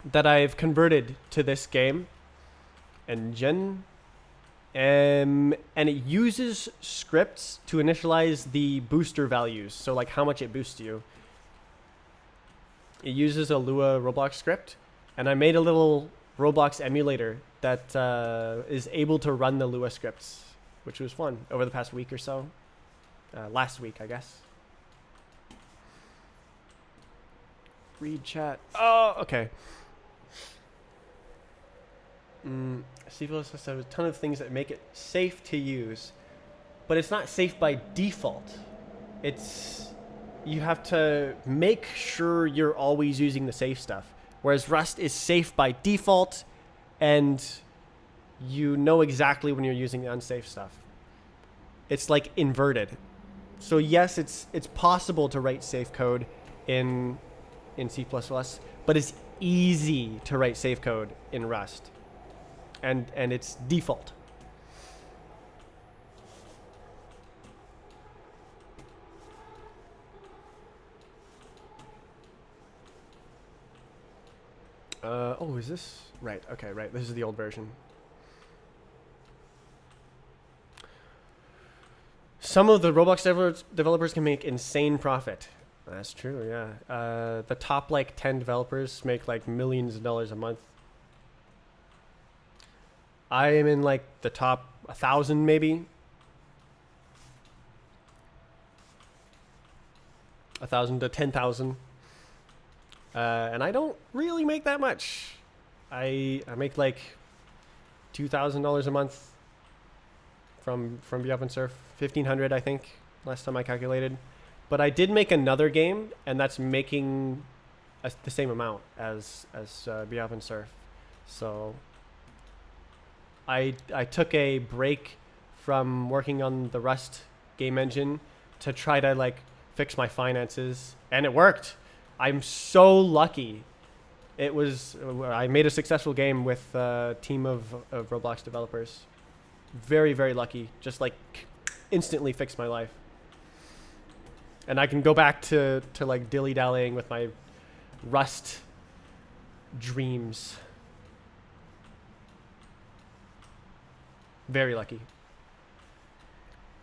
[SPEAKER 1] that I've converted to this game engine. And it uses scripts to initialize the booster values. So like how much it boosts you. It uses a Lua Roblox script. And I made a little Roblox emulator that is able to run the Lua scripts, which was fun over the past week or so. Last week, I guess. Read chat. Oh, okay. C++ has a ton of things that make it safe to use, but it's not safe by default. You have to make sure you're always using the safe stuff. Whereas Rust is safe by default, and you know exactly when you're using the unsafe stuff. It's like inverted. So yes, it's possible to write safe code in C++, but it's easy to write safe code in Rust, and it's default. Oh, is this right? Okay, right. This is the old version. some of the Roblox developers can make insane profit. That's true, yeah. The top like 10 developers make like millions of dollars a month. I am in like the top 1,000 maybe. 1,000 to 10,000. And I don't really make that much. I make like $2,000 a month from Be Up and Surf. 1,500 I think last time I calculated. But I did make another game, and that's making the same amount as Be Up and Surf. So I took a break from working on the Rust game engine to try to like fix my finances, and it worked. I'm so lucky. I made a successful game with a team of Roblox developers. Very, very lucky. Just like instantly fixed my life. And I can go back to like dilly-dallying with my Rust dreams. Very lucky.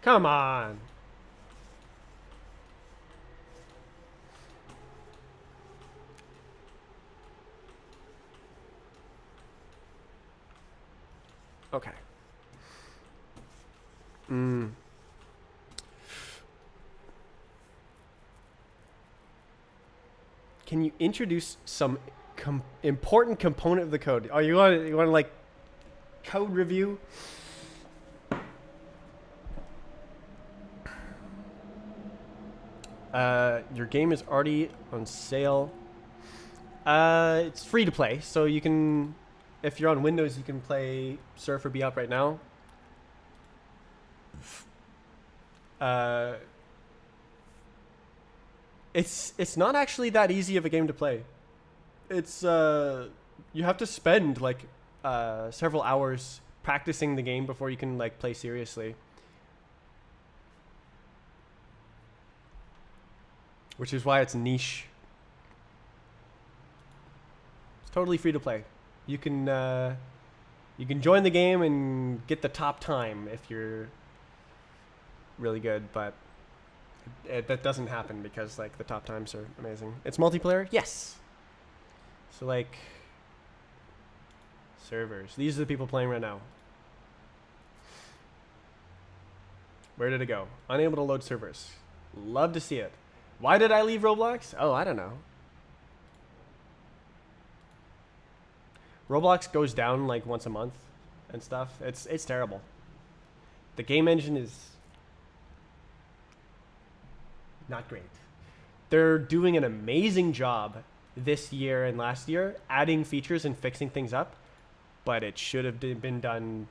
[SPEAKER 1] Come on. Okay. Can you introduce some important component of the code? Oh, you want to like code review? Your game is already on sale. It's free to play, so you can, if you're on Windows, you can play Surf or Be Up right now. It's not actually that easy of a game to play. It's you have to spend like several hours practicing the game before you can like play seriously. Which is why it's niche. It's totally free to play. You can join the game and get the top time if you're really good, but that doesn't happen because like the top times are amazing. It's multiplayer, yes. So like servers. These are the people playing right now. Where did it go? Unable to load servers. Love to see it. Why did I leave Roblox? Oh, I don't know. Roblox goes down like once a month and stuff. It's terrible. The game engine is not great. They're doing an amazing job this year and last year adding features and fixing things up, but it should have been done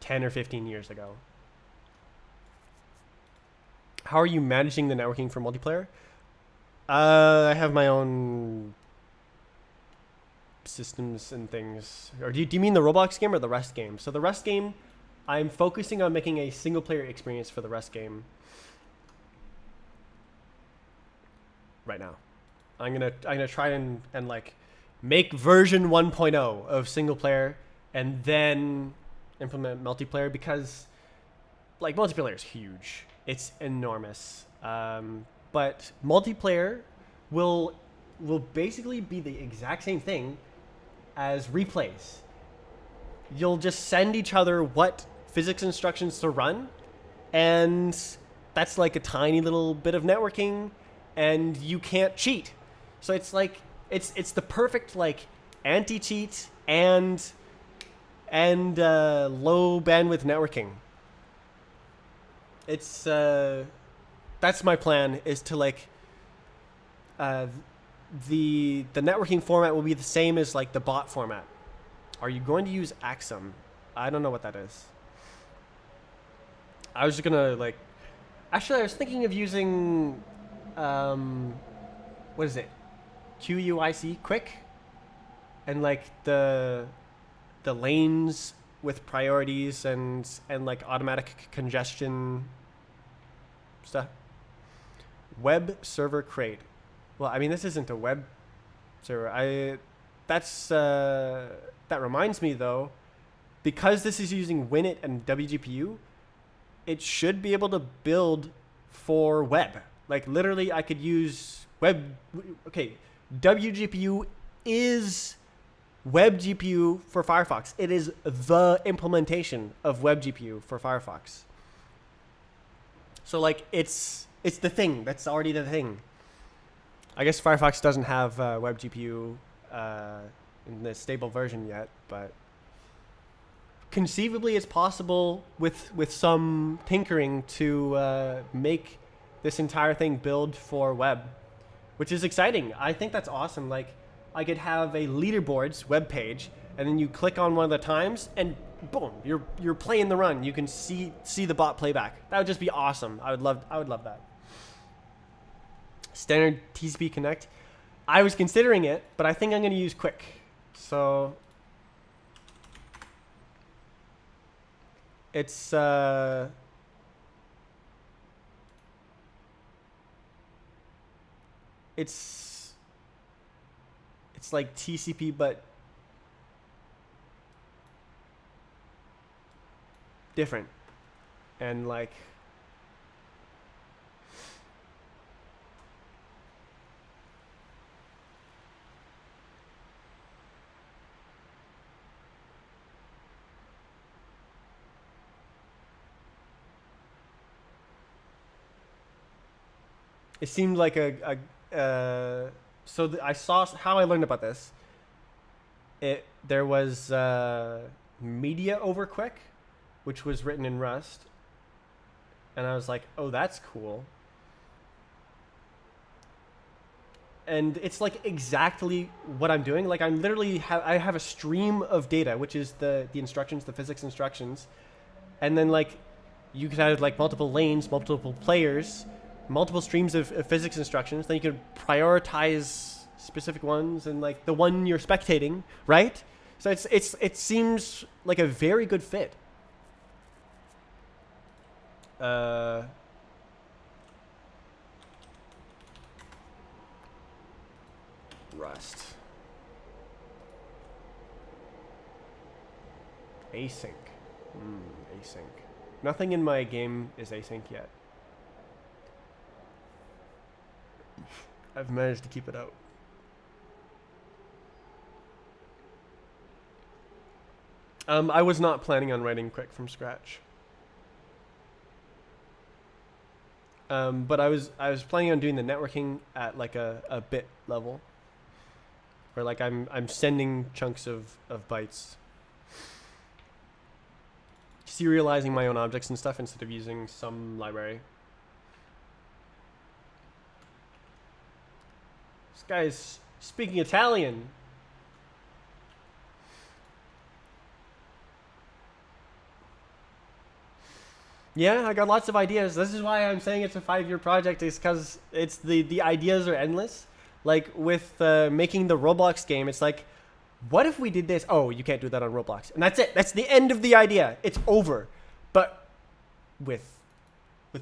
[SPEAKER 1] 10 or 15 years ago. How are you managing the networking for multiplayer? I have my own systems and things. Or do you mean the Roblox game or the Rust game? So the Rust game, I'm focusing on making a single player experience for the Rust game right now. I'm gonna try and like make version 1.0 of single player and then implement multiplayer, because like multiplayer is huge. It's enormous. But multiplayer will basically be the exact same thing as replays. You'll just send each other what physics instructions to run, and that's like a tiny little bit of networking, and you can't cheat. So it's like it's the perfect like anti-cheat and low bandwidth networking. It's that's my plan, is to like the networking format will be the same as like the bot format. Are you going to use Axum? I don't know what that is. I was just gonna like, actually I was thinking of using what is it? QUIC, quick, and like the lanes with priorities and like automatic congestion stuff. Web server crate. Well, I mean, this isn't a web server. That reminds me though, because this is using Winit and WGPU, it should be able to build for web. Like literally I could use web. Okay, WGPU is web GPU for Firefox. It is the implementation of web GPU for Firefox. So like it's the thing. That's already the thing. I guess Firefox doesn't have web GPU in the stable version yet, but conceivably it's possible with some tinkering to make this entire thing build for web, which is exciting. I think that's awesome. Like I could have a leaderboards web page, and then you click on one of the times, and boom, you're playing the run. You can see the bot playback. That would just be awesome. I would love that. Standard TCP connect. I was considering it, but I think I'm going to use Quick. So it's like TCP but different, and like it seemed like I saw how I learned about this. There was media over Quick, which was written in Rust, and I was like, oh, that's cool. And it's like exactly what I'm doing. Like I'm literally I have a stream of data, which is the instructions, the physics instructions, and then like you could have like multiple lanes, multiple players, multiple streams of physics instructions. Then you could prioritize specific ones and like the one you're spectating, right? So it seems like a very good fit. Rust. Async. Async. Nothing in my game is async yet. I've managed to keep it out. I was not planning on writing Quick from scratch. But I was planning on doing the networking at like a bit level, where like I'm sending chunks of bytes, serializing my own objects and stuff instead of using some library. This guy's speaking Italian. Yeah, I got lots of ideas. This is why I'm saying it's a 5-year project, is because it's the ideas are endless. Like with making the Roblox game, it's like, what if we did this? Oh, you can't do that on Roblox. And that's it. That's the end of the idea. It's over. But with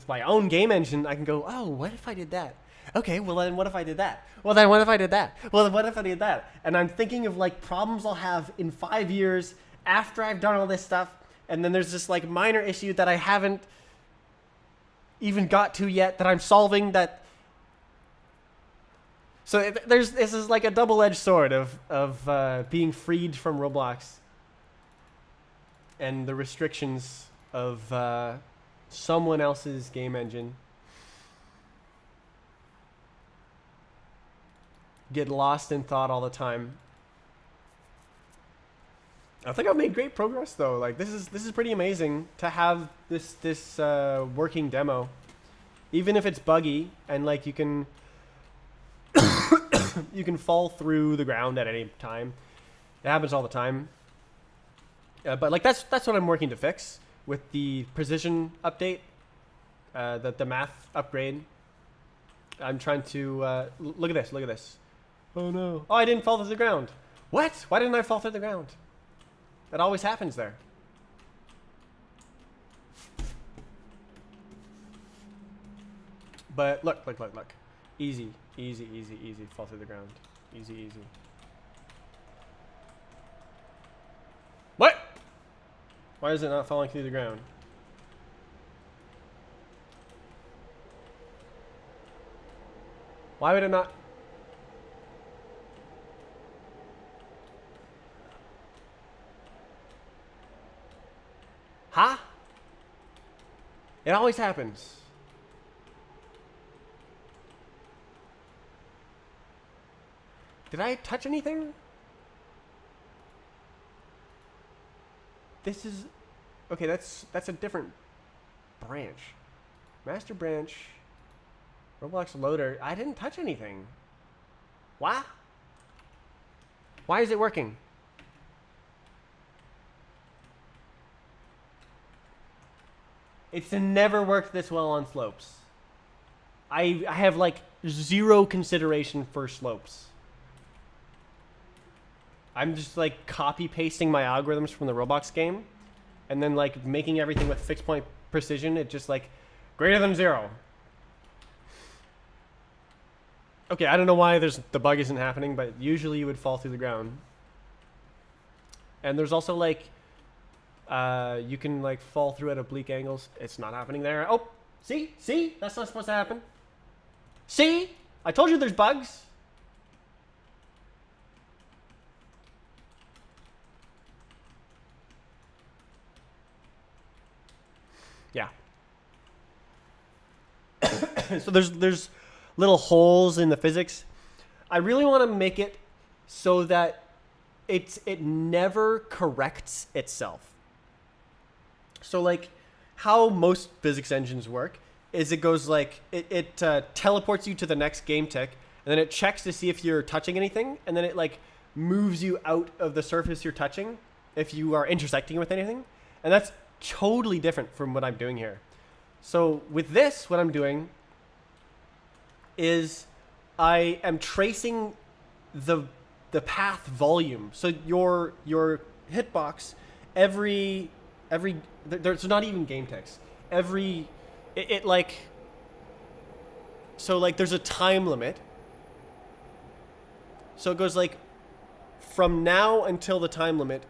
[SPEAKER 1] my own game engine, I can go, oh, what if I did that? Okay, well then what if I did that? Well then what if I did that? Well then what if I did that? And I'm thinking of like problems I'll have in 5 years after I've done all this stuff. And then there's this like minor issue that I haven't even got to yet that I'm solving that. So this is like a double-edged sword of being freed from Roblox and the restrictions of someone else's game engine. Get lost in thought all the time. I think I've made great progress though. Like this is pretty amazing to have this working demo, even if it's buggy and like you can you can fall through the ground at any time. It happens all the time. But like that's what I'm working to fix with the precision update, the math upgrade. I'm trying to look at this. Look at this. Oh no! Oh, I didn't fall through the ground. What? Why didn't I fall through the ground? That always happens there. But look. Easy. Fall through the ground. Easy. What? Why is it not falling through the ground? Why would it not? Huh? It always happens. Did I touch anything? This is... Okay, that's a different branch. Master branch. Roblox loader. I didn't touch anything. What? Why is it working? It's never worked this well on slopes. I have like zero consideration for slopes. I'm just like copy pasting my algorithms from the Roblox game and then like making everything with fixed point precision. It just like greater than 0. Okay, I don't know why the bug isn't happening, but usually you would fall through the ground. And there's also like you can like fall through at oblique angles. It's not happening there. Oh, see, that's not supposed to happen. See, I told you there's bugs. Yeah. So there's little holes in the physics. I really want to make it so that it never corrects itself. So like how most physics engines work is it goes like it teleports you to the next game tick, and then it checks to see if you're touching anything, and then it like moves you out of the surface you're touching if you are intersecting with anything. And that's totally different from what I'm doing here. So with this, what I'm doing is I am tracing the path volume. So your hitbox, there's not even game text. It like, so like there's a time limit. So it goes like from now until the time limit,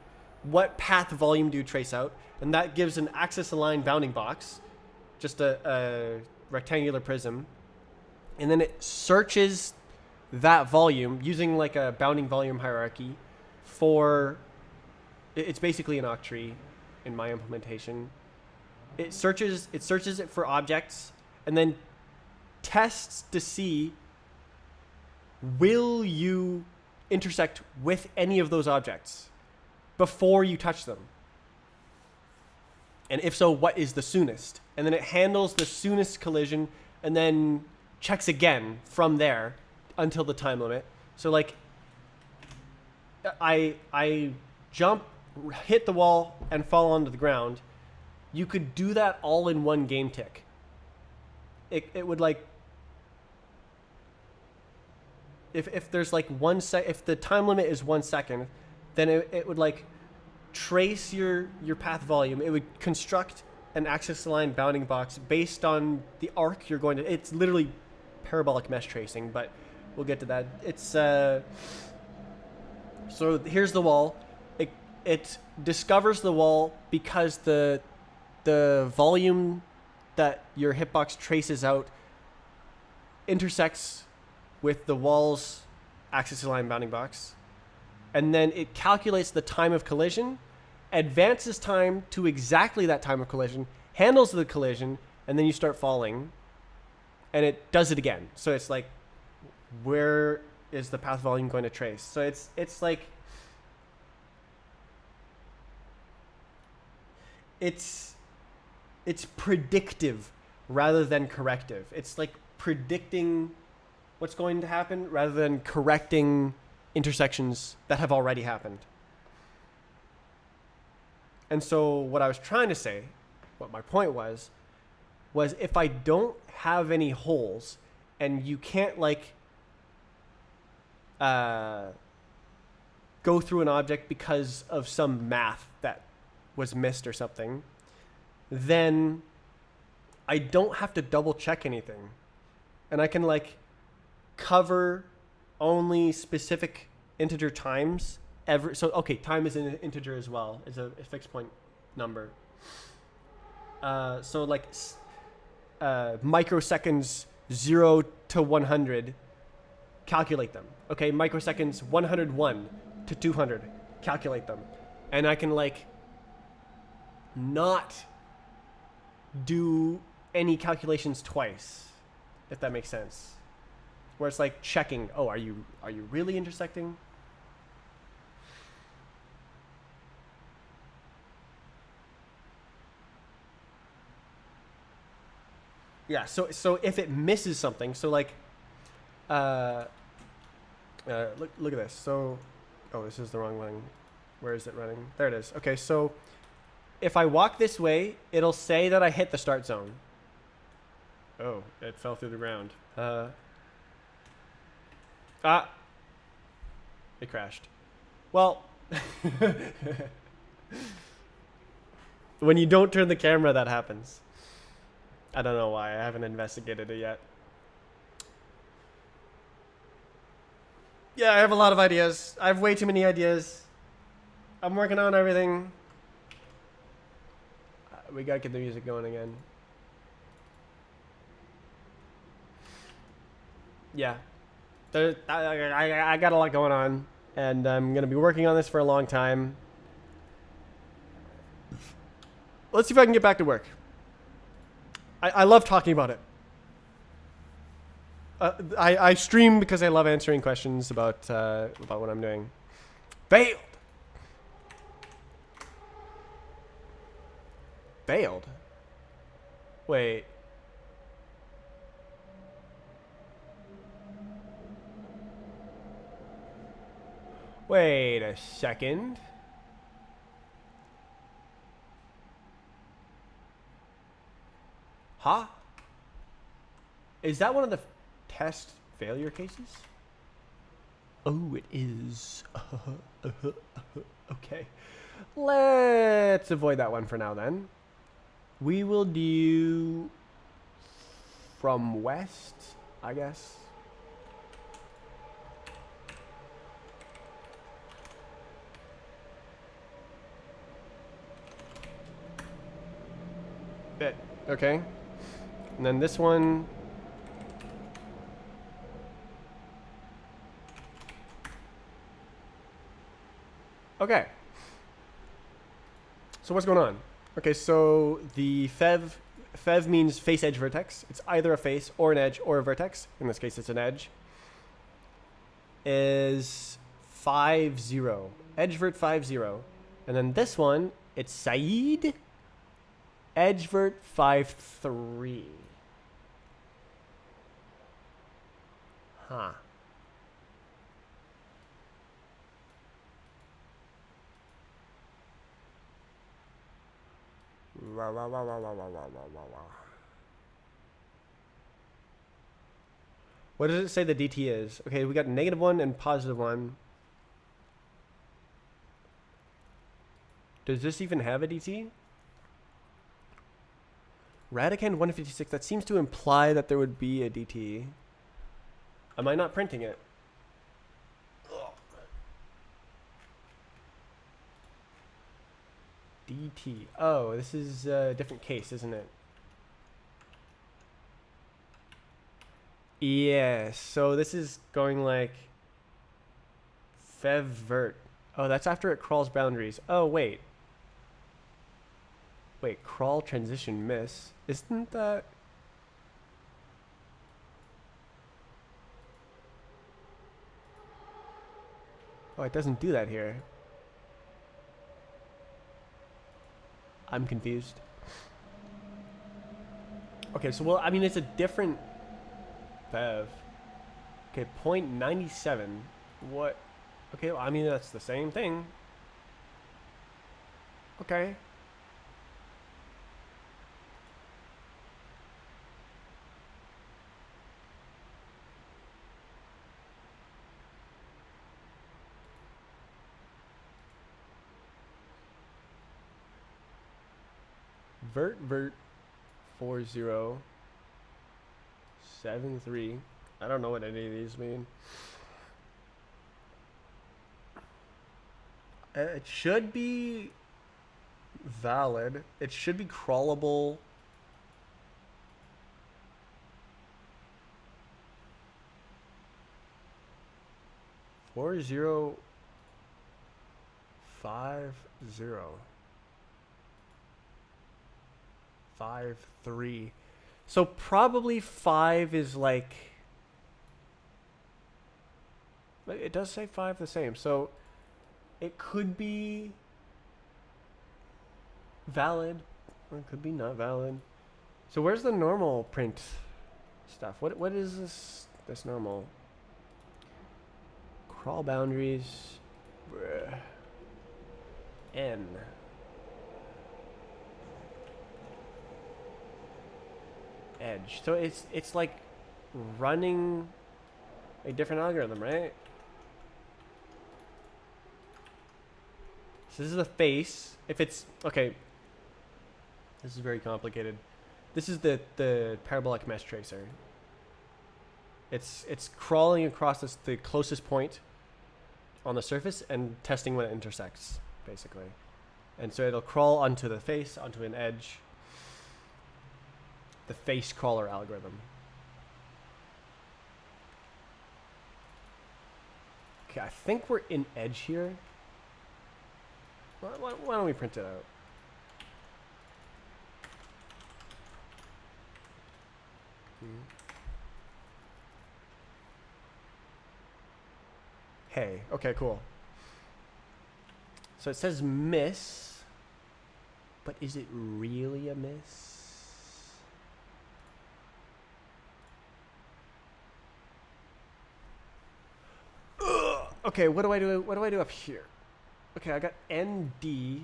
[SPEAKER 1] what path volume do you trace out? And that gives an axis aligned bounding box, just a rectangular prism. And then it searches that volume using like a bounding volume hierarchy for, it's basically an octree in my implementation. It searches it for objects and then tests to see, will you intersect with any of those objects before you touch them? And if so, what is the soonest? And then it handles the soonest collision and then checks again from there until the time limit. So like I jump, hit the wall, and fall onto the ground. You could do that all in one game tick. It would like, if there's like if the time limit is 1 second, then it would like trace your path volume. It would construct an axis aligned bounding box based on the arc you're going to. It's literally parabolic mesh tracing, but we'll get to that. It's so here's the wall. It discovers the wall because the volume that your hitbox traces out intersects with the wall's axis aligned bounding box. And then it calculates the time of collision, advances time to exactly that time of collision, handles the collision, and then you start falling. And it does it again. So it's like, where is the path volume going to trace? So it's like, it's predictive rather than corrective. It's like predicting what's going to happen rather than correcting intersections that have already happened. And so what I was trying to say, what my point was if I don't have any holes and you can't like go through an object because of some math that was missed or something, then I don't have to double check anything. And I can like cover only specific integer times so okay, time is an integer as well, is a fixed point number. So like microseconds 0 to 100 calculate them. Okay, microseconds 101 to 200, calculate them. And I can like not do any calculations twice, if that makes sense. Where it's like checking, oh, are you really intersecting? Yeah, so if it misses something, so like look at this. So, oh, this is the wrong line. Where is it running? There it is. Okay, so if I walk this way, it'll say that I hit the start zone. Oh, it fell through the ground. It crashed. Well, when you don't turn the camera, that happens. I don't know why. I haven't investigated it yet. Yeah, I have a lot of ideas. I have way too many ideas. I'm working on everything. We gotta get the music going again. Yeah. I got a lot going on, and I'm gonna be working on this for a long time. Let's see if I can get back to work. I love talking about it. I stream because I love answering questions about what I'm doing. Failed. Failed. Wait. Wait a second. Huh? Is that one of the test failure cases? Oh, it is. Okay. Let's avoid that one for now then. We will do from west, I guess. Bit. Okay. And then this one. Okay. So what's going on? Okay, so the fev means face edge vertex. It's either a face or an edge or a vertex. In this case, it's an edge. Is 5-0. Edge vert 5-0. And then this one, it's Saeed. Edge vert 5-3. Huh. What does it say the DT is? Okay, we got -1 and +1. Does this even have a DT? Radicand 156, that seems to imply that there would be a DT. Am I not printing it? DT. Oh, this is a different case, isn't it? Yes. So this is going like fev vert. Oh, that's after it crawls boundaries. Oh, wait. Wait, crawl transition miss. Isn't that... Oh, it doesn't do that here. I'm confused. Okay, so, well, I mean, it's a different fev. Okay, 0.97. What? Okay, well, I mean, that's the same thing. Okay. Vert 4073. I don't know what any of these mean. It should be valid. It should be crawlable. 4050. 53. So probably 5 is like, it does say 5 the same. So it could be valid or it could be not valid. So where's the normal print stuff? What is this normal? Crawl boundaries. Bruh. N. Edge. So it's like running a different algorithm, right? So this is the face. If it's okay, this is very complicated. This is the parabolic mesh tracer. It's crawling across the closest point on the surface and testing when it intersects, basically. And so it'll crawl onto the face, onto an edge. The face crawler algorithm. Okay, I think we're in edge here. Why don't we print it out? Hey, okay, cool. So it says miss, but is it really a miss? Ugh. Okay, what do I do? What do I do up here? Okay, I got ND.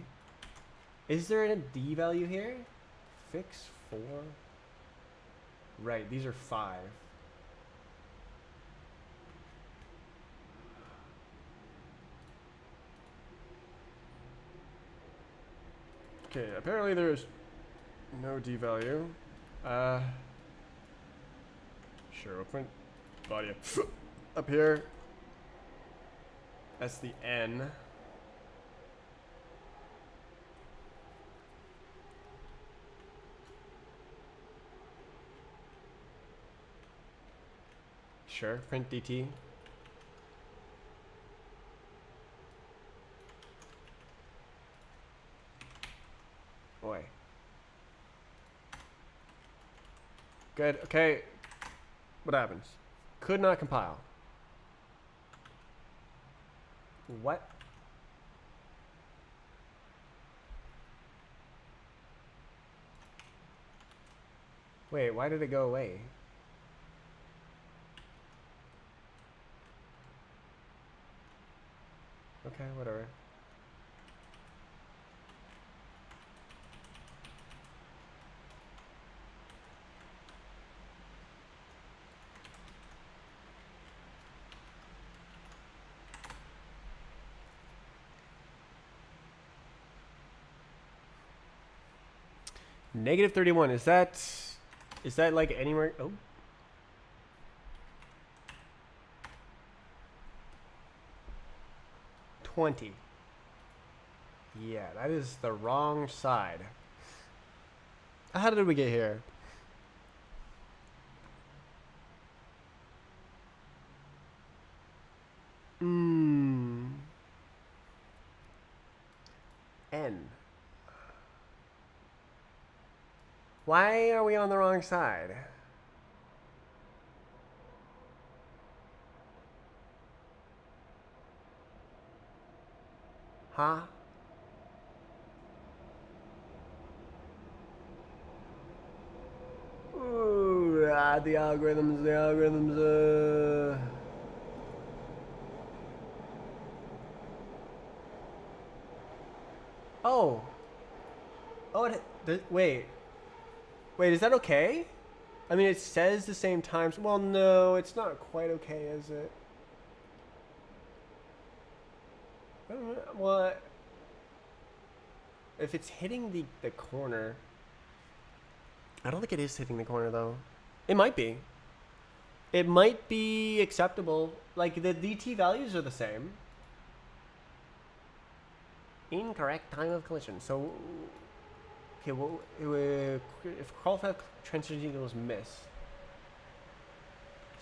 [SPEAKER 1] Is there a D value here? Fix 4. Right, these are 5. Okay, apparently there's no D value. Sure, we'll print body up here. That's the N. Sure, print DT. Boy. Good, okay. What happens? Could not compile. What? Wait, why did it go away? Okay, whatever. Negative 31. Is that like anywhere? Oh. $20. Yeah, that is the wrong side. How did we get here? N. Why are we on the wrong side? Huh? Ooh, the algorithms, Oh. Oh, wait. Wait, is that okay? I mean, it says the same times. Well, no, it's not quite okay, is it? What? If it's hitting the corner. I don't think it is hitting the corner, though. It might be. It might be acceptable. Like, the DT values are the same. Incorrect time of collision. So, okay, well, if crawl file transition equals miss.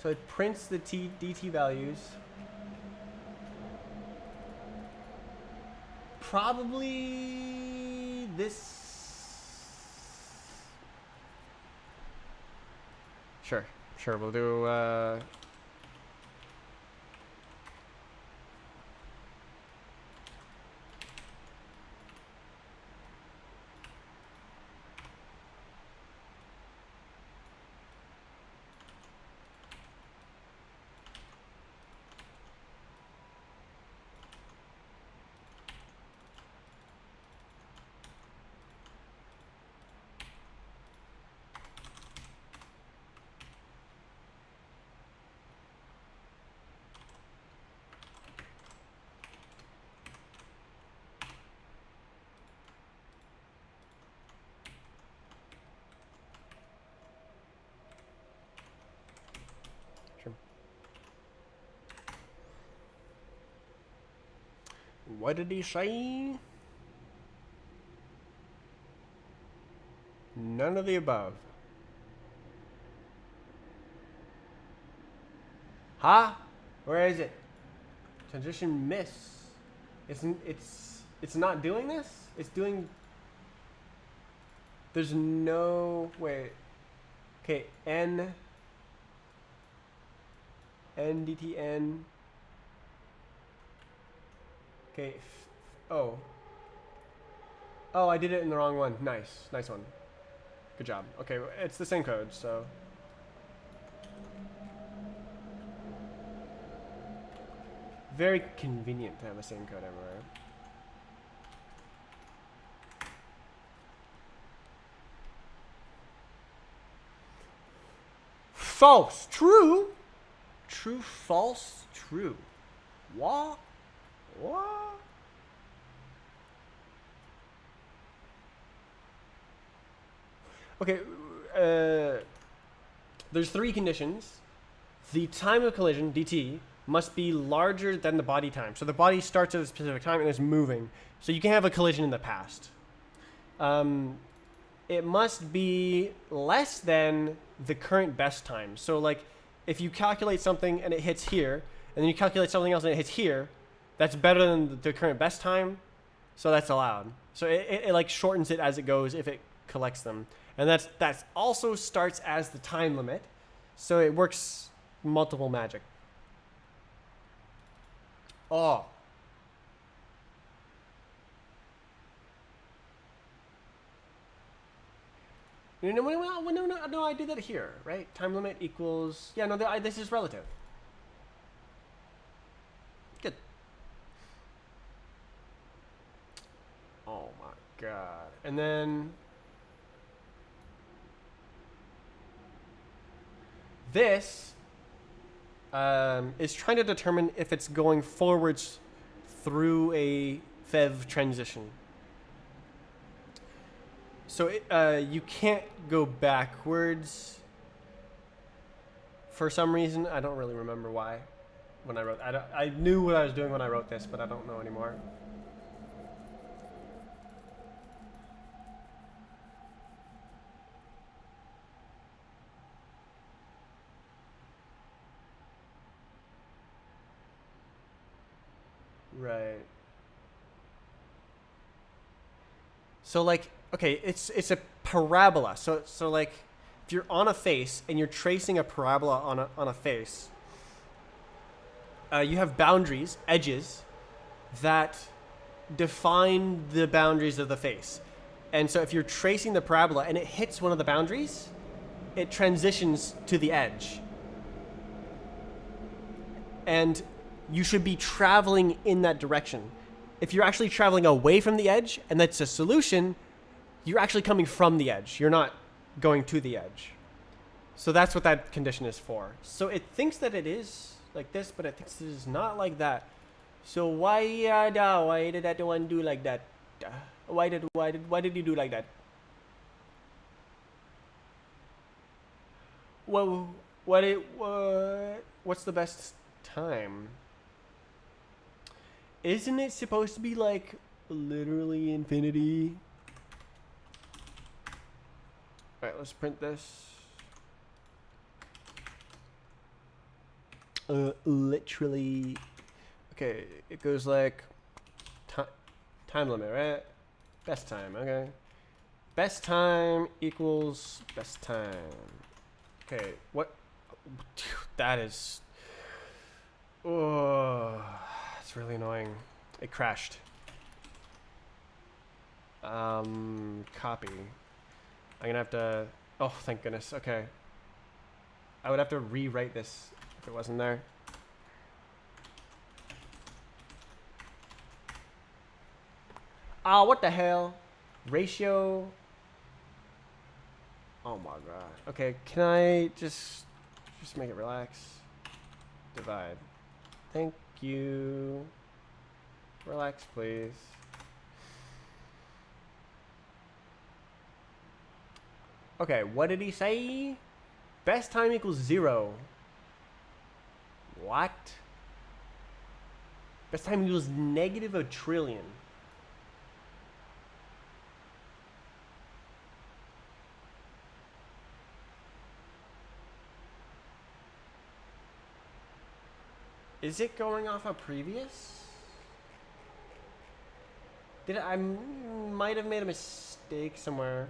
[SPEAKER 1] So it prints the DT values. probably this. Sure, we'll do, what did he say? None of the above. Huh? Where is it? Transition miss. It's not doing this? It's doing. There's no. Wait. Okay, N. NDTN. Okay. Oh. Oh, I did it in the wrong one. Nice. Nice one. Good job. Okay, it's the same code, so. Very convenient to have the same code everywhere. False. True. True, false, true. What? What? Okay, there's three conditions. The time of collision, dt, must be larger than the body time. So the body starts at a specific time and is moving. So you can have a collision in the past. It must be less than the current best time. So like, if you calculate something and it hits here, and then you calculate something else and it hits here, that's better than the current best time, so that's allowed. So it like shortens it as it goes if it collects them. And that's also starts as the time limit, so it works multiple magic. Oh. No, I did that here, right? Time limit equals, yeah, no, this is relative. Good. Oh my god. And then this is trying to determine if it's going forwards through a FEV transition. So you can't go backwards for some reason. I don't really remember why when I wrote. I knew what I was doing when I wrote this, but I don't know anymore. Right. So like, okay, it's a parabola. So like, if you're on a face and you're tracing a parabola on a face, you have boundaries, edges, that define the boundaries of the face. And so if you're tracing the parabola and it hits one of the boundaries, it transitions to the edge. And you should be traveling in that direction. If you're actually traveling away from the edge, and that's a solution, you're actually coming from the edge. You're not going to the edge. So that's what that condition is for. So it thinks that it is like this, but it thinks it is not like that. So why did that one do like that? Why did you do like that? Well, what's the best time? Isn't it supposed to be like literally infinity? All right, let's print this. Literally. Okay, it goes like Time limit, right? Best time, okay. Best time equals best time. Okay, what? That is... Oh, it's really annoying. It crashed. Copy. I'm gonna have to... Oh, thank goodness. Okay. I would have to rewrite this if it wasn't there. Ah, what the hell? Ratio... Oh my god. Okay, can I just make it relax? Divide. Thank you. Relax, please. Okay, what did he say? Best time equals 0. What? Best time equals negative a trillion. Is it going off a previous? I might have made a mistake somewhere.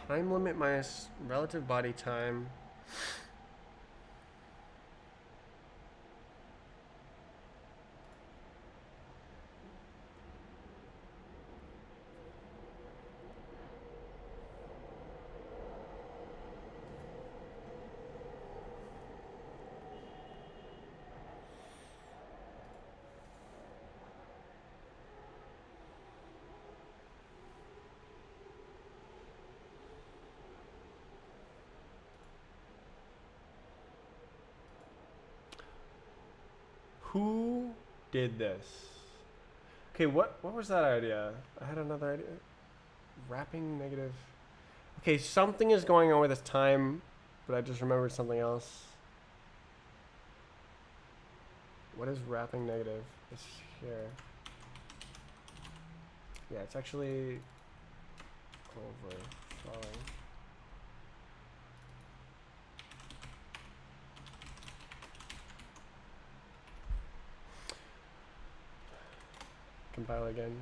[SPEAKER 1] Time limit minus relative body time. Who did this? Okay, what was that idea? I had another idea. Wrapping negative. Okay, something is going on with this time, but I just remembered something else. What is wrapping negative? It's here. Yeah, it's actually overflowing. Compile again.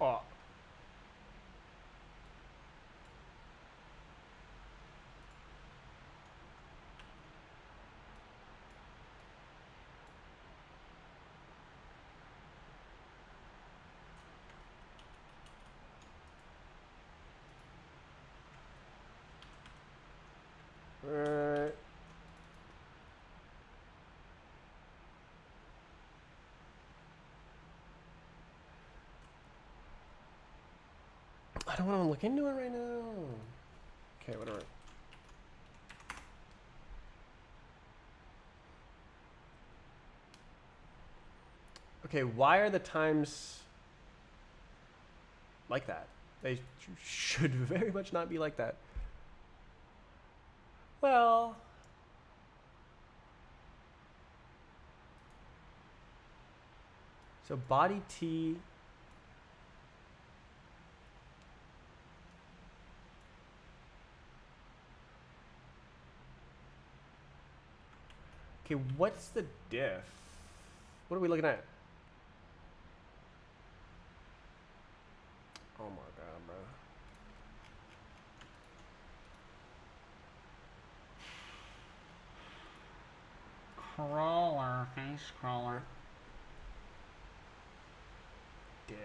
[SPEAKER 1] Oh. I don't want to look into it right now. Okay, whatever. Okay, why are the times like that? They should very much not be like that. Well... So body T... Okay, what's the diff? What are we looking at? Oh my god, bro. Crawler, face crawler. Diff.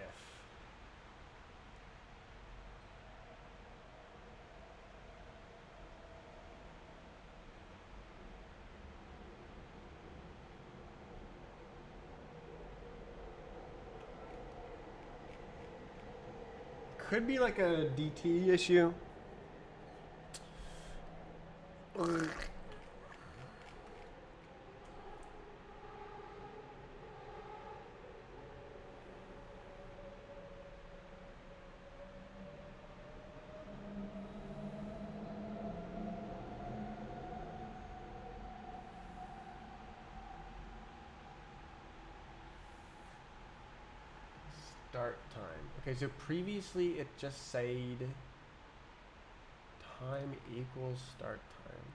[SPEAKER 1] Could be like a DT issue. Start time. Okay, so previously it just said time equals start time.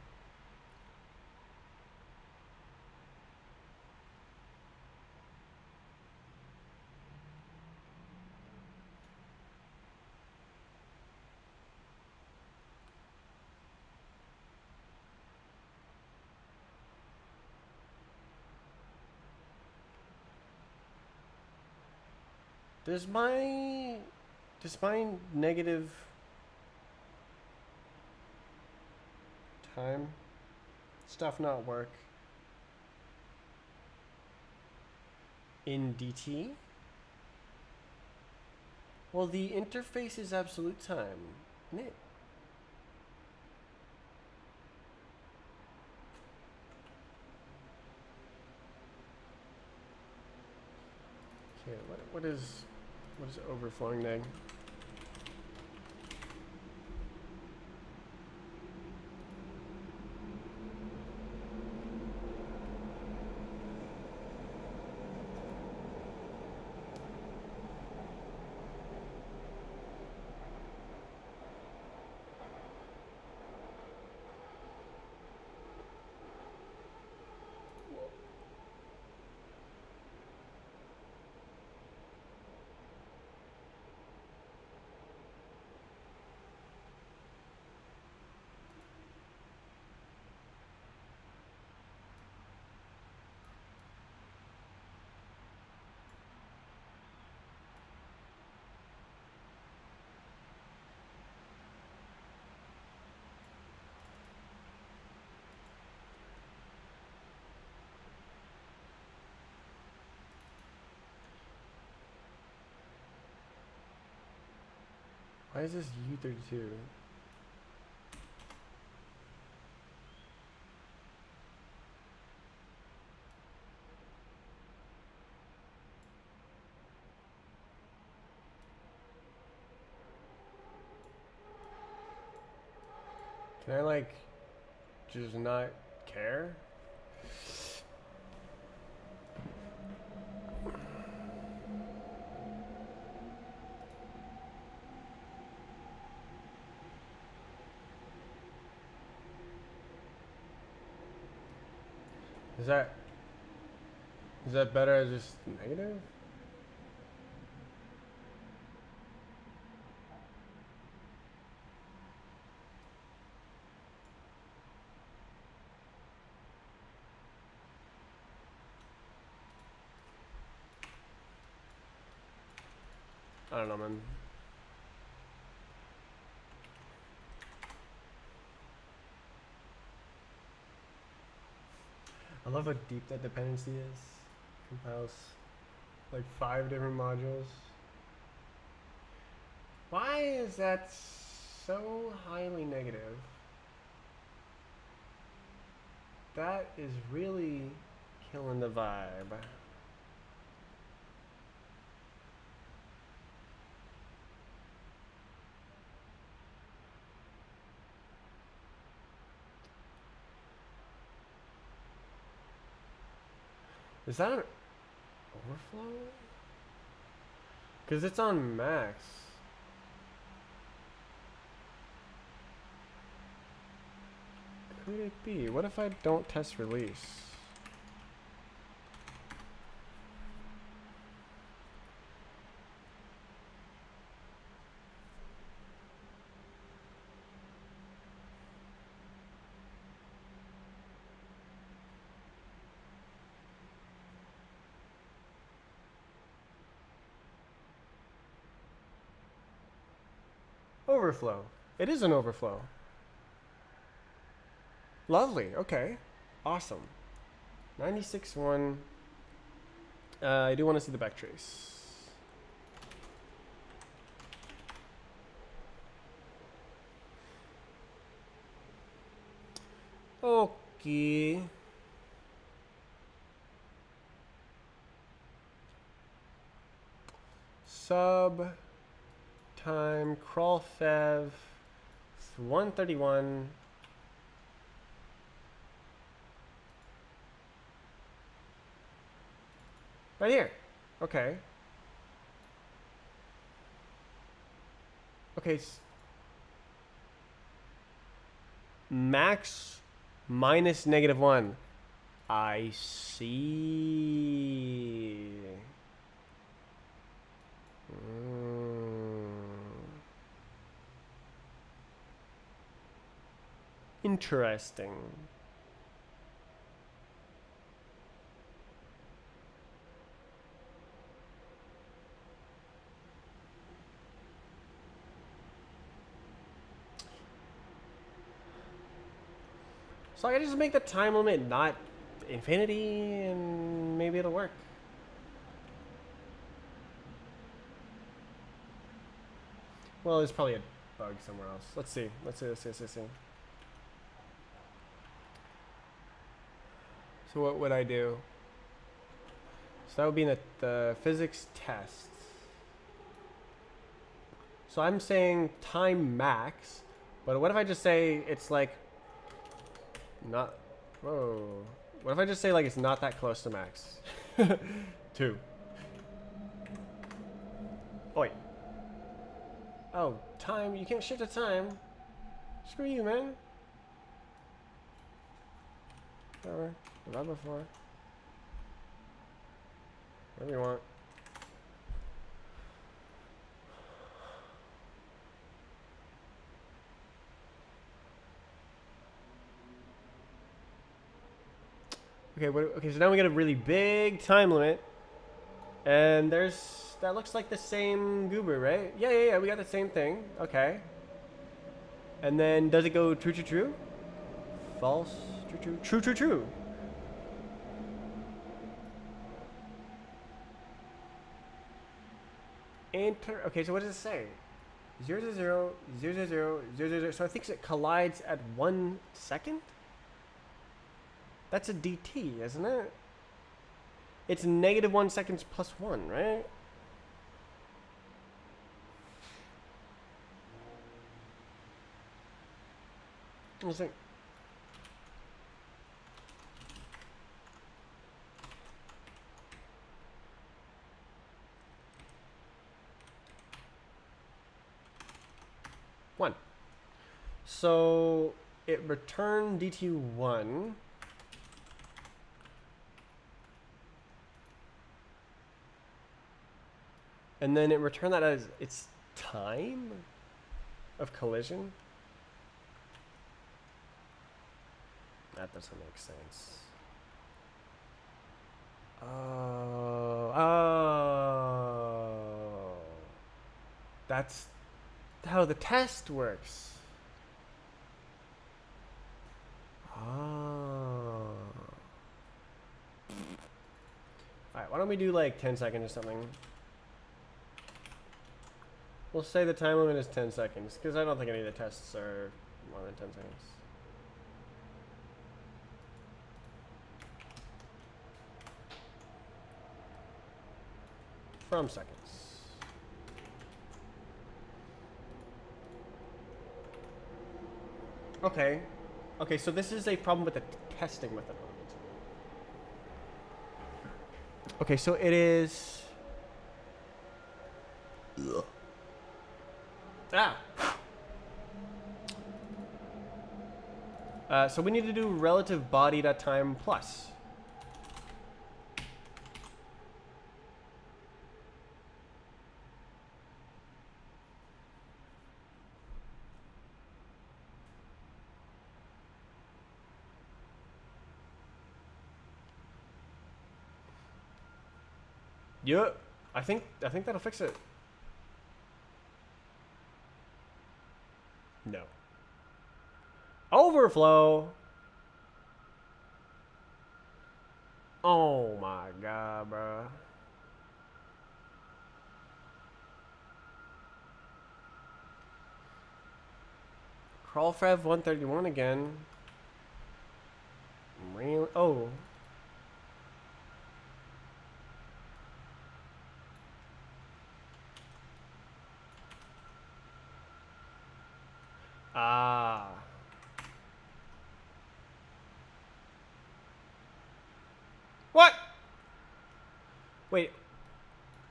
[SPEAKER 1] Does my negative time stuff not work in DT? Well, the interface is absolute time, isn't it? Okay, what is overflowing neg? Why is this U32? Can I like just not care? Is that better as just negative? I don't know, man. I love how deep that dependency is. Compiles like 5 different modules. Why is that so highly negative? That is really killing the vibe. Is that an overflow? Because it's on max. Could it be? What if I don't test release? Overflow. It is an overflow. Lovely. Okay. Awesome. 96.1. I do want to see the backtrace. Okay. Sub time crawl fev 131. Right here. Okay. Okay. Max minus -1. I see. Interesting. So I can just make the time limit not infinity, and maybe it'll work. Well, there's probably a bug somewhere else. Let's see. Let's see. So what would I do? So that would be in the physics test. So I'm saying time max, but what if I just say it's like not, whoa. What if I just say like it's not that close to max? 2. Oi. Oh, time, you can't shift the time. Screw you, man. Whatever. Divide by 4. Whatever you want. Okay, okay, so now we got a really big time limit. And that looks like the same goober, right? Yeah, we got the same thing. Okay. And then does it go true, true, true? False, true, true, true, true, true. Enter, okay, so what does it say? 0, 0, 0, 0, 0, 0, 0, 0, 0. So I think it collides at 1 second? That's a DT, isn't it? It's negative 1 seconds plus 1, right? I was like, one. So it returned DT1. And then it returned that as its time of collision. That doesn't make sense. Oh. That's how the test works. Oh. Alright, why don't we do like 10 seconds or something? We'll say the time limit is 10 seconds, because I don't think any of the tests are more than 10 seconds. From seconds. Okay. Okay, so this is a problem with the testing methodology. Okay, so it is... Ugh. So we need to do relative body.time plus. Yeah, I think that'll fix it. No. Overflow. Oh my god, bro. Crawlfrev 131 again. Really? Oh. Ah. What? Wait.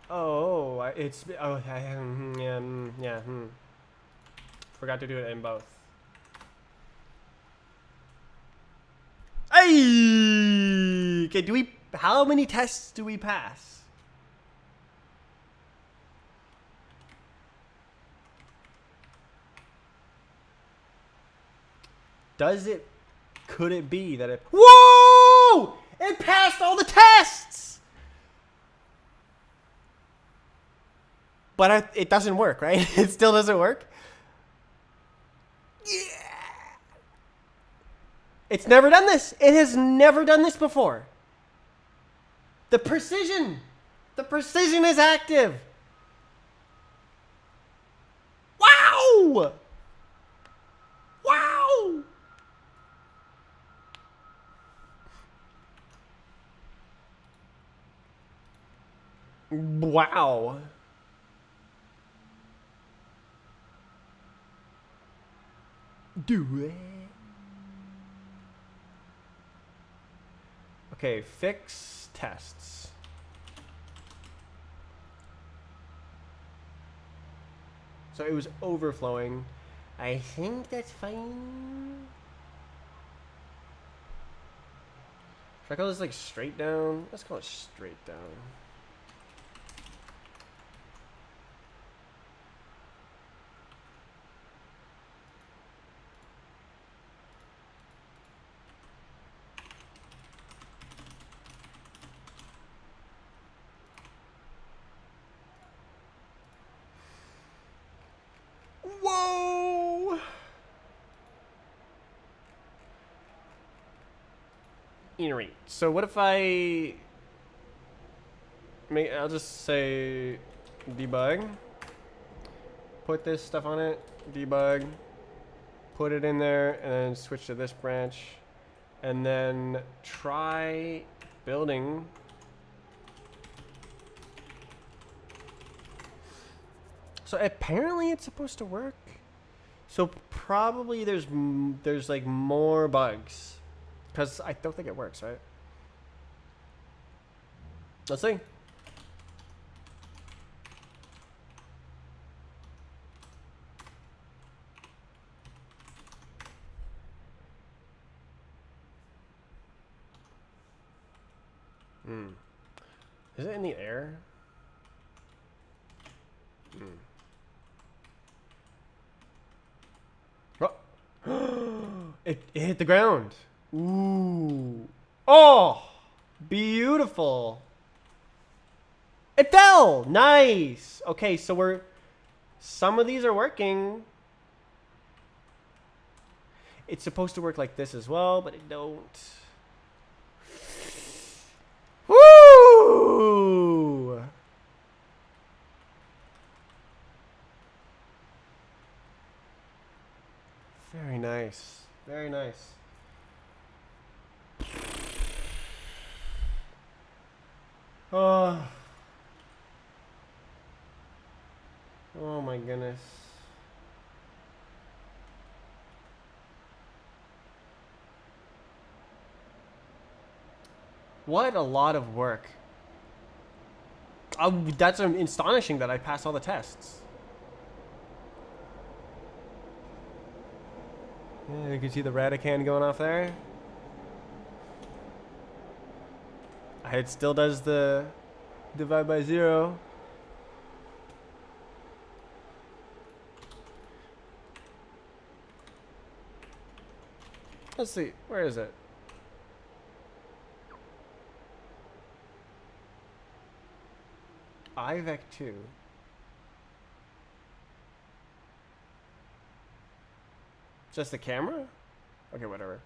[SPEAKER 1] Oh, it's yeah. Forgot to do it in both. Hey. Okay. How many tests do we pass? Could it be that it... Whoa! It passed all the tests! But it doesn't work, right? It still doesn't work? Yeah! It's never done this. It has never done this before. The precision is active. Wow! Wow! Wow. Do it. Okay, fix tests. So it was overflowing. I think that's fine. Should I call this like straight down? Let's call it straight down. Whoa! Alright, so what if I'll just say debug, put this stuff on it, debug, put it in there, and then switch to this branch, and then try building. So apparently it's supposed to work. So probably there's like more bugs, because I don't think it works, right? Let's see. Is it in the air? Oh. It hit the ground. Ooh. Oh, beautiful. It fell. Nice. Okay, so some of these are working. It's supposed to work like this as well, but it don't. Woo! Very nice. Very nice. Oh. Oh my goodness. What a lot of work. That's astonishing that I passed all the tests. Yeah, you can see the Radican going off there. It still does the divide by 0. Let's see. Where is it? IVEC2. Just the camera? Okay, whatever.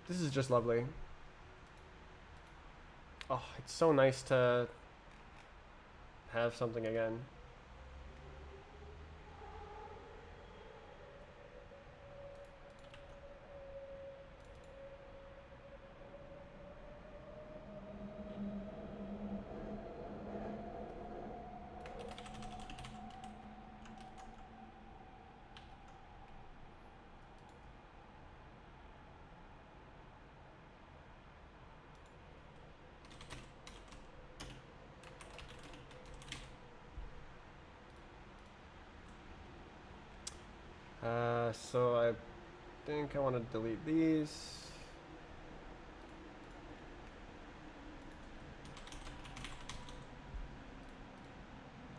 [SPEAKER 1] This is just lovely. Oh, it's so nice to have something again. So I think I want to delete these.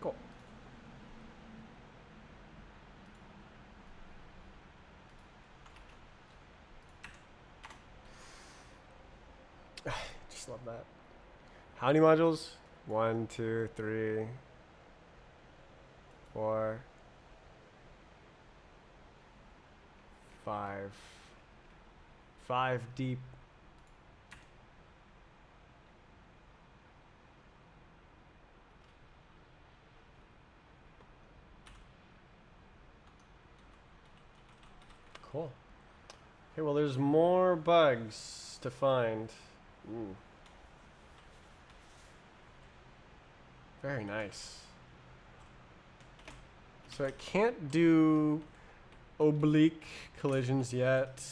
[SPEAKER 1] Cool. Just love that. How many modules? 1, 2, 3. 4, 5. 5 deep. Cool. Okay, well, there's more bugs to find. Ooh. Very nice. So it can't do oblique collisions yet.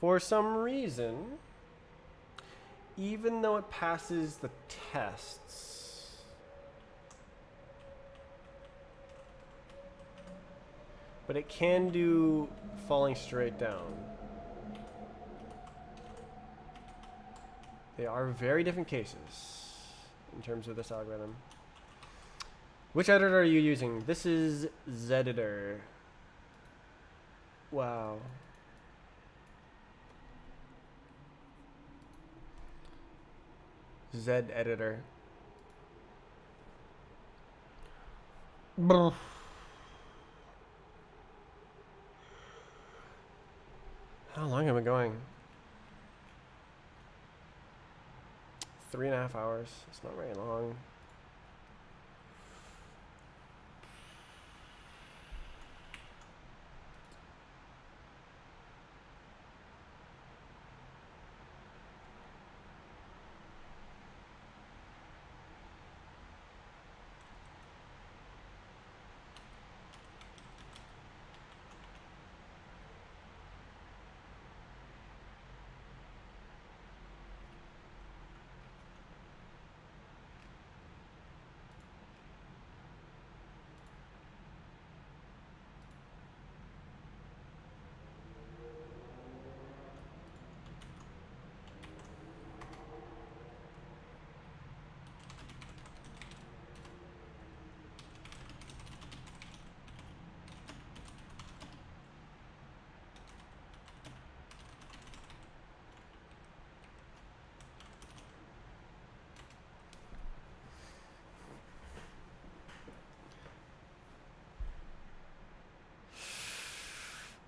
[SPEAKER 1] For some reason, even though it passes the tests. But it can do falling straight down. They are very different cases in terms of this algorithm. Which editor are you using? This is Zeditor. Wow. Zeditor. Brr. How long am I going? 3.5 hours. It's not very long.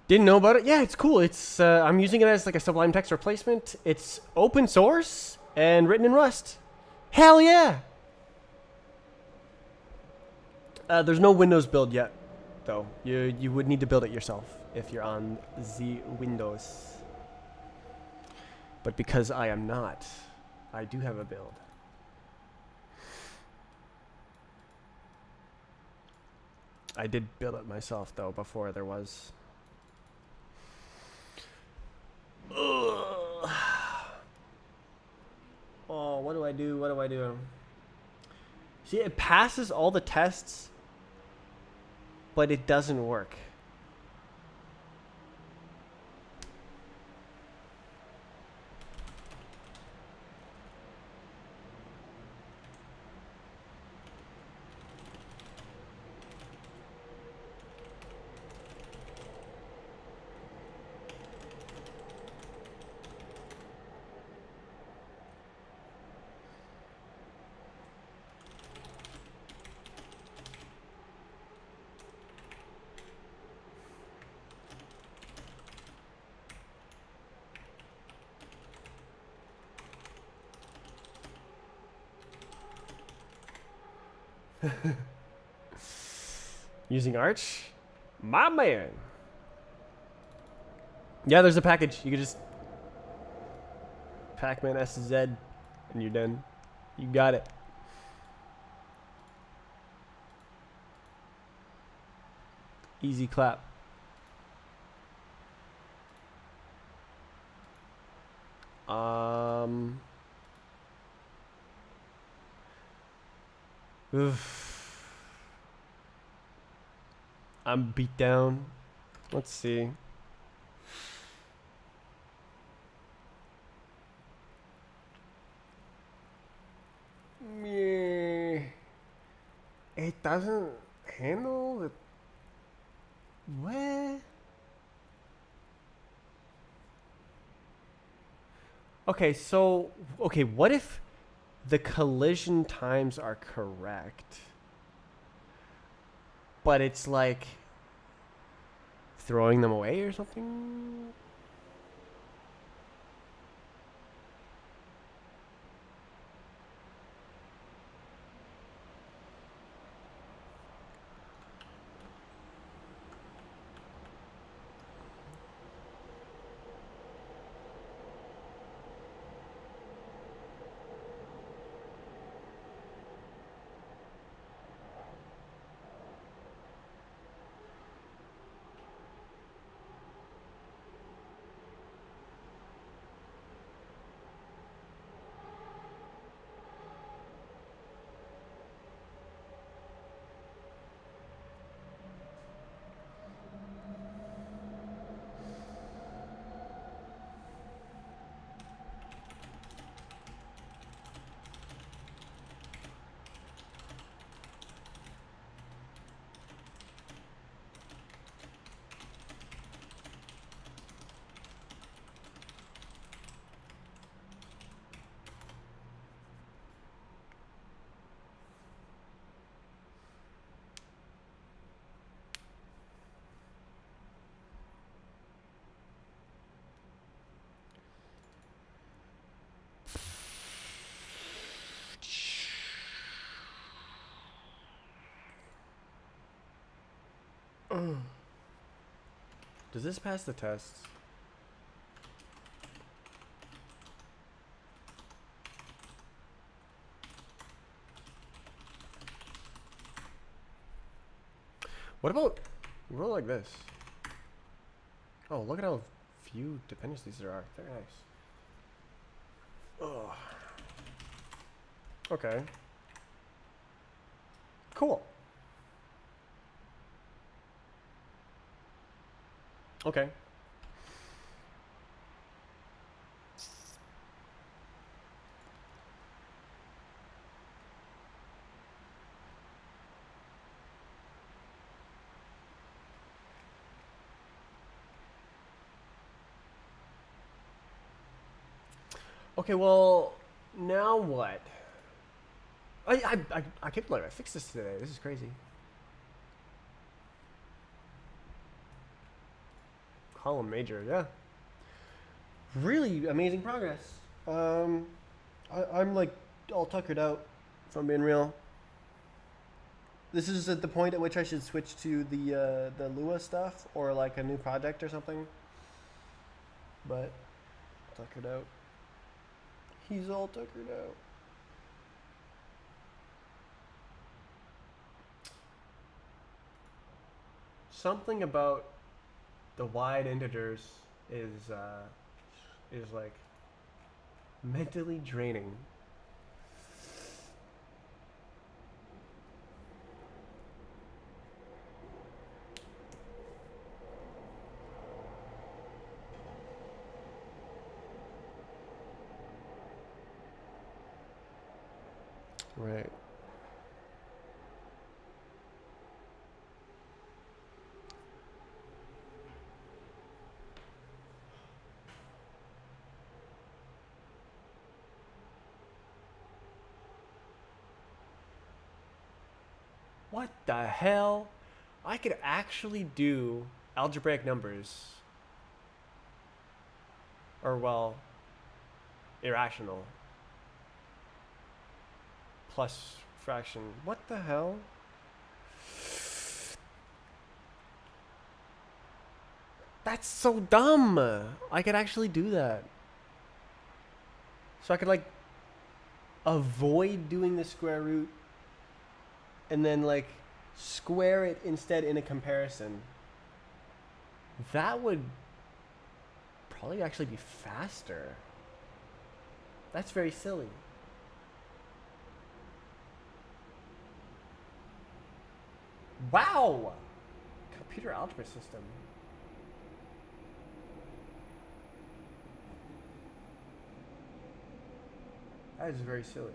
[SPEAKER 1] Didn't know about it. Yeah, it's cool. It's I'm using it as like a Sublime Text replacement. It's open source and written in Rust. Hell yeah! There's no Windows build yet, though. You would need to build it yourself if you're on the Windows. But because I am not, I do have a build. I did build it myself though before there was. Ugh. Oh, what do I do? What do I do? See, it passes all the tests, but it doesn't work. Using Arch? My man. Yeah, there's a package. You can just Pacman SZ and you're done. You got it. Easy clap. Oof. I'm beat down. Let's see. Meh. It doesn't handle the... What? Okay, so... Okay, what if the collision times are correct? but it's like throwing them away or something. Does this pass the test? What about like this? Oh, look at how few dependencies there are. Very nice. Oh. Okay. Cool. Okay. Okay, well, now what? I can't believe I fixed this today. This is crazy. Column major, yeah. Really amazing progress. I'm like all tuckered out, if I'm being real. This is at the point at which I should switch to the Lua stuff or like a new project or something. But tuckered out. He's all tuckered out. Something about the wide integers is like mentally draining. Right. What the hell? I could actually do algebraic numbers. Or, well, irrational. Plus fraction. What the hell? That's so dumb. I could actually do that. So I could, like, avoid doing the square root and then, like, square it instead in a comparison. That would probably actually be faster. That's very silly. Wow! Computer algebra system. That is very silly.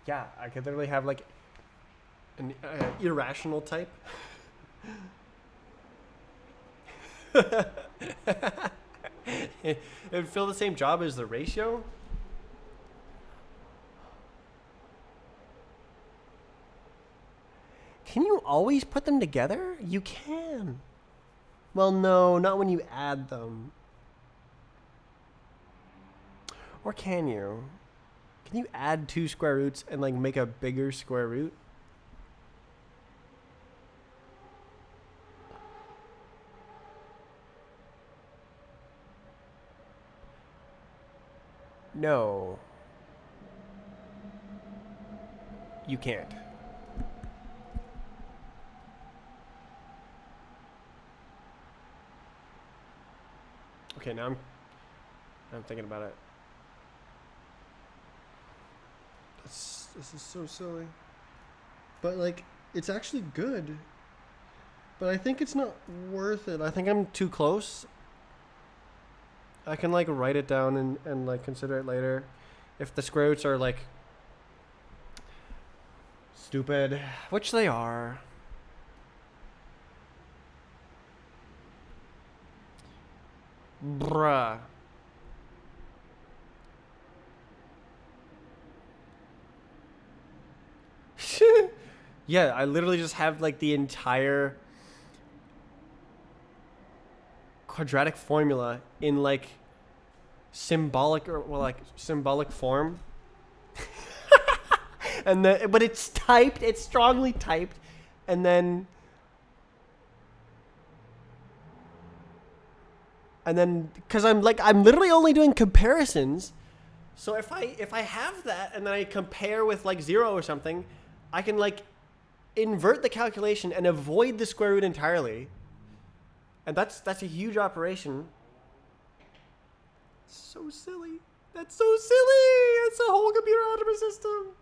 [SPEAKER 1] Yeah, I could literally have like an irrational type It would fill the same job as the ratio. Can you always put them together? You can. Well, no, not when you add them. Or can you? Can you add two square roots and like make a bigger square root? No. You can't. Okay, now I'm thinking about it. This is so silly. But like it's actually good. But I think it's not worth it. I think I'm too close. I can like write it down and like consider it later. If the square roots are like stupid, which they are. Bruh. Yeah, I literally just have like the entire quadratic formula in like symbolic or well, like symbolic form. And then but it's typed, it's strongly typed, and then because I'm literally only doing comparisons. So if I have that and then I compare with like 0 or something, I can like invert the calculation and avoid the square root entirely. And that's a huge operation. So silly. That's so silly. It's a whole computer algebra system.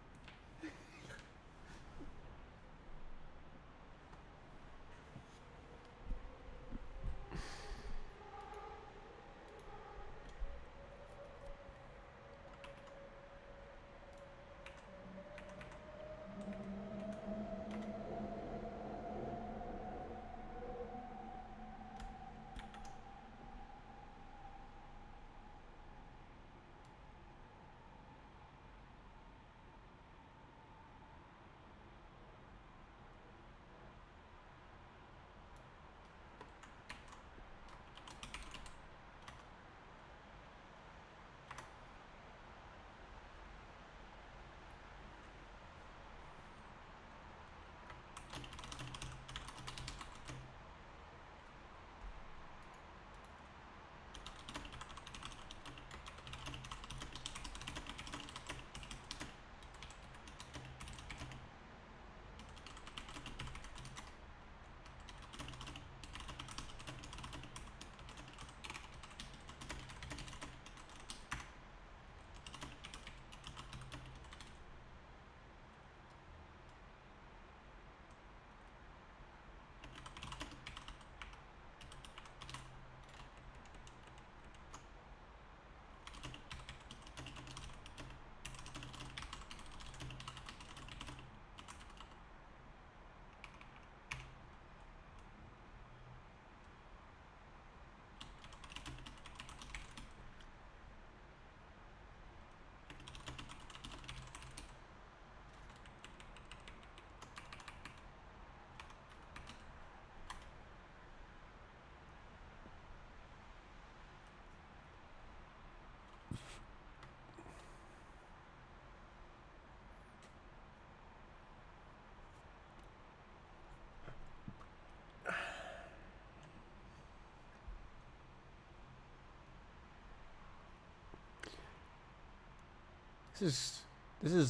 [SPEAKER 1] This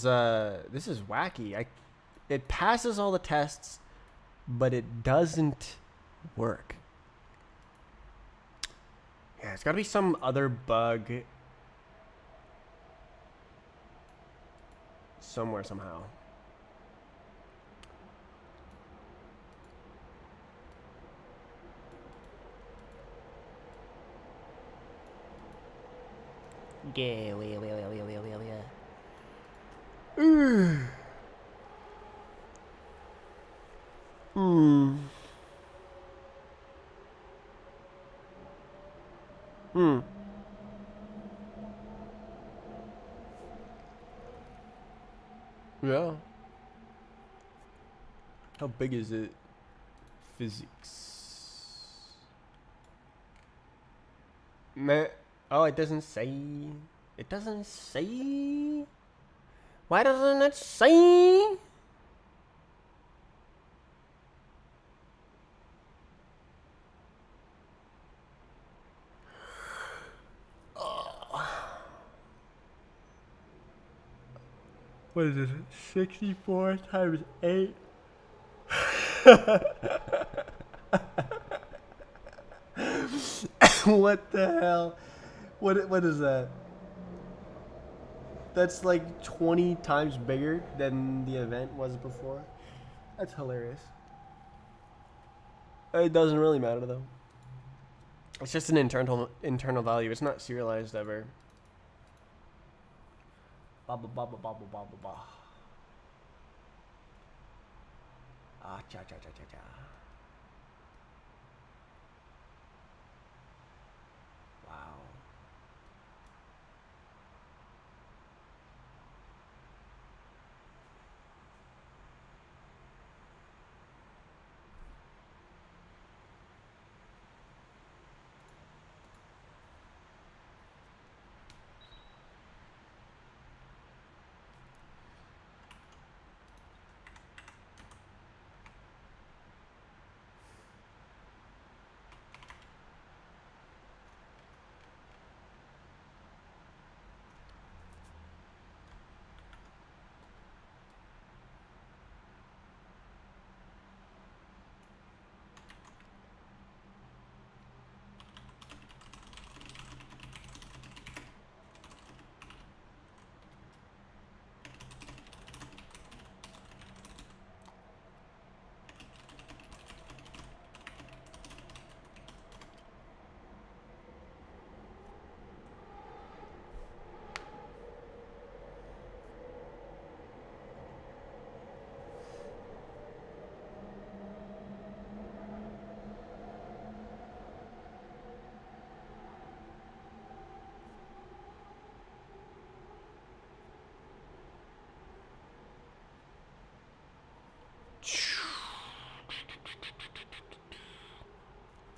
[SPEAKER 1] is wacky. It passes all the tests, but it doesn't work. Yeah, it's got to be some other bug somewhere somehow. Yeah. Hmm. Hmm. Yeah. How big is it? Physics. Meh. Oh, it doesn't say. It doesn't say. Why doesn't it say? What is this? 64 times 8. What the hell? What is that? That's like 20 times bigger than the event was before. That's hilarious. It doesn't really matter though. It's just an internal value. It's not serialized ever. Ba ba ba ba ba ba ba ba ba. Ah cha cha cha cha cha. Wow.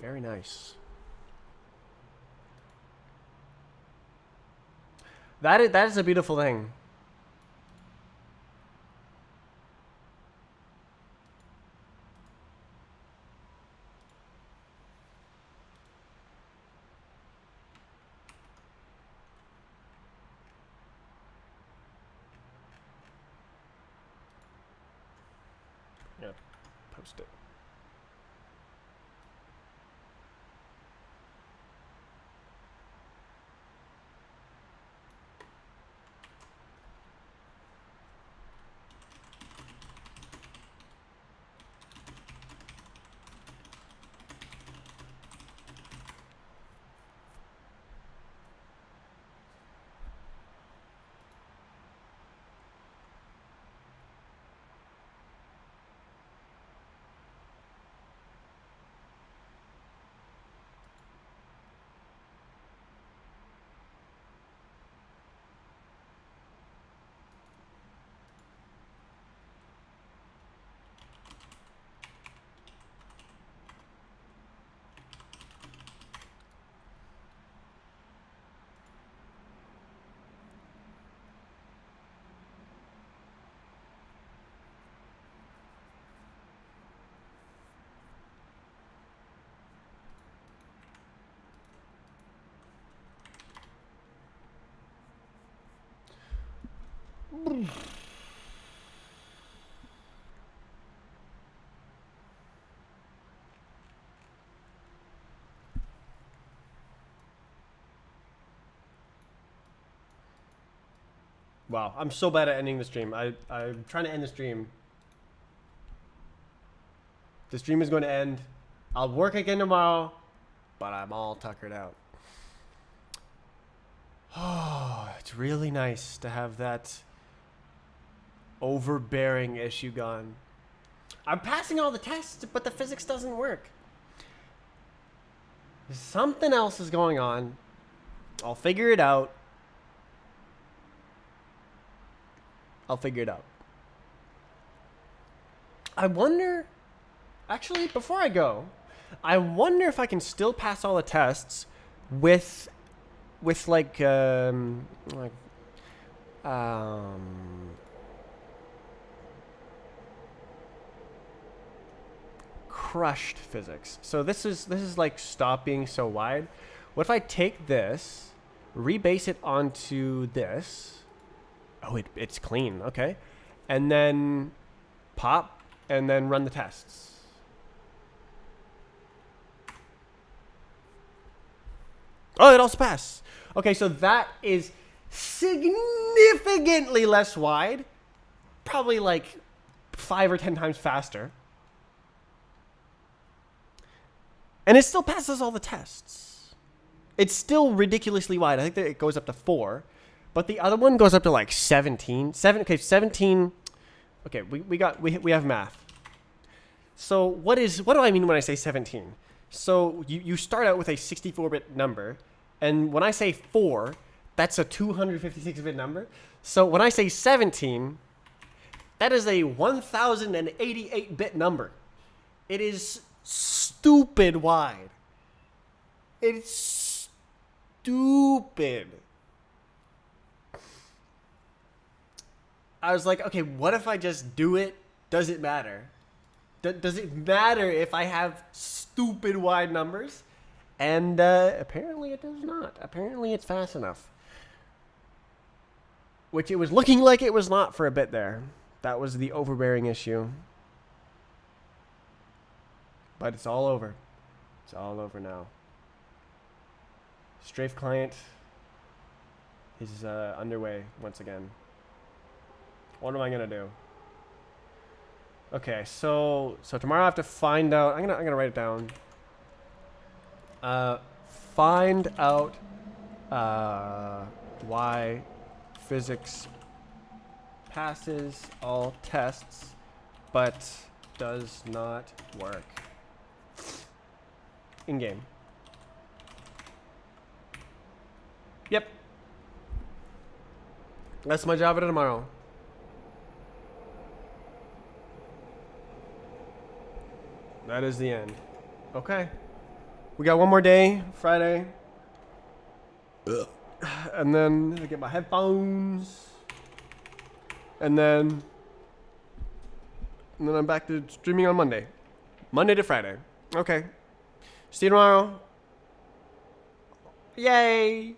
[SPEAKER 1] Very nice. That is a beautiful thing. Yeah, post it. Wow, I'm so bad at ending the stream. I'm trying to end the stream. The stream is going to end. I'll work again tomorrow, but I'm all tuckered out. Oh, it's really nice to have that overbearing issue gone. I'm passing all the tests, but the physics doesn't work. Something else is going on. I'll figure it out. I'll figure it out. I wonder, actually, before I go, I wonder if I can still pass all the tests with crushed physics. So this is like stop being so wide. What if I take this, rebase it onto this? Oh, it's clean. Okay, and then pop, and then run the tests. Oh, it also passed. Okay, so that is significantly less wide. Probably like 5 or 10 times faster. And it still passes all the tests. It's still ridiculously wide. I think that it goes up to 4. But the other one goes up to like 17. 17. Okay, we have math. So what do I mean when I say 17? So you start out with a 64-bit number, and when I say 4, that's a 256-bit number. So when I say 17, that is a 1088-bit number. It is stupid wide. It's stupid. I was like, okay, what if I just do it? Does it matter? Does it matter if I have stupid wide numbers? And apparently it does not. Apparently it's fast enough. Which it was looking like it was not for a bit there. That was the overbearing issue. But it's all over. It's all over now. Strafe client is underway once again. What am I gonna do? Okay, so tomorrow I have to find out. I'm gonna write it down. Find out why physics passes all tests but does not work in game. Yep. That's my job for tomorrow. That is the end. Okay. We got one more day, Friday. Ugh. And then I get my headphones. And then I'm back to streaming on Monday. Monday to Friday. Okay. See you tomorrow. Yay!